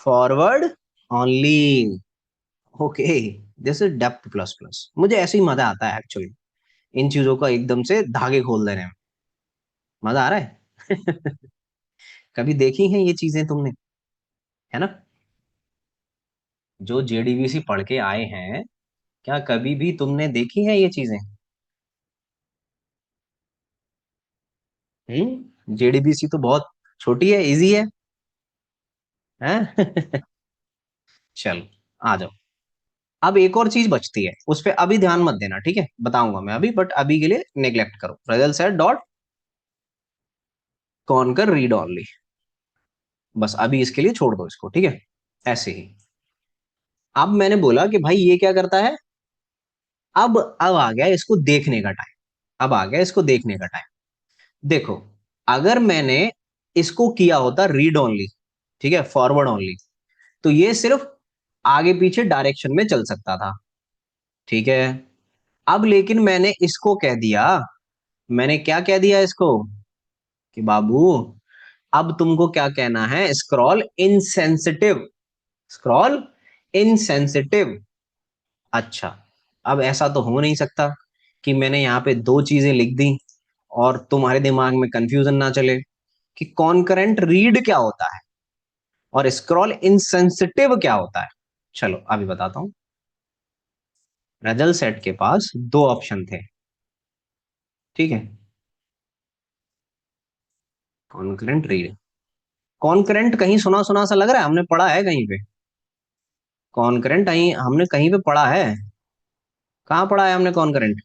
S1: Forward only. Okay, this is depth plus plus. मुझे ऐसे ही मजा आता है एक्चुअली, इन चीजों का एकदम से धागे खोल देने में। मजा आ रहा है। कभी देखी हैं ये चीजें तुमने? है ना? जो जेडीबीसी पढ़ के आए हैं, क्या कभी भी तुमने देखी है ये चीजें? जेडीबीसी तो बहुत छोटी है, इजी है। हैं? चलो, आ जाओ। अब एक और चीज बचती है, उस पर अभी ध्यान मत देना, ठीक है, बताऊंगा मैं अभी, बट अभी के लिए नेग्लेक्ट करो। Result set dot concur read only, बस अभी इसके लिए छोड़ दो इसको, ठीक है, ऐसे ही। अब मैंने बोला कि भाई ये क्या करता है, अब आ गया इसको देखने का टाइम। अब आ गया इसको देखने का टाइम। देखो, अगर मैंने इसको किया होता रीड ओनली, ठीक है, फॉरवर्ड ओनली, तो ये सिर्फ आगे पीछे डायरेक्शन में चल सकता था, ठीक है। अब लेकिन मैंने इसको कह दिया, मैंने क्या कह दिया इसको, कि बाबू अब तुमको क्या कहना है, स्क्रॉल इनसेंसिटिव, स्क्रॉल इनसेंसिटिव। अच्छा, अब ऐसा तो हो नहीं सकता कि मैंने यहाँ पे दो चीजें लिख दी और तुम्हारे दिमाग में कंफ्यूजन ना चले कि कॉन्करेंट रीड क्या होता है और स्क्रॉल इनसेंसिटिव क्या होता है। चलो अभी बताता हूं। रजल सेट के पास दो ऑप्शन थे, ठीक है। कॉन्करेंट रीड, कॉन्करेंट कहीं सुना सुना सा लग रहा है, हमने पढ़ा है कहीं पे। कॉन्करेंट कहीं हमने कहीं पे पढ़ा है, कहाँ पढ़ा है हमने कॉन्करेंट?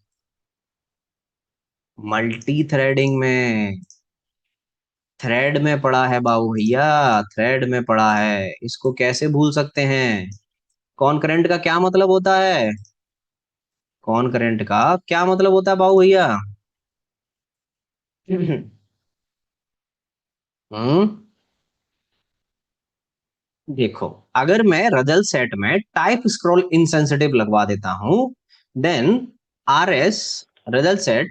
S1: मल्टी थ्रेडिंग में, थ्रेड में पढ़ा है बाबू भैया, थ्रेड में पढ़ा है, इसको कैसे भूल सकते हैं। कॉन्करेंट का क्या मतलब होता है, कॉन्करेंट का क्या मतलब होता है बाबू भैया? हम्म देखो, अगर मैं रजल सेट में टाइप स्क्रॉल इनसेंसिटिव लगवा देता हूं, then R S, result set,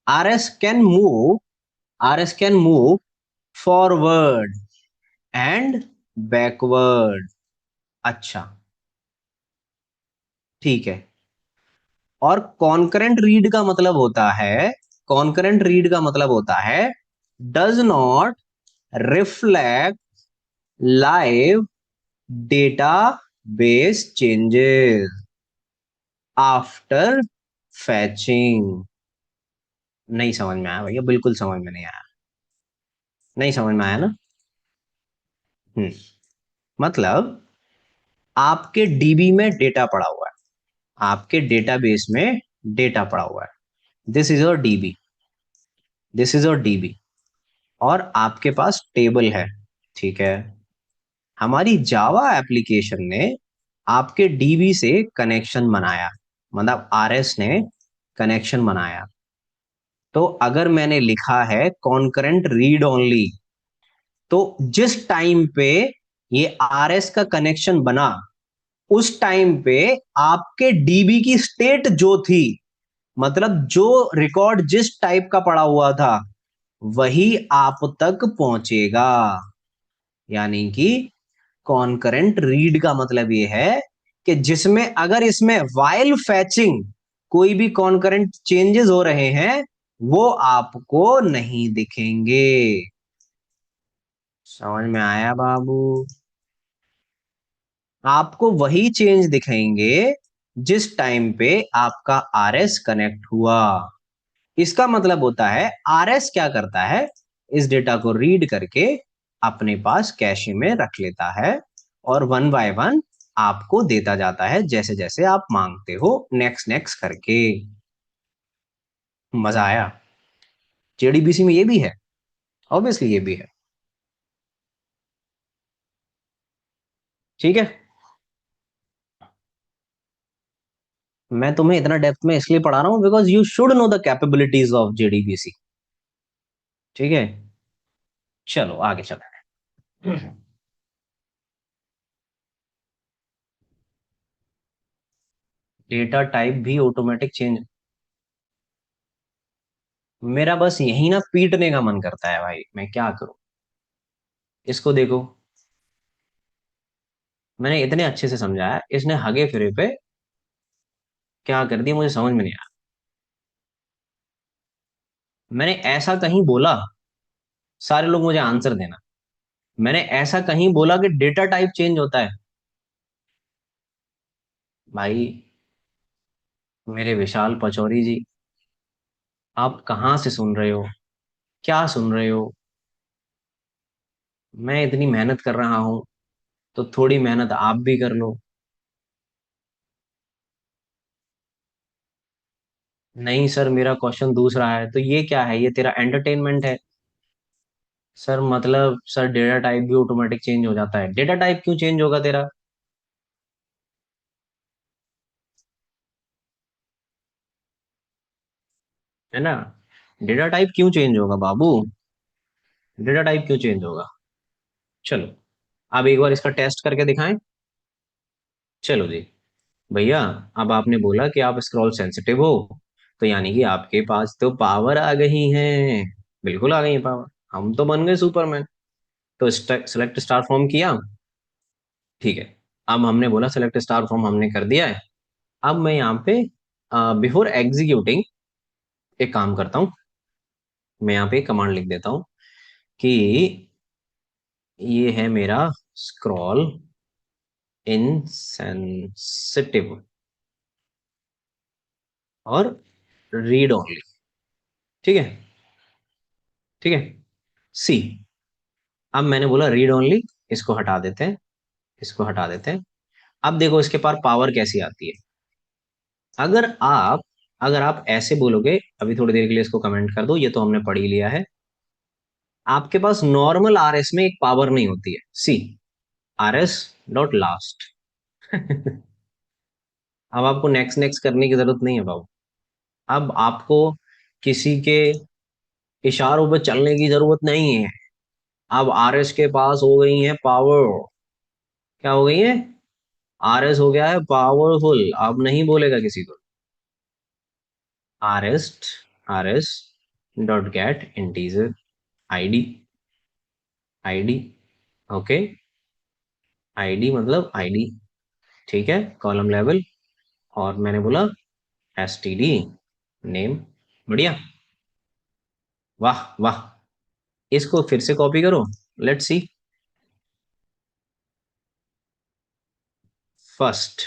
S1: R S can move, R S can move forward and backward. अच्छा, ठीक है। और कॉन्करेंट रीड का मतलब होता है, कॉन्करेंट रीड का मतलब होता है does not reflect live data base changes after फैचिंग। नहीं समझ में आया भैया, बिल्कुल समझ में नहीं आया, नहीं समझ में आया ना। हम्म मतलब आपके डीबी में डेटा पड़ा हुआ है, आपके डेटाबेस में डेटा पड़ा हुआ है, this is your dB, this is your dB, और आपके पास टेबल है, ठीक है। हमारी जावा एप्लीकेशन ने आपके डीबी से कनेक्शन बनाया, मतलब आरएस ने कनेक्शन बनाया। तो अगर मैंने लिखा है कॉन्करेंट रीड ओनली, तो जिस टाइम पे ये आरएस का कनेक्शन बना, उस टाइम पे आपके डीबी की स्टेट जो थी, मतलब जो रिकॉर्ड जिस टाइप का पड़ा हुआ था, वही आप तक पहुंचेगा। यानी कि कॉन्करेंट रीड का मतलब ये है कि जिसमें अगर इसमें वाइल फैचिंग कोई भी कॉन्करेंट चेंजेस हो रहे हैं, वो आपको नहीं दिखेंगे। समझ में आया बाबू? आपको वही चेंज दिखेंगे जिस टाइम पे आपका आरएस कनेक्ट हुआ। इसका मतलब होता है आरएस क्या करता है, इस डेटा को रीड करके अपने पास कैशे में रख लेता है और वन बाय वन आपको देता जाता है जैसे जैसे आप मांगते हो, नेक्स्ट नेक्स्ट करके। मजा आया? जेडीबीसी में ये भी है, ऑब्वियसली ये भी है, ठीक है। मैं तुम्हें इतना डेप्थ में इसलिए पढ़ा रहा हूं because you should know the capabilities of JDBC, ठीक है। चलो आगे चलते हैं। डेटा टाइप भी ऑटोमेटिक चेंज, मेरा बस यही ना पीटने का मन करता है भाई, मैं क्या करूं। इसको देखो, मैंने इतने अच्छे से समझाया, इसने हगे फिरे पे क्या कर दिया, मुझे समझ में नहीं आया। मैंने ऐसा कहीं बोला, सारे लोग मुझे आंसर देना, मैंने ऐसा कहीं बोला कि डेटा टाइप चेंज होता है? भाई मेरे विशाल पचौरी जी, आप कहाँ से सुन रहे हो? क्या सुन रहे हो? मैं इतनी मेहनत कर रहा हूं, तो थोड़ी मेहनत आप भी कर लो। नहीं सर, मेरा क्वेश्चन दूसरा है। तो ये क्या है? ये तेरा एंटरटेनमेंट है? सर मतलब सर, डेटा टाइप भी ऑटोमेटिक चेंज हो जाता है? डेटा टाइप क्यों चेंज होगा तेरा? है ना? डेटा टाइप क्यों चेंज होगा बाबू? डेटा टाइप क्यों चेंज होगा? चलो, अब एक बार इसका टेस्ट करके दिखाएं। चलो जी। भैया, अब आपने बोला कि आप स्क्रॉल सेंसिटिव हो, तो यानी कि आपके पास तो पावर आ गई है। बिल्कुल आ गई है पावर। हम तो बन गए सुपरमैन। तो सेलेक्ट स्टार फॉर्म किया। ठीक है। अब हमने बोला सेलेक्ट स्टार फॉर्म हमने कर दिया है। अब मैं यहाँ पे बिफोर एग्जीक्यूटिंग एक काम करता हूँ। मैं यहाँ पे कमांड लिख देता हूँ कि ये है मेरा स्क्रॉल इनसेंसिटिव और रीड ओनली। ठीक है। ठीक है। सी। अब मैंने बोला रीड ओनली, इसको हटा देते हैं। इसको हटा देते हैं। अब देखो इसके पास पावर कैसी आती है। अगर आप अगर आप ऐसे बोलोगे, अभी थोड़ी देर के लिए इसको कमेंट कर दो, ये तो हमने पढ़ ही लिया है। आपके पास नॉर्मल आरएस में एक पावर नहीं होती है। सी, आर एस डॉट लास्ट। अब आपको नेक्स्ट नेक्स्ट करने की जरूरत नहीं है बाबू। अब आपको किसी के इशारों पर चलने की जरूरत नहीं है। अब आरएस के पास हो गई है पावर। क्या हो गई है? आरएस हो गया है पावरफुल। अब नहीं बोलेगा किसी को। आरएस्ट RS dot get integer ID. ID. Okay. ID मतलब आईडी। ठीक है, कॉलम लेवल। और मैंने बोला एसटीडी नेम। बढ़िया। वाह वाह। इसको फिर से कॉपी करो। Let's see. First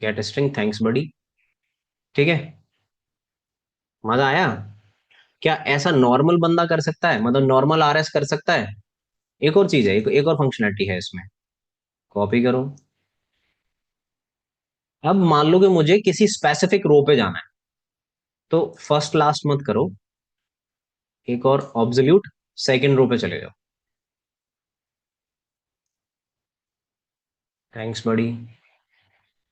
S1: get string thanks buddy. ठीक है। मजा आया? क्या ऐसा नॉर्मल बंदा कर सकता है? मतलब नॉर्मल आरएस कर सकता है? एक और चीज है, एक और फंक्शनलिटी है इसमें। कॉपी करो। अब मान लो कि मुझे किसी स्पेसिफिक रो पे जाना है, तो फर्स्ट लास्ट मत करो। एक और ऑब्सोल्यूट सेकंड रो पे चले जाओ। थैंक्स बड़ी।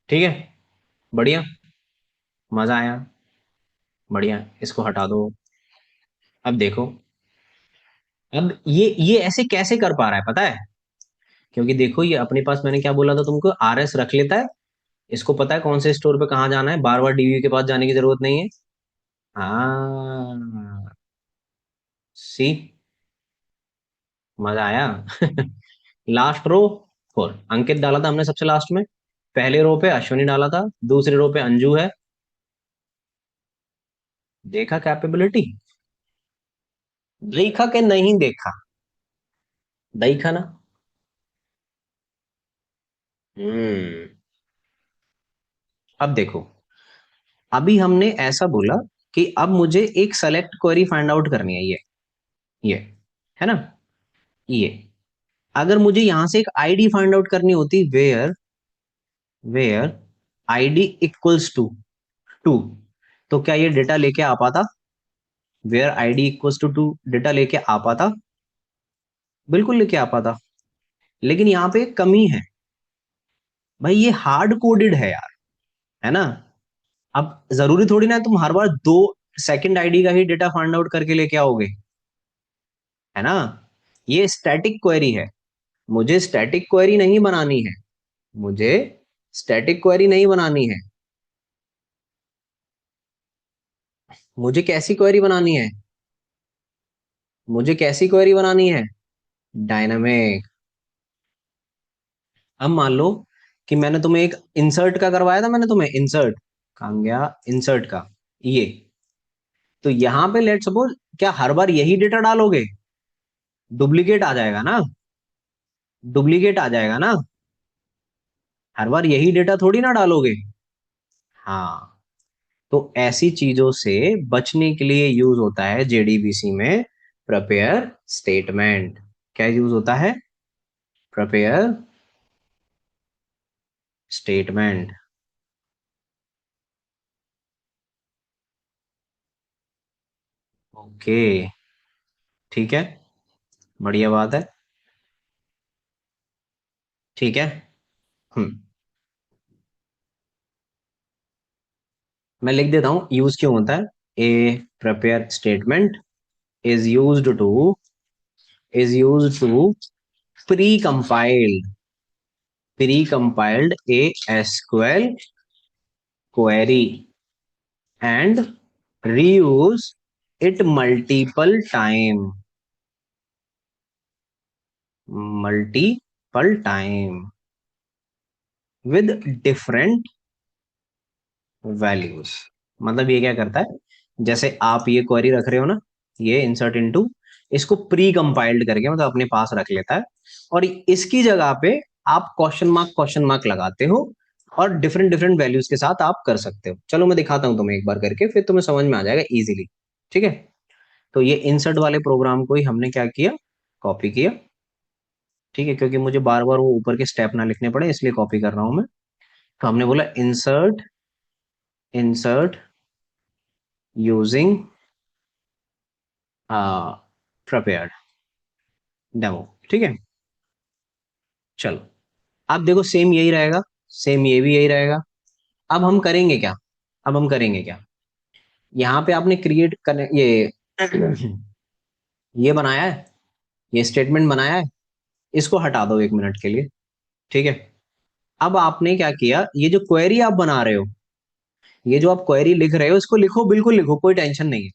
S1: ठीक है। बढ़िया। मजा आया। बढ़िया, इसको हटा दो। अब देखो। अब ये ऐसे कैसे कर पा रहा है पता है? क्योंकि देखो, ये अपने पास मैंने क्या बोला था तुमको, आरएस रख लेता है। इसको पता है कौन से स्टोर पे कहाँ जाना है, बार बार डीबी के पास जाने की जरूरत नहीं है। हाँ। सी। मजा आया। Last row. फोर अंकित डाला था हमने सबसे लास्ट में। पहले रो पे अश्विनी डाला था। दूसरे रो पे अंजू है। देखा कैपेबिलिटी? देखा कि नहीं देखा? देखा ना? हम्म। अब देखो, अभी हमने ऐसा बोला कि अब मुझे एक सेलेक्ट क्वेरी फाइंड आउट करनी है। ये है ना? ये अगर मुझे यहां से एक आईडी फाइंड आउट करनी होती, where ID equals to two, तो क्या ये डेटा लेके आ पाता? Where ID equals to data लेके आ पाता? बिल्कुल लेके आ पाता। लेकिन यहाँ पे एक कमी है। भाई ये हार्ड कोडेड है यार। है ना? अब जरूरी थोड़ी ना है तुम हर बार दो सेकंड आईडी का ही डेटा फाइंड आउट करके लेके आओगे। है ना? ये स्टैटिक क्वेरी है। मुझे स्टैटिक क्वेरी नहीं बनानी है। मुझे स्टैटिक क्वेरी नहीं बनानी है। मुझे कैसी क्वेरी बनानी है? मुझे कैसी क्वेरी बनानी है? डायनामिक। अब मान लो कि मैंने तुम्हें एक इंसर्ट का करवाया था। मैंने तुम्हें इंसर्ट कहाँ गया? इंसर्ट का ये। तो यहां पे लेट सपोज, क्या हर बार यही डेटा डालोगे? डुप्लीकेट आ जाएगा ना? डुप्लीकेट आ जाएगा ना? हर बार यही डेटा थोड़ी ना डालोगे। हाँ। तो ऐसी चीजों से बचने के लिए यूज होता है जेडीबीसी में प्रिपेयर स्टेटमेंट। क्या यूज होता है? Prepare statement. ओके, ठीक है, बढ़िया बात है। ठीक है। हम्म, मैं लिख देता हूं यूज क्यों होता है। A prepare statement is used to pre compiled a SQL query and reuse it multiple time with different values। मतलब ये क्या करता है, जैसे आप ये क्वेरी रख रहे हो ना, ये इंसर्ट इनटू, इसको प्री कंपाइल्ड करके मतलब अपने पास रख लेता है, और इसकी जगह पे आप क्वेश्चन मार्क लगाते हो, और डिफरेंट डिफरेंट वैल्यूज के साथ आप कर सकते हो। चलो मैं दिखाता हूँ तुम्हें एक बार करके, फिर तुम्हें समझ में आ जाएगा इजीली। ठीक है, तो ये इंसर्ट वाले प्रोग्राम को ही हमने क्या किया, कॉपी किया। ठीक है, क्योंकि मुझे बार बार वो ऊपर के स्टेप ना लिखने पड़े इसलिए कॉपी कर रहा हूं मैं। तो हमने बोला insert insert using prepared demo. ठीक है, चलो अब देखो सेम यही रहेगा, सेम ये भी यही रहेगा। अब हम करेंगे क्या, अब हम करेंगे क्या, यहाँ पे आपने क्रिएट करने ये ये बनाया है, ये स्टेटमेंट बनाया है, इसको हटा दो 1 मिनट के लिए। ठीक है, अब आपने क्या किया, ये जो क्वेरी आप बना रहे हो, ये जो आप क्वेरी लिख रहे हो, इसको लिखो, बिल्कुल लिखो, कोई टेंशन नहीं है।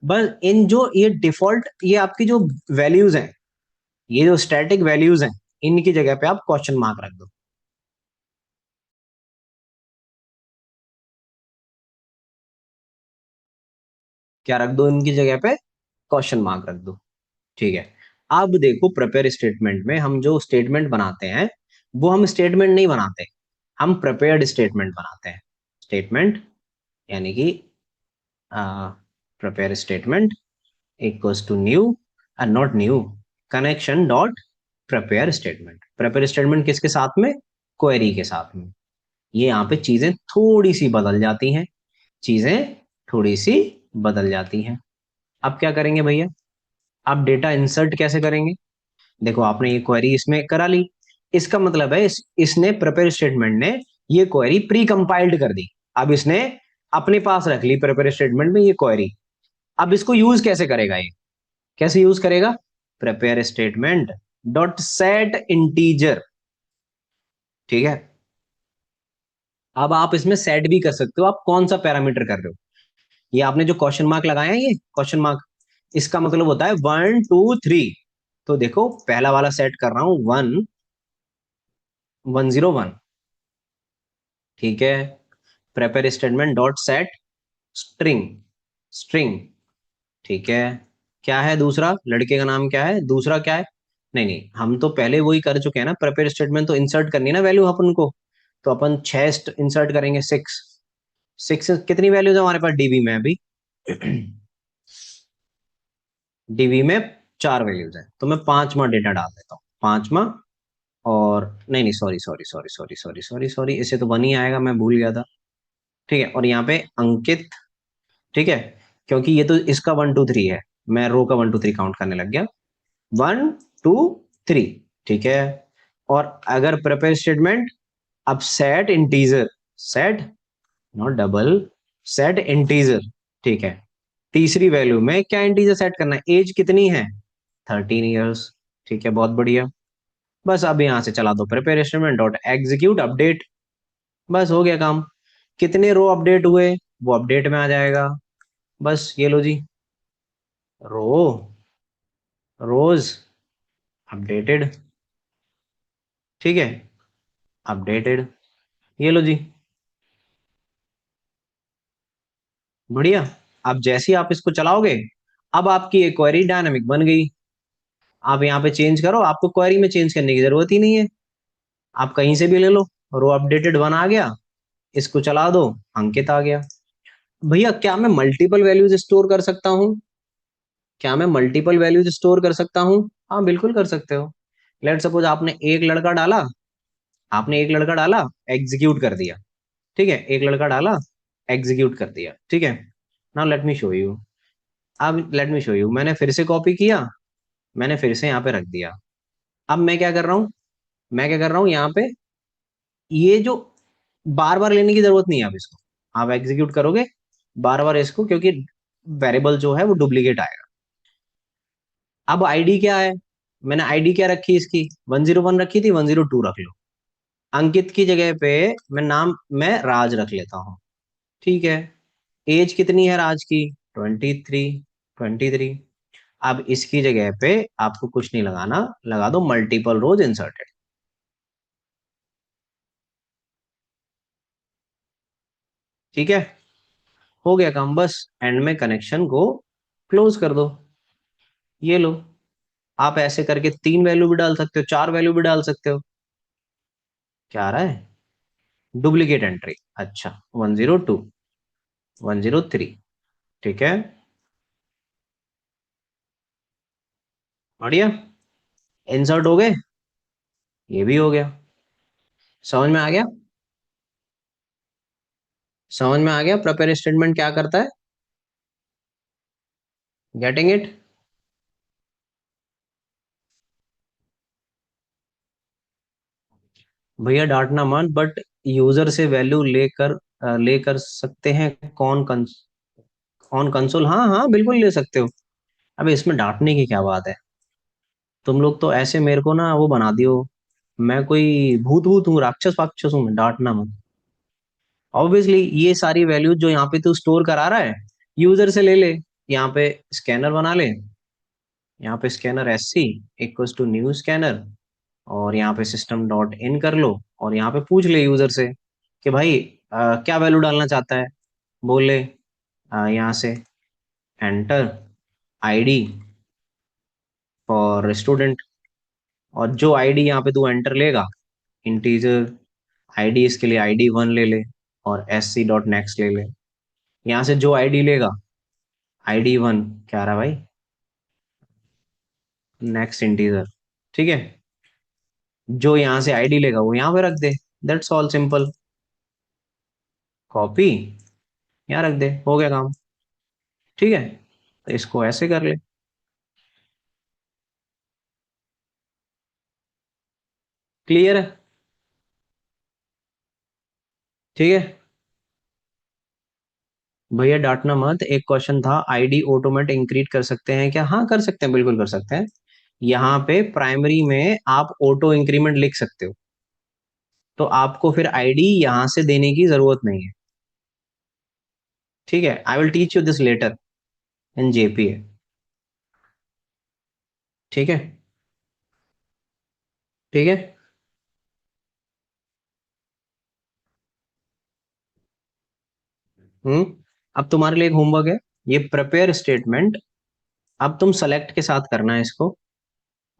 S1: बस इन जो ये डिफॉल्ट, ये आपकी जो वैल्यूज हैं, ये जो स्टैटिक वैल्यूज हैं, इनकी जगह पे आप क्वेश्चन मार्क रख दो। क्या रख दो इनकी जगह पे? क्वेश्चन मार्क रख दो। ठीक है, अब देखो प्रिपेयर स्टेटमेंट में हम जो स्टेटमेंट बनाते हैं, वो हम स्टेटमेंट नहीं बनाते, हम प्रिपेयर्ड स्टेटमेंट बनाते हैं। स्टेटमेंट यानी कि prepare statement equals to new, not new, connection dot prepare statement. Prepare statement किसके साथ में? क्वेरी के साथ में। ये यहाँ पे चीजें थोड़ी सी बदल जाती हैं, चीजें थोड़ी सी बदल जाती हैं। अब क्या करेंगे भैया, आप डेटा इंसर्ट कैसे करेंगे? देखो आपने ये क्वेरी इसमें करा ली, इसका मतलब है इसने प्रिपेयर स्टेटमेंट ने ये क्वेरी प्री कंपाइल्ड कर दी। अब इसने अपने पास रख ली प्रिपेयर स्टेटमेंट में ये क्वेरी। अब इसको यूज कैसे करेगा ये, कैसे यूज करेगा? Prepare statement dot set integer. ठीक है, अब आप इसमें सेट भी कर सकते हो, आप कौन सा पैरामीटर कर रहे हो। ये आपने जो क्वेश्चन मार्क लगाया है, ये क्वेश्चन मार्क, इसका मतलब होता है 1 2 3। तो देखो पहला वाला सेट कर रहा हूं 1 1 0 1। ठीक है, prepare statement dot set string string. ठीक है, क्या है दूसरा, लड़के का नाम क्या है, दूसरा क्या है? नहीं नहीं, हम तो पहले वही कर चुके हैं ना, प्रिपेयर स्टेटमेंट तो इंसर्ट करनी है ना वैल्यू अपन को। तो अपन 6 इंसर्ट करेंगे, 6 कितनी वैल्यूज है हमारे पास डीबी में अभी? डीबी में 4 वैल्यूज है, तो मैं पांचवा डेटा डाल देता हूँ, पांचवा। और नहीं नहीं, sorry sorry sorry sorry sorry sorry sorry, इसे तो 1 ही आएगा, मैं भूल गया था। ठीक है, और यहाँ पे अंकित। ठीक है, क्योंकि ये तो इसका 1 2 3 है, मैं रो का 1 2 3 काउंट करने लग गया। 1 2 3। ठीक है, और अगर प्रिपेयर स्टेटमेंट, अब set integer, set not double, set integer. ठीक है, तीसरी वैल्यू में क्या इंटीजर सेट करना है, एज कितनी है? 13 ईयर्स। ठीक है, बहुत बढ़िया। बस अब यहां से चला दो prepare statement dot execute update, बस हो गया काम। कितने रो अपडेट हुए वो अपडेट में आ जाएगा। बस ये लो जी, रो रोज अपडेटेड। ठीक है, अपडेटेड, ये लो जी, बढ़िया। अब जैसे ही आप इसको चलाओगे, अब आपकी एक क्वेरी डायनामिक बन गई। आप यहाँ पे चेंज करो, आपको क्वेरी में चेंज करने की जरूरत ही नहीं है, आप कहीं से भी ले लो, रो अपडेटेड 1 आ गया, इसको चला दो, अंकित आ गया। भैया क्या मैं मल्टीपल वैल्यूज स्टोर कर सकता हूँ? क्या मैं मल्टीपल वैल्यूज स्टोर कर सकता हूँ? हाँ बिल्कुल कर सकते हो। लेट सपोज आपने एक लड़का डाला, आपने एक लड़का डाला, एग्जीक्यूट कर दिया। ठीक है, एक लड़का डाला, एग्जीक्यूट कर दिया। ठीक है, now let me show you. अब लेट मी शो यू, मैंने फिर से कॉपी किया, मैंने फिर से यहाँ पे रख दिया। अब मैं क्या कर रहा हूँ, मैं क्या कर रहा हूँ यहाँ पे, ये जो बार बार लेने की जरूरत नहीं है। अब इसको आप एग्जीक्यूट करोगे बार बार इसको, क्योंकि वेरिएबल जो है वो डुप्लीकेट आएगा। अब आईडी क्या है, मैंने आईडी क्या रखी इसकी, 101 रखी थी, 102 रख लो। अंकित की जगह पे मैं नाम, मैं राज रख लेता हूँ। ठीक है, एज कितनी है राज की, 23, 23। अब इसकी जगह पे आपको कुछ नहीं लगाना, लगा दो मल्टीपल रोज इंसर्टेड। ठीक है, हो गया काम, बस एंड में कनेक्शन को क्लोज कर दो। ये लो, आप ऐसे करके तीन वैल्यू भी डाल सकते हो, चार वैल्यू भी डाल सकते हो। क्या आ रहा है, डुप्लीकेट एंट्री, अच्छा 102, 103। ठीक है, बढ़िया, इंसर्ट हो गए, ये भी हो गया। समझ में आ गया, समझ में आ गया प्रिपेयर स्टेटमेंट क्या करता है? Getting it? भैया डांटना मत, बट यूजर से वैल्यू लेकर लेकर सकते हैं कौन ऑन कंसोल, हाँ हाँ बिल्कुल ले सकते हो। अब इसमें डांटने की क्या बात है? तुम लोग तो ऐसे मेरे को ना वो बना दियो, मैं कोई भूत भूत हूँ, राक्षस वाक्षस हूँ मैं, डांटना मत। ऑब्वियसली ये सारी वैल्यूज जो यहाँ पे तू स्टोर करा रहा है, यूजर से ले ले। यहाँ पे स्कैनर बना ले, यहाँ पे scanner S C equals to new scanner, और यहाँ पे सिस्टम डॉट इन कर लो, और यहाँ पे पूछ ले यूजर से कि भाई क्या वैल्यू डालना चाहता है। बोले यहाँ से एंटर आईडी फॉर स्टूडेंट, और जो आईडी यहाँ पे तू एंटर लेगा, इंटीजर आईडी, इसके लिए आईडी 1 ले ले, और एस सी डॉट नेक्स्ट ले ले। यहाँ से जो आईडी लेगा, आईडी 1 क्या रहा भाई, नेक्स्ट इंटीजर। ठीक है, जो यहाँ से आईडी लेगा वो यहाँ पे रख दे, दैट्स ऑल सिंपल। कॉपी, यहाँ रख दे, हो गया काम। ठीक है, तो इसको ऐसे कर ले। क्लियर है? ठीक है भैया, डांटना मत। एक क्वेश्चन था, आईडी ऑटोमेट इंक्रीज कर सकते हैं क्या? हाँ कर सकते हैं, बिल्कुल कर सकते हैं। यहाँ पे प्राइमरी में आप ऑटो इंक्रीमेंट लिख सकते हो, तो आपको फिर आईडी यहाँ से देने की जरूरत नहीं है। ठीक है, I will teach you this later in JPA. ठीक है, ठीक है। हम्म, अब तुम्हारे लिए एक होमवर्क है, ये प्रिपेयर स्टेटमेंट अब तुम सेलेक्ट के साथ करना है इसको,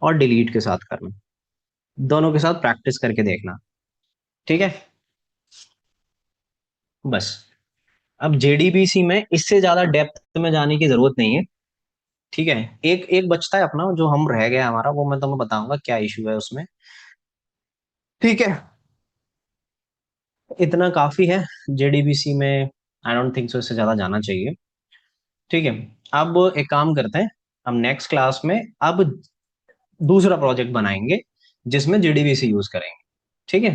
S1: और डिलीट के साथ करना, दोनों के साथ प्रैक्टिस करके देखना। ठीक है, बस। अब जेडीबीसी में इससे ज्यादा डेप्थ में जाने की जरूरत नहीं है। ठीक है, एक एक बचता है अपना जो हम रह गया हमारा, वो मैं तुम्हें बताऊंगा क्या इशू है उसमें। ठीक है, इतना काफी है जेडीबीसी में, आई डोंट थिंक सो इससे ज्यादा जाना चाहिए। ठीक है, अब एक काम करते हैं, हम नेक्स्ट क्लास में अब दूसरा प्रोजेक्ट बनाएंगे जिसमें जेडीबीसी यूज करेंगे। ठीक है।